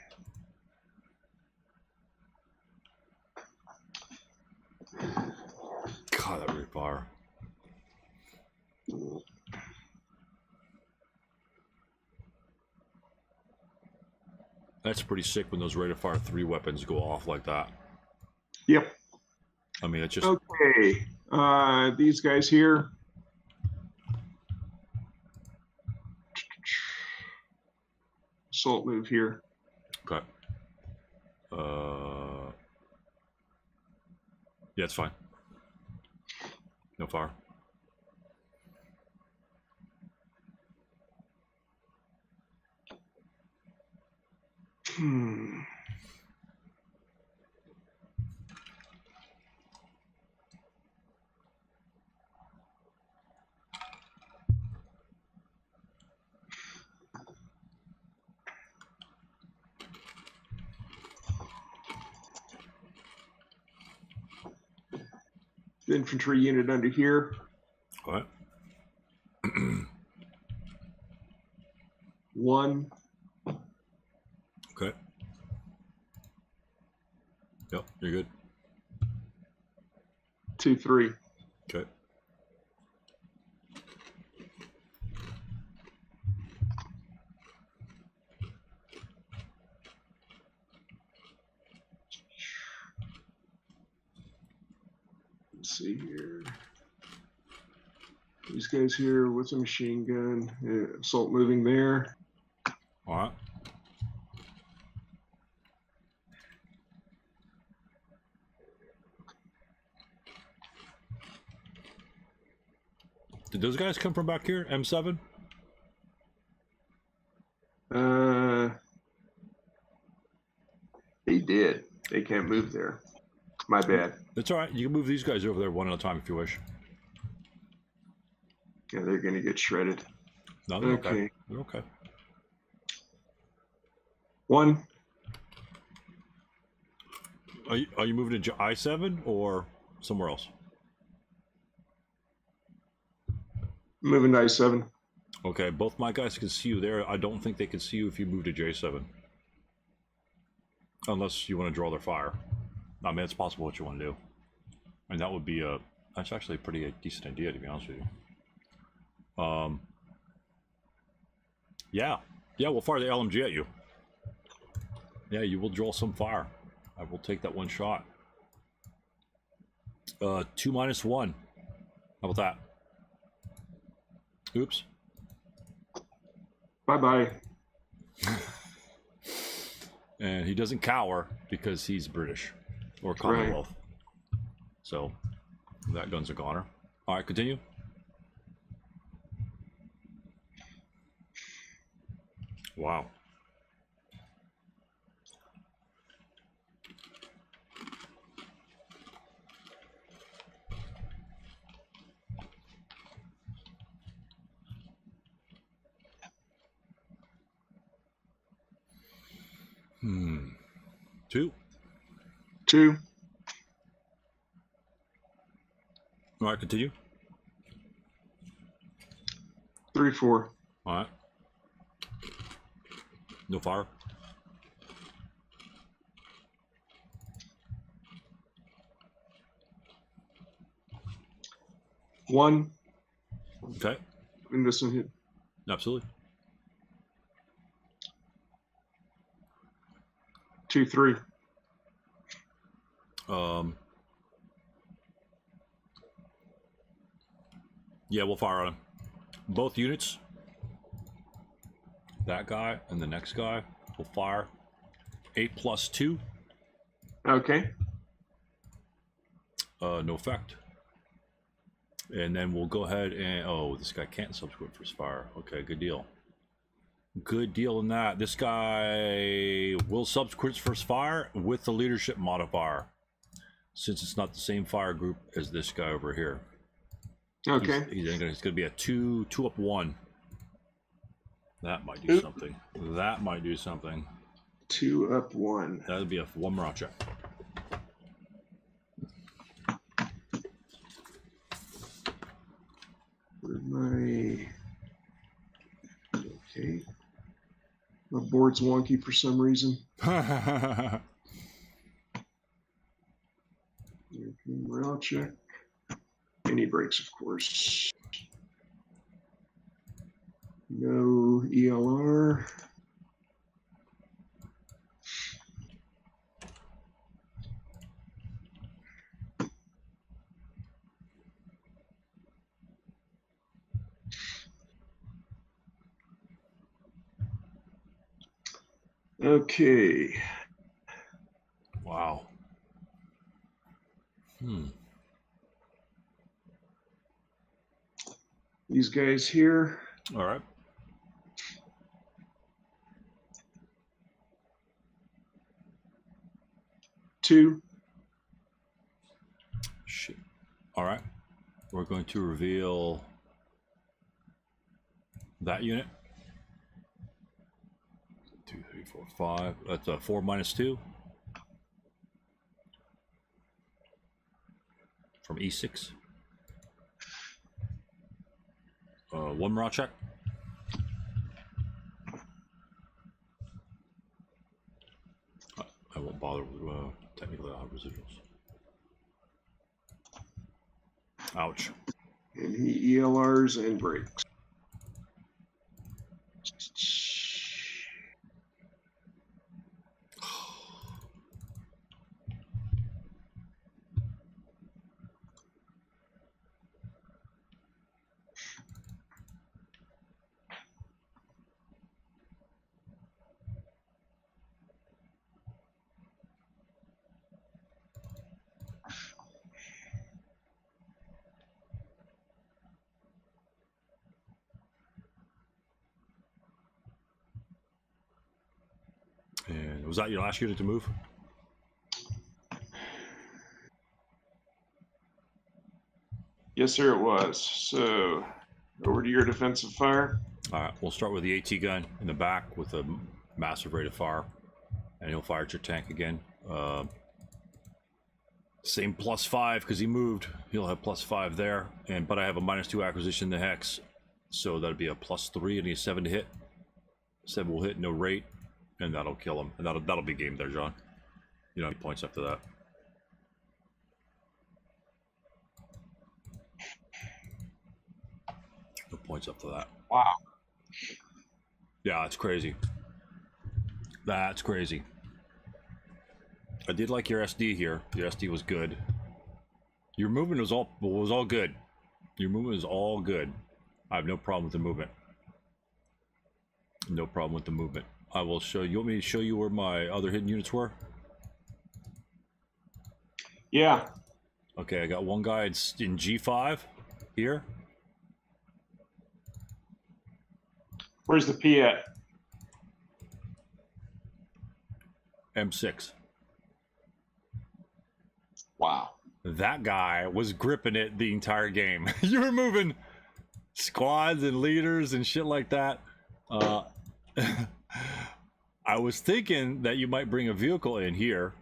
God, that rate fire. That's pretty sick when those rate of fire 3 weapons go off like that. Yep. I mean, it's just okay. These guys here. Assault move here. okay. Yeah, it's fine. No fire. The infantry unit under here. All right. 1. Okay. Yep, you're good. 2, 3. Okay. Let's see here. These guys here with a machine gun. Assault moving there. All right. Did those guys come from back here? M7? They did. They can't move there. My bad. That's all right. You can move these guys over there one at a time if you wish. Yeah, they're gonna get shredded. No, they're okay. Okay. They're okay. 1. Are you moving to I7 or somewhere else? Moving to I7. Okay, both my guys can see you there. I don't think they can see you if you move to J7. Unless you want to draw their fire. I mean, it's possible what you want to do. And that would be that's actually a pretty decent idea, to be honest with you. Yeah, we'll fire the LMG at you. Yeah, you will draw some fire. I will take that one shot. 2 minus 1. How about that? Oops. Bye-bye. And he doesn't cower because he's British or Commonwealth. Right. So that gun's a goner. All right, continue. Wow. Two. 2. All right, continue. 3, 4. All right. No fire. 1. Okay. And this one hit. Absolutely. 2, 3. Yeah, we'll fire on him. Both units. That guy and the next guy will fire. 8 plus 2. Okay. No effect. And then we'll go ahead and... Oh, this guy can't subsequent first fire. Okay, good deal. Good deal in that. This guy will subsequent first fire with the leadership modifier, since it's not the same fire group as this guy over here. Okay. He's going to be a 2 up 1. That might do something. That might do something. 2 up 1. That would be a 1 morale check. Okay. My board's wonky for some reason. Morale check. And he breaks, of course. No ELR. Okay. Wow. These guys here. All right. Two. Shit. All right. We're going to reveal that unit. 2, 3, 4, 5. That's a 4 minus 2 from E6. 1 morale check. I won't bother with technically I'll have residuals. Ouch. And he ELRs and breaks. And was that your last unit to move? Yes, sir, it was. So, over to your defensive fire. All right, we'll start with the AT gun in the back with a massive rate of fire, and he'll fire at your tank again. Same +5 because he moved. He'll have +5 there, but I have a -2 acquisition in the hex, so that'd be a +3 and he's 7 to hit. 7 will hit, no rate, and that'll kill him. And that'll be game there, John. You know, points after that. No points up to that. Wow. Yeah, it's crazy. That's crazy. I did like your SD here. Your SD was good. Your movement was all good. Your movement was all good. I have no problem with the movement. No problem with the movement. I will show you. You want me to show you where my other hidden units were? Yeah. Okay, I got one guy in G5 here. Where's the P at? M6. Wow. That guy was gripping it the entire game. You were moving squads and leaders and shit like that. I was thinking that you might bring a vehicle in here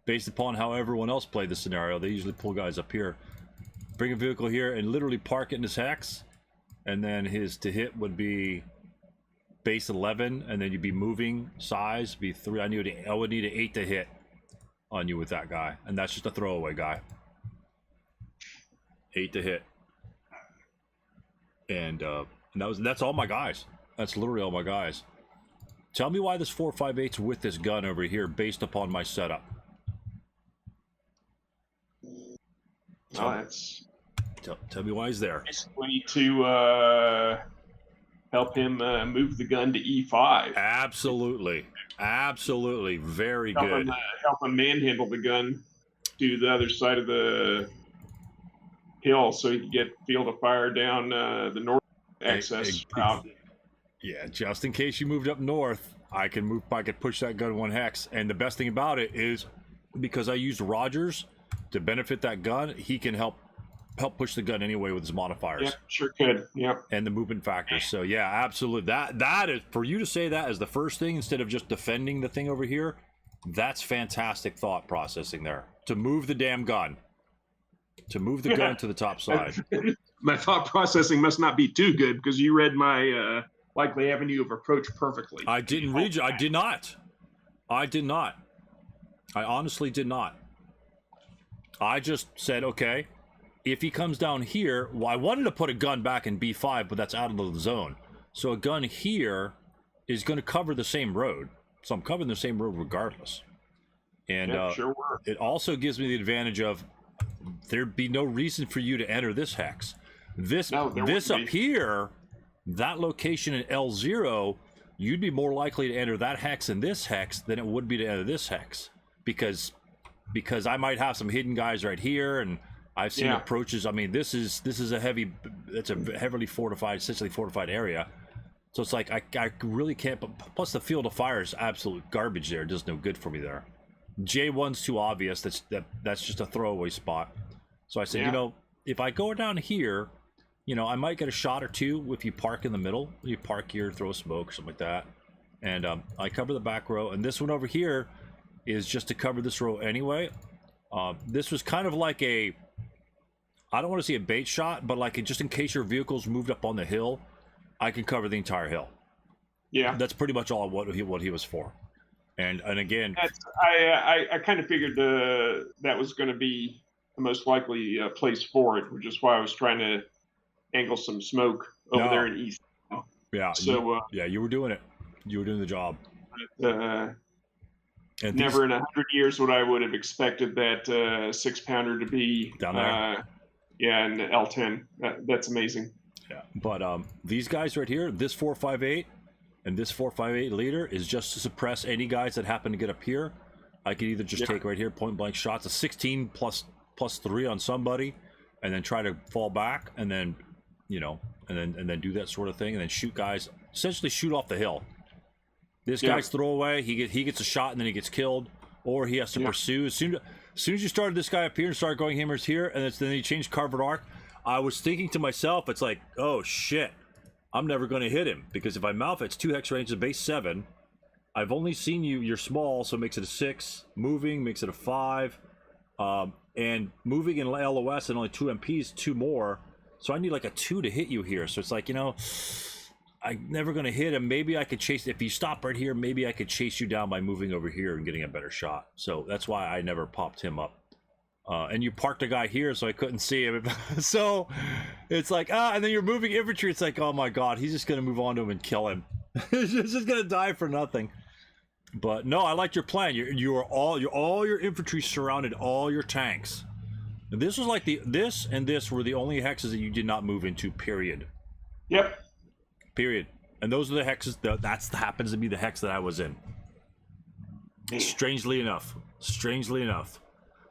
based upon how everyone else played the scenario. They usually pull guys up here. Bring a vehicle here and literally park it in his hex, and then his to hit would be base 11, and then you'd be moving size be 3. I would need an 8 to hit on you with that guy, and that's just a throwaway guy. 8 to hit, and that's all my guys. That's literally all my guys. Tell me why this 4.58's with this gun over here based upon my setup. Tell me why he's there. Basically to help him move the gun to E5. Absolutely. Absolutely. Very help good. Help him manhandle the gun to the other side of the hill so he can get field of fire down the north access route. Yeah, just in case you moved up north, I could push that gun 1 hex. And the best thing about it is because I used Rogers to benefit that gun, he can help push the gun anyway with his modifiers. Yep, sure could. Yep. And the movement factors. So yeah, absolutely. That is, for you to say that as the first thing instead of just defending the thing over here, that's fantastic thought processing there. To move the damn gun. To move the gun to the top side. My thought processing must not be too good because you read my likely avenue of approach perfectly. I didn't read you. I did not. I honestly did not. I just said, okay, if he comes down here, well, I wanted to put a gun back in B5, but that's out of the zone. So a gun here is going to cover the same road. So I'm covering the same road regardless. And sure were. It also gives me the advantage of there'd be no reason for you to enter this hex. This up here, that location in L0, you'd be more likely to enter that hex in this hex than it would be to enter this hex. Because I might have some hidden guys right here, and I've seen approaches. I mean, it's a heavily fortified, essentially fortified area. So it's like I really can't. Plus the field of fire is absolute garbage there. It does no good for me there. J1's too obvious. That's just a throwaway spot. So I said, if I go down here, I might get a shot or two if you park in the middle. You park here, throw a smoke, something like that. And I cover the back row, and this one over here is just to cover this row anyway. This was kind of like I don't want to say a bait shot, but like just in case your vehicle's moved up on the hill, I can cover the entire hill. Yeah, that's pretty much all what he was for. And again, I kind of figured that was going to be the most likely place for it, which is why I was trying to angle some smoke over there in east. Yeah. So you were doing it. You were doing the job. And never in 100 years would I would have expected that 6-pounder to be down there. In L10. That's amazing. Yeah, but these guys right here, this 4.58 and this 4.58 leader is just to suppress any guys that happen to get up here. I could either just take right here point blank shots, a 16 plus 3 on somebody, and then try to fall back, and then and then do that sort of thing, and then shoot guys, essentially shoot off the hill. This guy's throwaway. He gets a shot and then he gets killed, or he has to pursue. As soon as you started this guy up here and started going hammers here, and then you changed carved arc, I was thinking to myself, it's like, oh shit, I'm never going to hit him, because if I mouth, it's 2 hex range, a base 7. I've only seen you're small, so it makes it a 6. Moving makes it a 5, and moving in LOS and only 2 MPs, 2 more. So I need like a 2 to hit you here. So it's like, I'm never going to hit him. Maybe I could chase, if you stop right here, maybe I could chase you down by moving over here and getting a better shot. So that's why I never popped him up. And you parked a guy here, so I couldn't see him. So it's like, and then you're moving infantry. It's like, oh my God, he's just going to move on to him and kill him. He's just going to die for nothing. But no, I like your plan. All your infantry surrounded all your tanks. And this was like this were the only hexes that you did not move into. Period. Yep. Period. And those are the hexes that happens to be the hex that I was in. Strangely enough.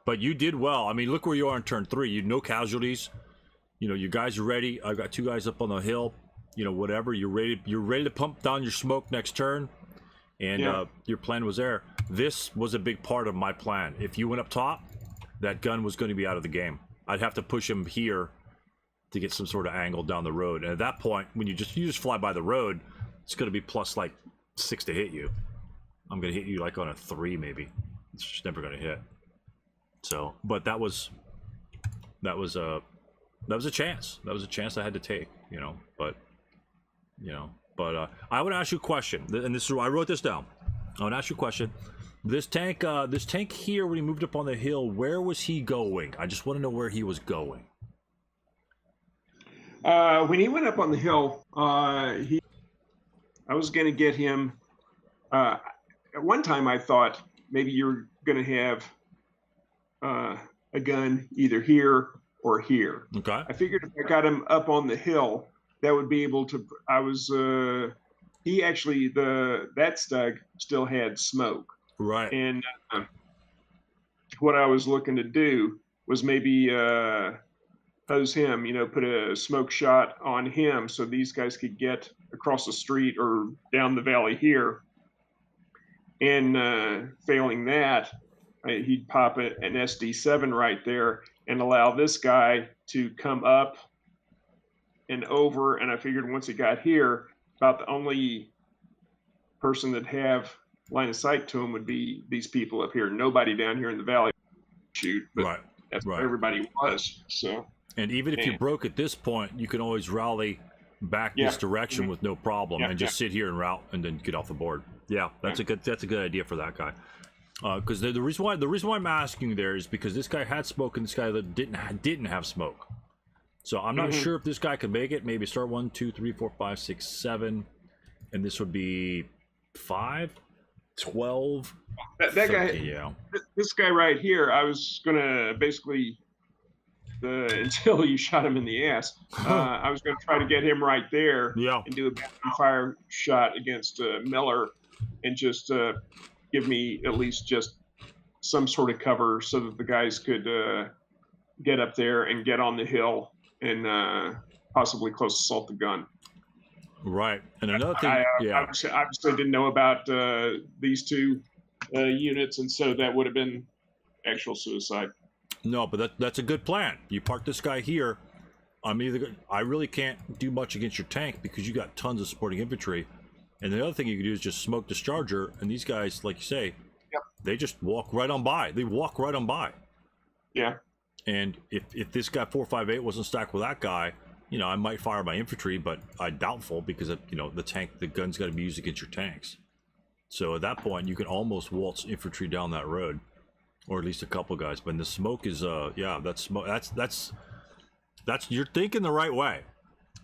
But you did well. I mean, look where you are in turn 3. You no casualties. You know, you guys are ready. I've got 2 guys up on the hill. You know, whatever. You're ready to pump down your smoke next turn. And your plan was there. This was a big part of my plan. If you went up top, that gun was going to be out of the game. I'd have to push him here to get some sort of angle down the road. And at that point, when you just fly by the road, it's going to be plus like 6 to hit you. I'm going to hit you like on a 3 maybe. It's just never going to hit. So, but that was a chance. That was a chance I had to take, you know. But I would ask you a question, and this is I wrote this down. I would ask you a question. This tank here, when he moved up on the hill, where was he going? I just want to know where he was going. When he went up on the hill, I was going to get him. At one time, I thought maybe you're going to have a gun either here or here. Okay. I figured if I got him up on the hill, that would be able to. He actually that Stug still had smoke. Right. And what I was looking to do was maybe hose him, you know, put a smoke shot on him so these guys could get across the street or down the valley here. And failing that, he'd pop an SD7 right there and allow this guy to come up and over. And I figured once he got here, about the only person that have line of sight to him would be these people up here. Nobody down here in the valley shoot, but right. That's where everybody was. So, and even if you broke at this point, you can always rally back this direction with no problem and just sit here and route and then get off the board. Yeah, that's a good idea for that guy. Because the reason why I'm asking there is because this guy had smoke and this guy that didn't have smoke. So I'm not sure if this guy could make it. Maybe start 1, 2, 3, 4, 5, 6, 7, and this would be 5, 12. That guy, this guy right here, I was gonna basically, until you shot him in the ass, I was gonna try to get him right there and do a bathroom fire shot against Miller, and just give me at least just some sort of cover so that the guys could get up there and get on the hill and possibly close assault the gun. Right. And another thing, obviously didn't know about these two units, and so that would have been actual suicide. No, but that's a good plan. You park this guy here. I really can't do much against your tank because you got tons of supporting infantry. And the other thing you can do is just smoke discharger, and these guys, like you say, they just walk right on by. They walk right on by. Yeah. And if this guy 458 wasn't stacked with that guy, you know, I might fire my infantry, but I doubtful because the gun's got to be used against your tanks. So at that point, you can almost waltz infantry down that road, or at least a couple guys. But the smoke is that's smoke. That's you're thinking the right way.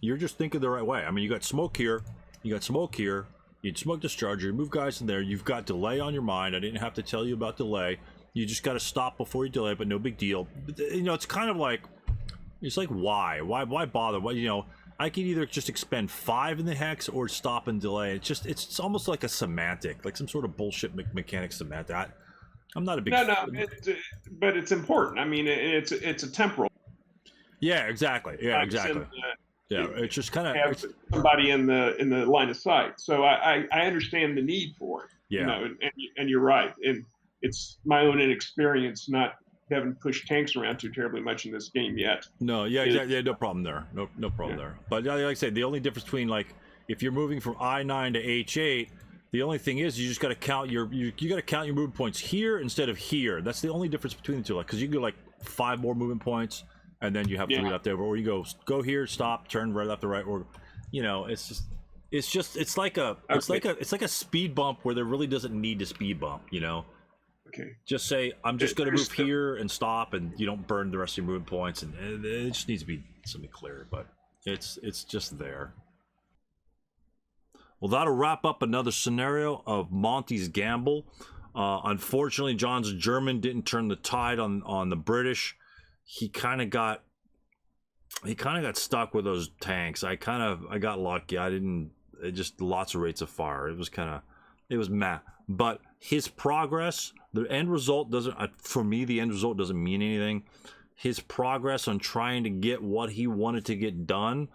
You're just thinking the right way. I mean, you got smoke here. You got smoke here. You'd smoke discharger. You move guys in there. You've got delay on your mind. I didn't have to tell you about delay. You just got to stop before you delay, but no big deal. You know, it's kind of like, it's like why bother? Why, you know, I could either just expend 5 in the hex or stop and delay. It's almost like a semantic, like some sort of bullshit mechanic semantic. I'm not a big but it's important. I mean, it's a temporal. Yeah, exactly. Yeah, exactly. It's just kind of have somebody in the line of sight. So I understand the need for it. Yeah. You know, and you're right. And it's my own inexperience not having pushed tanks around too terribly much in this game yet. No, no problem there. No problem there. But like I said, the only difference between, like, if you're moving from I9 to H8, the only thing is you just got to count you got to count your movement points here instead of here. That's the only difference between the two. Like, because you get like 5 more movement points, and then you have 3 left over, or you go here, stop, turn right, left, or right, or, you know, it's like a speed bump where there really doesn't need a speed bump, you know. Okay. Just say, I'm just going to move here and stop, and you don't burn the rest of your movement points, and it just needs to be something clear, but it's just there. Well, that'll wrap up another scenario of Monty's Gamble. Unfortunately, John's German didn't turn the tide on the British. He kind of got stuck with those tanks. I got lucky. It just lots of rates of fire. It was meh. But his progress, the end result doesn't, for me, the end result doesn't mean anything. His progress on trying to get what he wanted to get done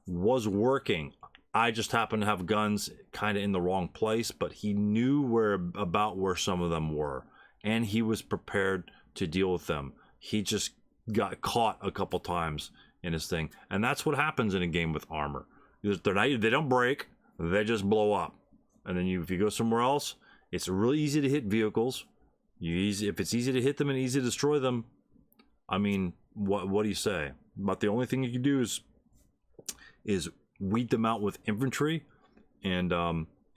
was working. I just happened to have guns kind of in the wrong place, but he knew where some of them were, and he was prepared to deal with them. He just got caught a couple times in his thing, and that's what happens in a game with armor. They don't break, they just blow up. And then if you go somewhere else, it's really easy to hit vehicles. If it's easy to hit them and easy to destroy them, I mean, what do you say? But the only thing you can do is weed them out with infantry, and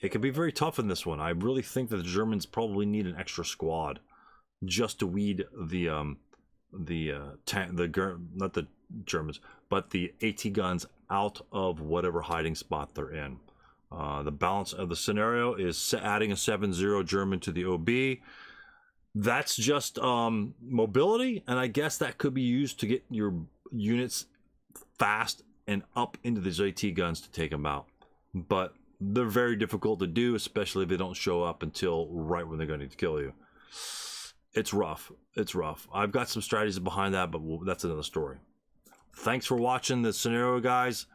it can be very tough in this one. I really think that the Germans probably need an extra squad just to weed not the Germans, but the AT guns out of whatever hiding spot they're in. The balance of the scenario is adding a 7-0 German to the OB. That's just mobility, and I guess that could be used to get your units fast and up into the AT guns to take them out. But they're very difficult to do, especially if they don't show up until right when they're going to kill you. It's rough. It's rough. I've got some strategies behind that, but that's another story. Thanks for watching the scenario, guys.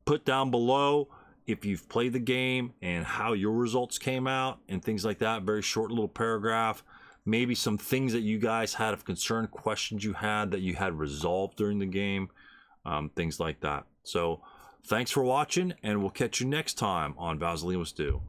Put down below if you've played the game and how your results came out and things like that. Very short little paragraph. Maybe some things that you guys had of concern, questions you had that you had resolved during the game. Things like that. So thanks for watching, and we'll catch you next time on Vaseline with Stu.